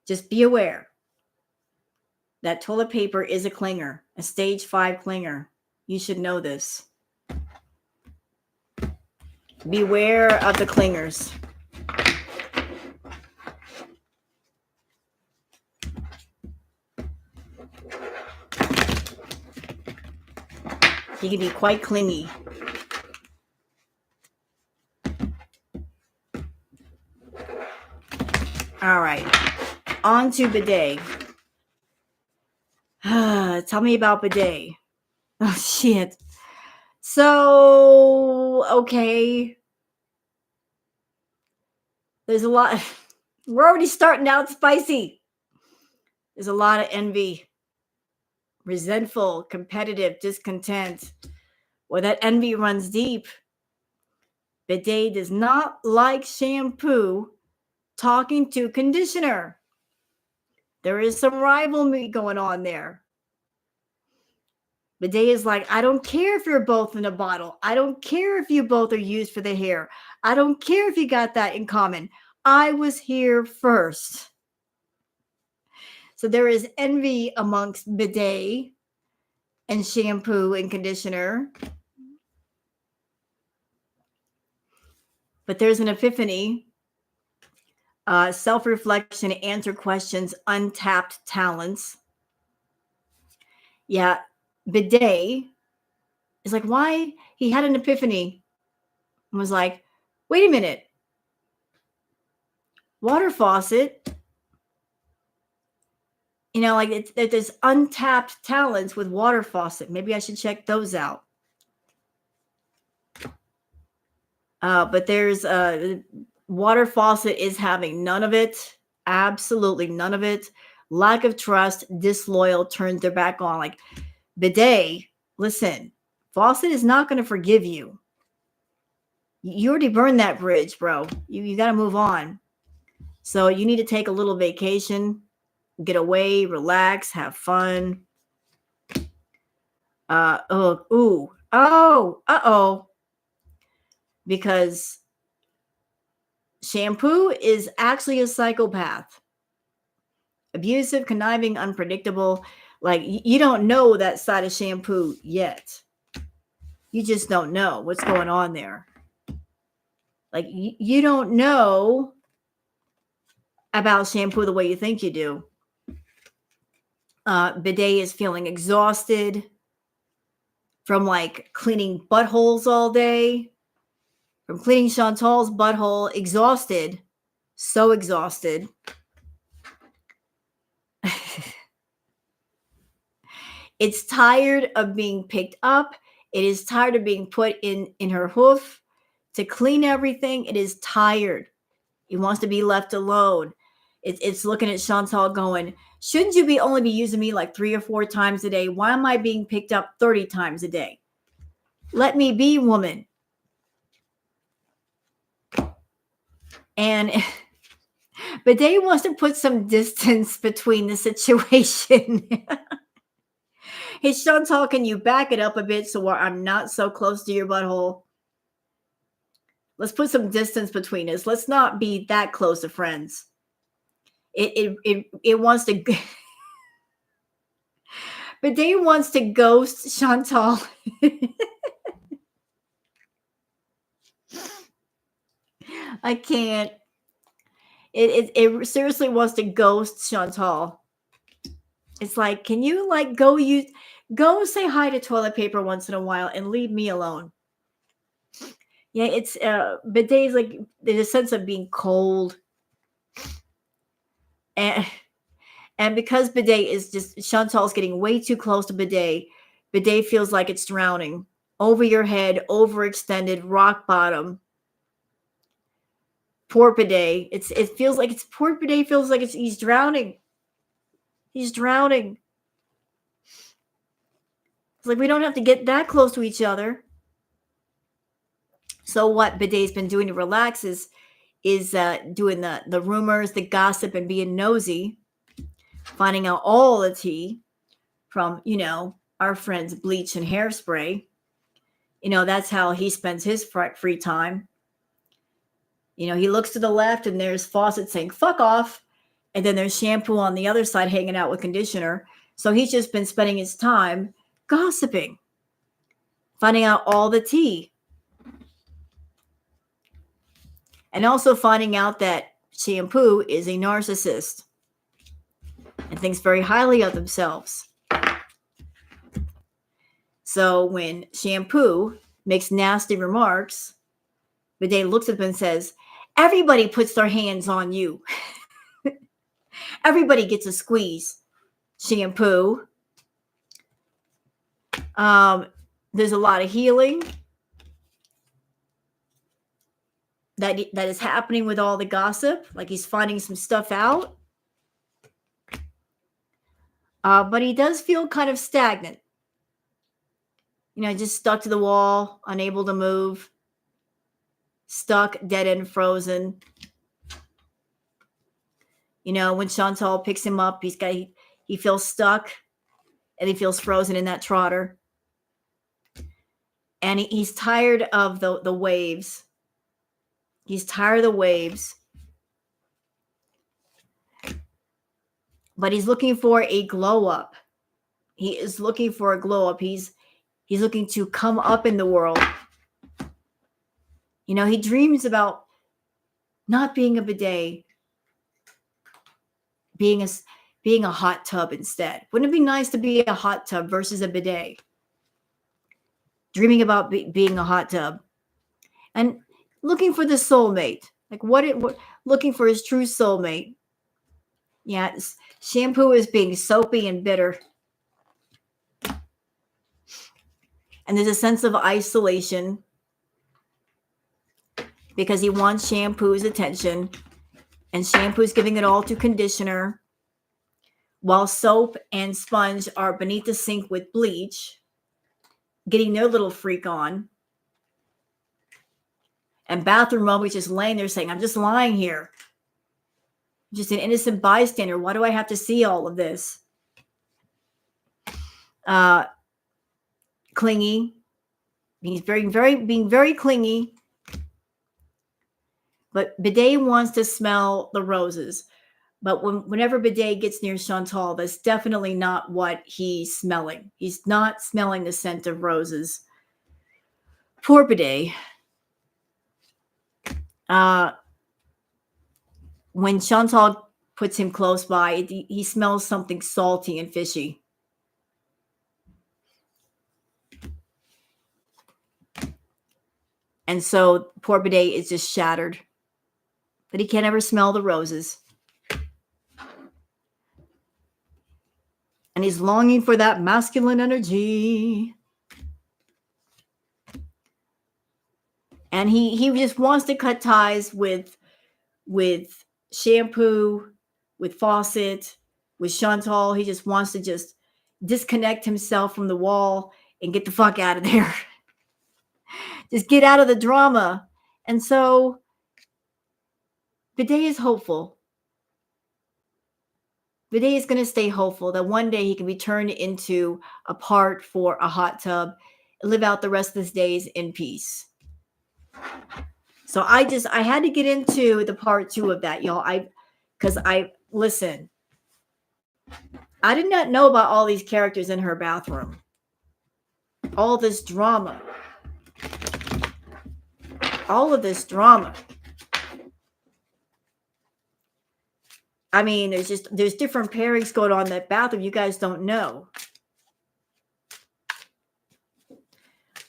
Just be aware that toilet paper is a clinger, a stage 5 clinger. You should know this. Beware of the clingers. He can be quite clingy. All right. On to bidet. Tell me about bidet. Oh, shit. So, okay. There's a lot. We're already starting out spicy. There's a lot of envy, resentful, competitive, discontent. Well, that envy runs deep. Bidet does not like shampoo talking to conditioner. There is some rivalry going on there. Bidet is like, I don't care if you're both in a bottle. I don't care if you both are used for the hair. I don't care if you got that in common. I was here first. So there is envy amongst bidet and shampoo and conditioner. But there's an epiphany, self-reflection, answer questions, untapped talents. Yeah, bidet is like, why? He had an epiphany and was like, wait a minute. Water faucet, you know, like there's untapped talents with water faucet. Maybe I should check those out. But there's water faucet is having none of it. Absolutely none of it. Lack of trust, disloyal, turned their back on. Like bidet, listen, faucet is not going to forgive you. You already burned that bridge, bro. You got to move on. So you need to take a little vacation, get away, relax, have fun. Because shampoo is actually a psychopath. Abusive, conniving, unpredictable. Like you don't know that side of shampoo yet. You just don't know what's going on there. Like you don't know about shampoo the way you think you do. Bidet is feeling exhausted from like cleaning buttholes all day, from cleaning Chantal's butthole, exhausted, so exhausted. It's tired of being picked up. It is tired of being put in her hoof to clean everything. It is tired. It wants to be left alone. It's looking at Chantal going, shouldn't you only be using me like 3 or 4 times a day? Why am I being picked up 30 times a day? Let me be, woman. And Bidet wants to put some distance between the situation. Hey, Chantal, can you back it up a bit so I'm not so close to your butthole? Let's put some distance between us. Let's not be that close of friends. It wants to. Bidet wants to ghost Chantal. I can't. It seriously wants to ghost Chantal. It's like, can you like go say hi to toilet paper once in a while and leave me alone? Yeah, it's Bidet is like there's a sense of being cold, and because Bidet is just Chantal's getting way too close to Bidet. Bidet feels like it's drowning over your head, overextended, rock bottom. Poor Bidet. It feels like it's poor Bidet feels like he's drowning. He's drowning. It's like we don't have to get that close to each other. So what Bidet's been doing to relax is doing the rumors, the gossip, and being nosy, finding out all the tea from, our friends Bleach and Hairspray. That's how he spends his free time. He looks to the left and there's Fawcett saying, fuck off. And then there's shampoo on the other side hanging out with conditioner. So he's just been spending his time gossiping, finding out all the tea. And also finding out that shampoo is a narcissist and thinks very highly of themselves. So when shampoo makes nasty remarks, Bidet looks at him and says, everybody puts their hands on you. Everybody gets a squeeze. Shampoo. There's a lot of healing that is happening with all the gossip. Like he's finding some stuff out. But he does feel kind of stagnant. Just stuck to the wall, unable to move. Stuck, dead end, frozen. When Chantal picks him up, he feels stuck and he feels frozen in that trotter. And he's tired of the waves. He's tired of the waves. But he's looking for a glow up. He is looking for a glow up. He's looking to come up in the world. He dreams about not being a bidet, being a hot tub instead. Wouldn't it be nice to be a hot tub versus a bidet? Dreaming about being a hot tub and looking for the soulmate. Like looking for his true soulmate. Yeah, shampoo is being soapy and bitter. And there's a sense of isolation because he wants shampoo's attention, and shampoo's giving it all to conditioner, while soap and sponge are beneath the sink with bleach, getting their little freak on. And bathroom Moby's just laying there saying, I'm just lying here. I'm just an innocent bystander. Why do I have to see all of this? Clingy. He's being very clingy. But Bidet wants to smell the roses. But whenever Bidet gets near Chantal, that's definitely not what he's smelling. He's not smelling the scent of roses. Poor Bidet. When Chantal puts him close by, he smells something salty and fishy. And so poor Bidet is just shattered. But he can't ever smell the roses. And he's longing for that masculine energy. And he just wants to cut ties with shampoo, with Fawcett, with Chantal. He just wants to just disconnect himself from the wall and get the fuck out of there. Just get out of the drama. And so Bidet is hopeful. Bidet is going to stay hopeful that one day he can be turned into a part for a hot tub and live out the rest of his days in peace. So I had to get into the part 2 of that, y'all. Listen, I did not know about all these characters in her bathroom. All this drama. All of this drama. I mean, there's different pairings going on in that bathroom you guys don't know.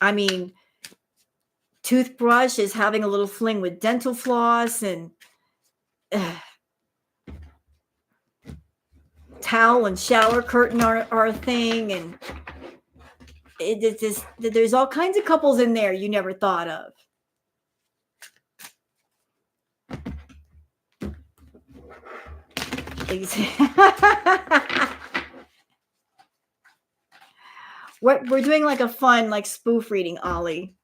I mean, Toothbrush is having a little fling with Dental Floss, and towel and shower curtain are a thing, and there's all kinds of couples in there you never thought of. We're doing like a fun spoof reading, Ollie.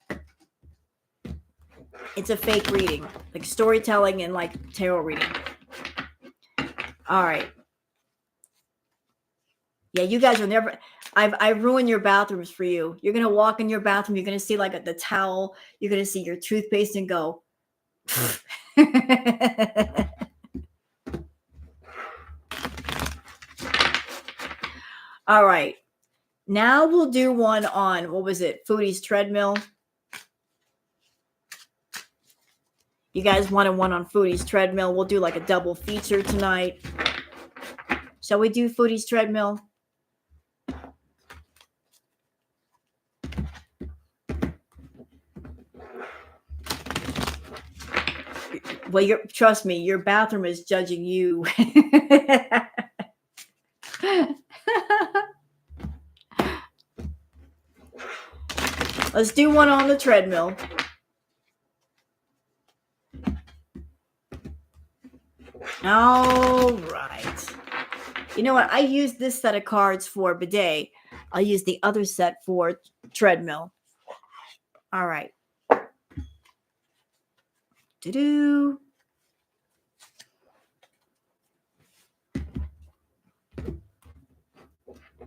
It's a fake reading, like storytelling and tarot reading. All right. Yeah, you guys will never. I've ruined your bathrooms for you. You're gonna walk in your bathroom. You're gonna see the towel. You're gonna see your toothpaste and go. All right. Now we'll do one on, what was it? Foodie's Treadmill. You guys wanted one on Foodie's Treadmill. We'll do like a double feature tonight. Shall we do Foodie's Treadmill? Well, trust me, your bathroom is judging you. Let's do one on the treadmill. All right. You know what? I use this set of cards for bidet. I'll use the other set for treadmill. All right. Do-do.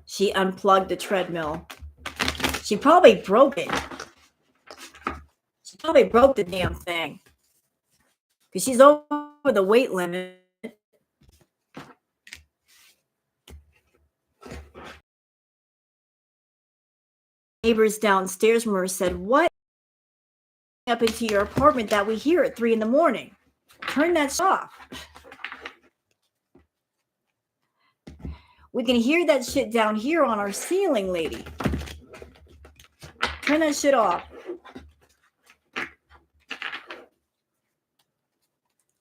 She unplugged the treadmill. She probably broke it. She probably broke the damn thing. Because she's over the weight limit. Neighbors downstairs from her said, "What up into your apartment that we hear at 3 a.m? Turn that off. We can hear that shit down here on our ceiling, lady. Turn that shit off."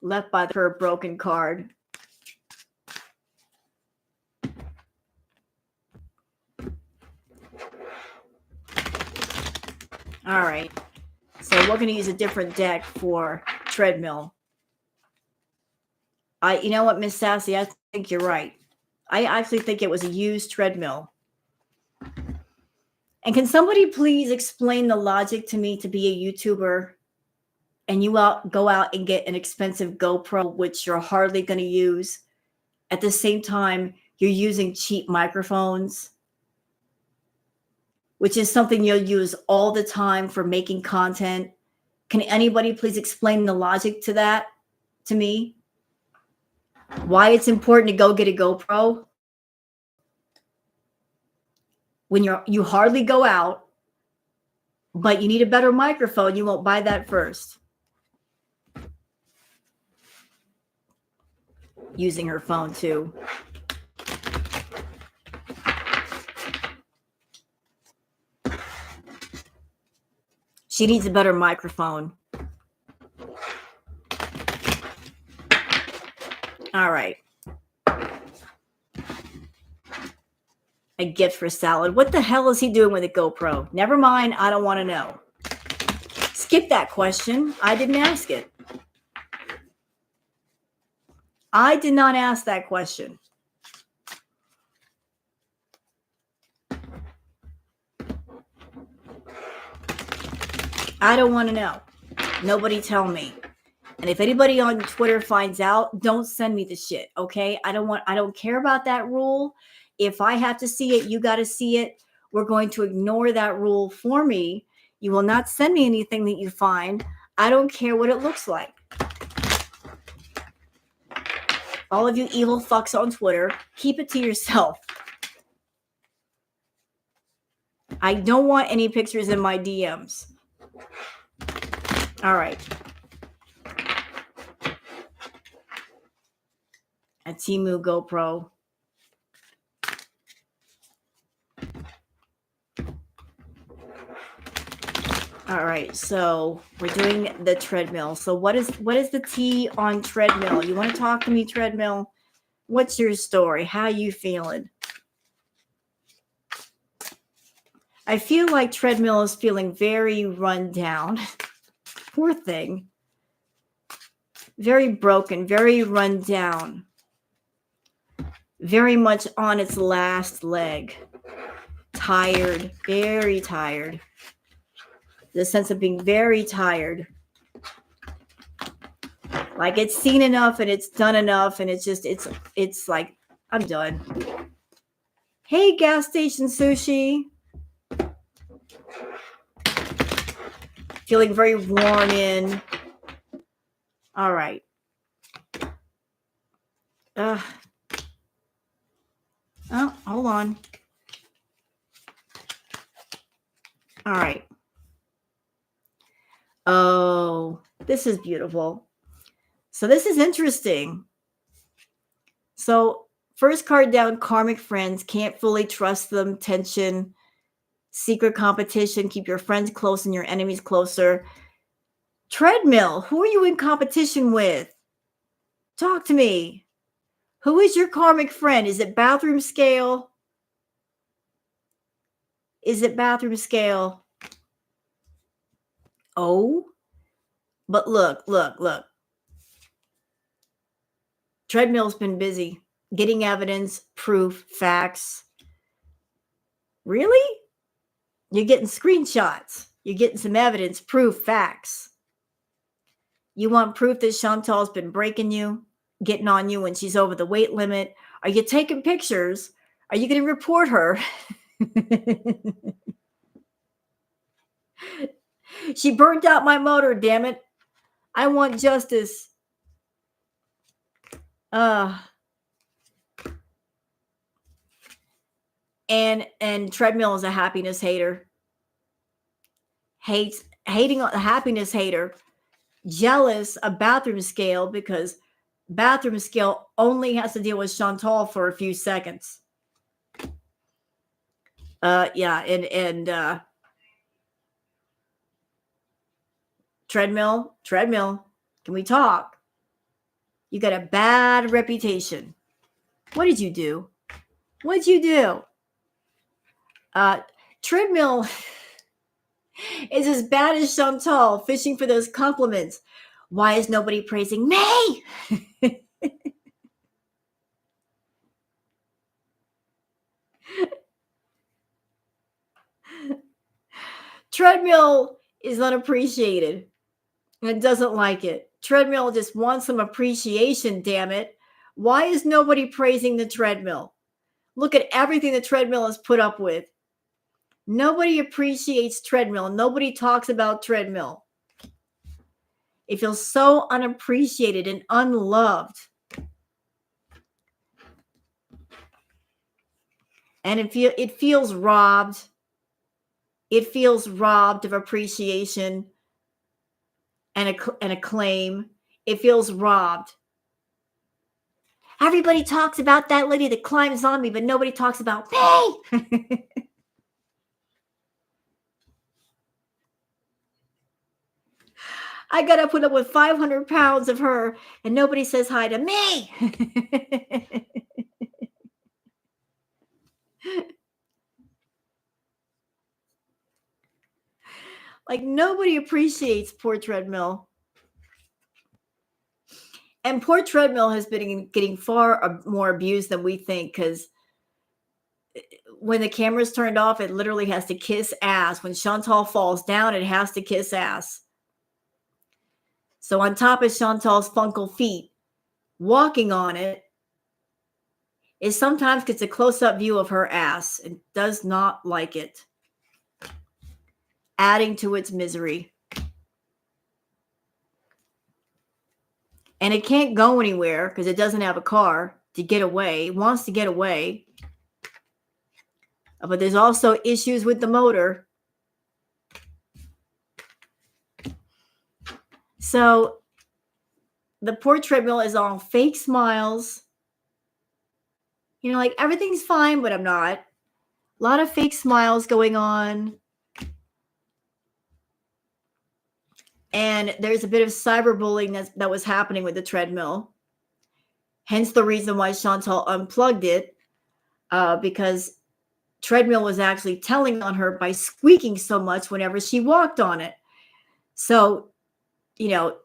Left by her broken card. All right. So we're going to use a different deck for treadmill. You know what, Miss Sassy? I think you're right. I actually think it was a used treadmill. And can somebody please explain the logic to me to be a YouTuber and you go out and get an expensive GoPro, which you're hardly going to use. At the same time, you're using cheap microphones, which is something you'll use all the time for making content. Can anybody please explain the logic to that to me? Why it's important to go get a GoPro when you hardly go out, but you need a better microphone. You won't buy that first. Using her phone too. She needs a better microphone. All right. A gift for Salad. What the hell is he doing with a GoPro? Never mind. I don't want to know. Skip that question. I didn't ask it. I did not ask that question. I don't want to know. Nobody tell me. And if anybody on Twitter finds out, don't send me the shit, okay? I don't care about that rule. If I have to see it, you got to see it. We're going to ignore that rule for me. You will not send me anything that you find. I don't care what it looks like. All of you evil fucks on Twitter, keep it to yourself. I don't want any pictures in my DMs. All right. A Temu GoPro. All right, so we're doing the treadmill. So what is the T on treadmill? You want to talk to me, treadmill? What's your story? How you feeling? I feel like treadmill is feeling very run down. Poor thing. Very broken, very run down. Very much on its last leg. Tired, very tired. The sense of being very tired. Like it's seen enough and it's done enough and it's like, I'm done. Hey, gas station sushi. Feeling very worn in. All right. Oh, hold on. All right. Oh, this is beautiful. So this is interesting. So first card down, karmic friends, can't fully trust them, tension, secret competition, keep your friends close and your enemies closer. Treadmill, who are you in competition with? Talk to me. Who is your karmic friend? Is it bathroom scale? Is it bathroom scale? Oh, but look. Treadmill's been busy getting evidence, proof, facts. Really? You're getting screenshots. You're getting some evidence, proof, facts. You want proof that Chantal's been breaking you, getting on you when she's over the weight limit? Are you taking pictures? Are you going to report her? She burnt out my motor, damn it. I want justice. And Treadmill is a happiness hater. Hating on the happiness hater. Jealous of bathroom scale because bathroom scale only has to deal with Chantal for a few seconds. Treadmill, can we talk? You got a bad reputation. What did you do? Treadmill is as bad as Chantal, fishing for those compliments. Why is nobody praising me? Treadmill is unappreciated and doesn't like it. Treadmill just wants some appreciation, damn it. Why is nobody praising the Treadmill? Look at everything the Treadmill has put up with. Nobody appreciates Treadmill. Nobody talks about Treadmill. It feels so unappreciated and unloved. And it feels robbed. It feels robbed of appreciation and acclaim. It feels robbed. Everybody talks about that lady that climbs on me, but nobody talks about me. I got to put up with 500 pounds of her and nobody says hi to me. Like nobody appreciates poor Treadmill. And poor Treadmill has been getting far more abused than we think because when the camera's turned off, it literally has to kiss ass. When Chantal falls down, it has to kiss ass. So on top of Chantal's funkle feet, walking on it sometimes gets a close-up view of her ass and does not like it, adding to its misery. And it can't go anywhere because it doesn't have a car to get away. It wants to get away. But there's also issues with the motor. So the poor Treadmill is all fake smiles. You know, like everything's fine, but I'm not. A lot of fake smiles going on. And there's a bit of cyberbullying that was happening with the Treadmill. Hence the reason why Chantal unplugged it, because Treadmill was actually telling on her by squeaking so much whenever she walked on it. So, you know,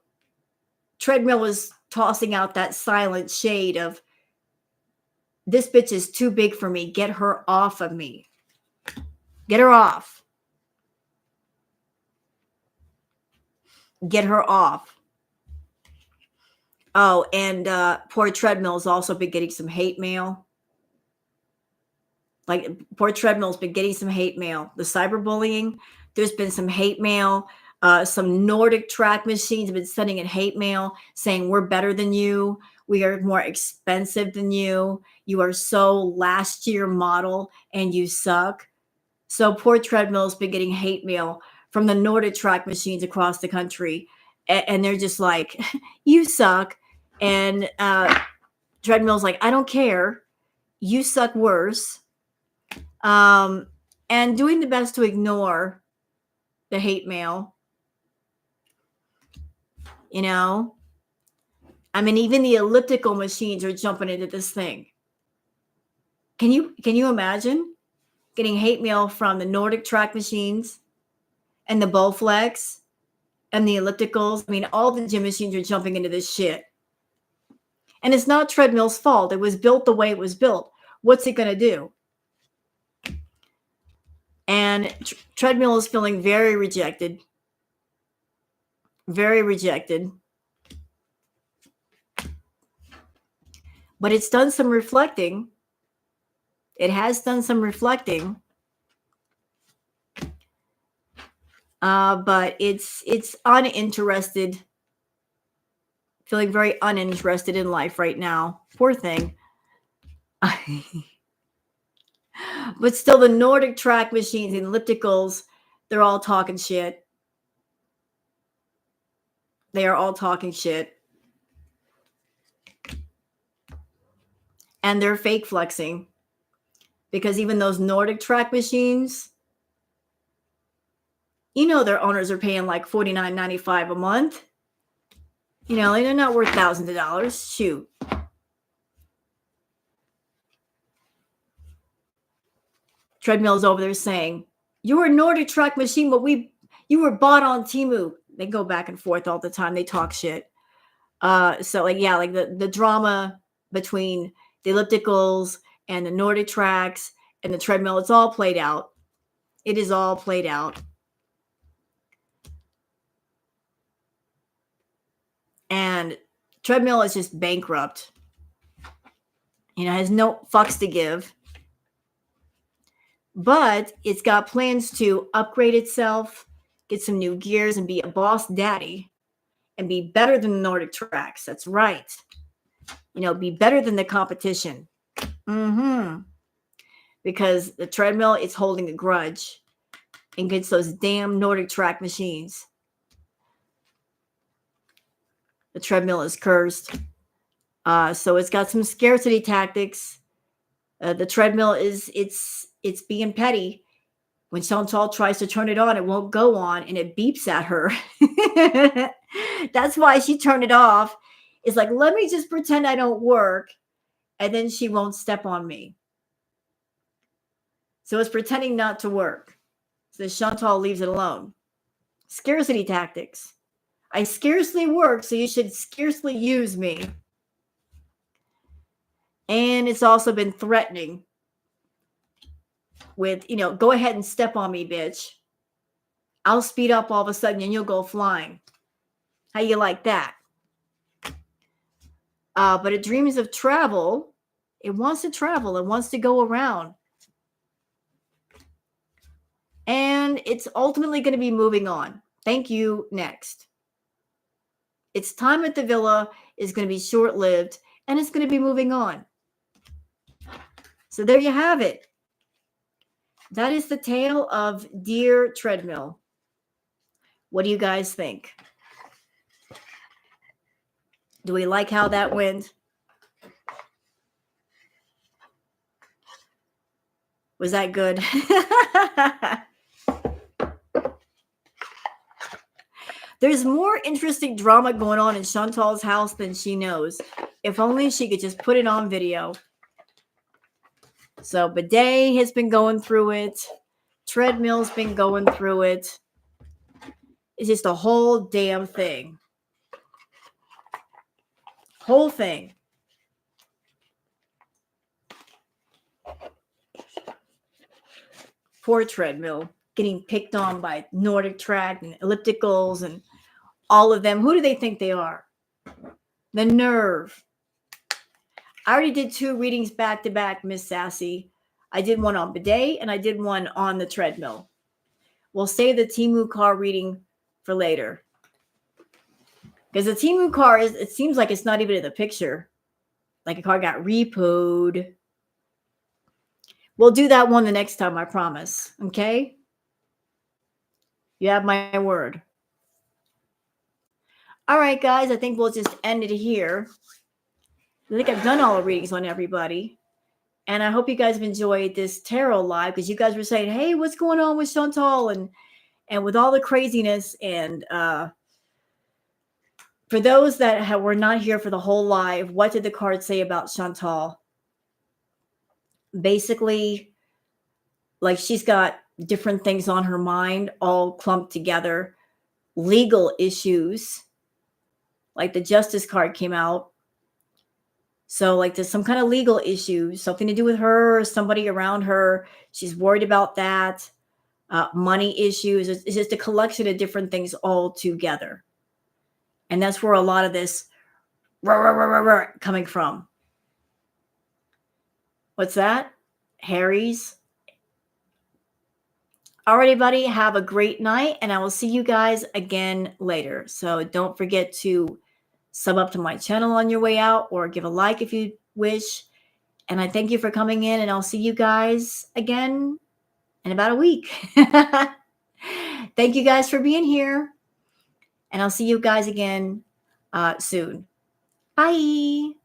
Treadmill was tossing out that silent shade of, this bitch is too big for me. Get her off of me. Get her off. Get her off. Oh, and poor Treadmill's also been getting some hate mail. Like, poor Treadmill's been getting some hate mail. The cyberbullying, there's been some hate mail. Some Nordic track machines have been sending in hate mail saying we're better than you. We are more expensive than you. You are so last year model and you suck. So poor Treadmill's been getting hate mail from the Nordic track machines across the country. And they're just like, you suck. And Treadmill's like, I don't care. You suck worse. And doing the best to ignore the hate mail. You know? I mean, even the elliptical machines are jumping into this thing. Can you imagine getting hate mail from the Nordic track machines and the Bowflex and the ellipticals? I mean, all the gym machines are jumping into this shit. And it's not Treadmill's fault. It was built the way it was built. What's it going to do? And Treadmill is feeling very rejected. Very rejected. But it's done some reflecting. It has done some reflecting. But it's uninterested. Feeling very uninterested in life right now. Poor thing. But still, the Nordic track machines and ellipticals, they're all talking shit. They are all talking shit. And they're fake flexing. Because even those Nordic track machines, you know their owners are paying like $49.95 a month. You know, they're not worth thousands of dollars. Shoot. Treadmill's over there saying, you're a Nordic track machine, but you were bought on Temu. They go back and forth all the time. They talk shit. So like, yeah, like the drama between the ellipticals and the Nordic tracks and the Treadmill, it's all played out. It is all played out. And Treadmill is just bankrupt. You know, has no fucks to give. But it's got plans to upgrade itself, get some new gears, and be a boss daddy and be better than the Nordic tracks. That's right. You know, be better than the competition. Because the Treadmill is holding a grudge against those damn Nordic track machines. The Treadmill is cursed. So it's got some scarcity tactics. The Treadmill it's being petty. When Chantal tries to turn it on, it won't go on and it beeps at her. That's why she turned it off. It's like, let me just pretend I don't work and then she won't step on me. So it's pretending not to work. So Chantal leaves it alone. Scarcity tactics. I scarcely work, so you should scarcely use me. And it's also been threatening with, you know, go ahead and step on me, bitch. I'll speed up all of a sudden and you'll go flying. How you like that? But it dreams of travel. It wants to travel. It wants to go around. And it's ultimately going to be moving on. Thank you. Next. Its time at the villa is going to be short-lived and it's going to be moving on. So there you have it. That is the tale of Dear Treadmill. What do you guys think? Do we like how that went? Was that good? There's more interesting drama going on in Chantal's house than she knows. If only she could just put it on video. So Bidet has been going through it. Treadmill's been going through it. It's just a whole damn thing. Whole thing. Poor Treadmill getting picked on by Nordic track and ellipticals and all of them. Who do they think they are? The nerve. I already did 2 readings back to back, Miss Sassy. I did one on Bidet and I did one on the Treadmill. We'll save the Temu car reading for later. Because the Temu car it seems like it's not even in the picture. Like a car got repoed. We'll do that one the next time, I promise. Okay? You have my word. All right, guys, I think we'll just end it here. I think I've done all the readings on everybody. And I hope you guys have enjoyed this tarot live, because you guys were saying, hey, what's going on with Chantal? And with all the craziness. And for those that were not here for the whole live, what did the card say about Chantal? Basically, like, she's got different things on her mind all clumped together. Legal issues, like the Justice card came out. So like there's some kind of legal issue, something to do with her or somebody around her. She's worried about that. Money issues. It's just a collection of different things all together. And that's where a lot of this coming from. What's that? Harry's. Alrighty, buddy. Have a great night, and I will see you guys again later. So don't forget to sub up to my channel on your way out, or give a like if you wish. And I thank you for coming in, and I'll see you guys again in about a week. Thank you guys for being here, and I'll see you guys again soon. Bye.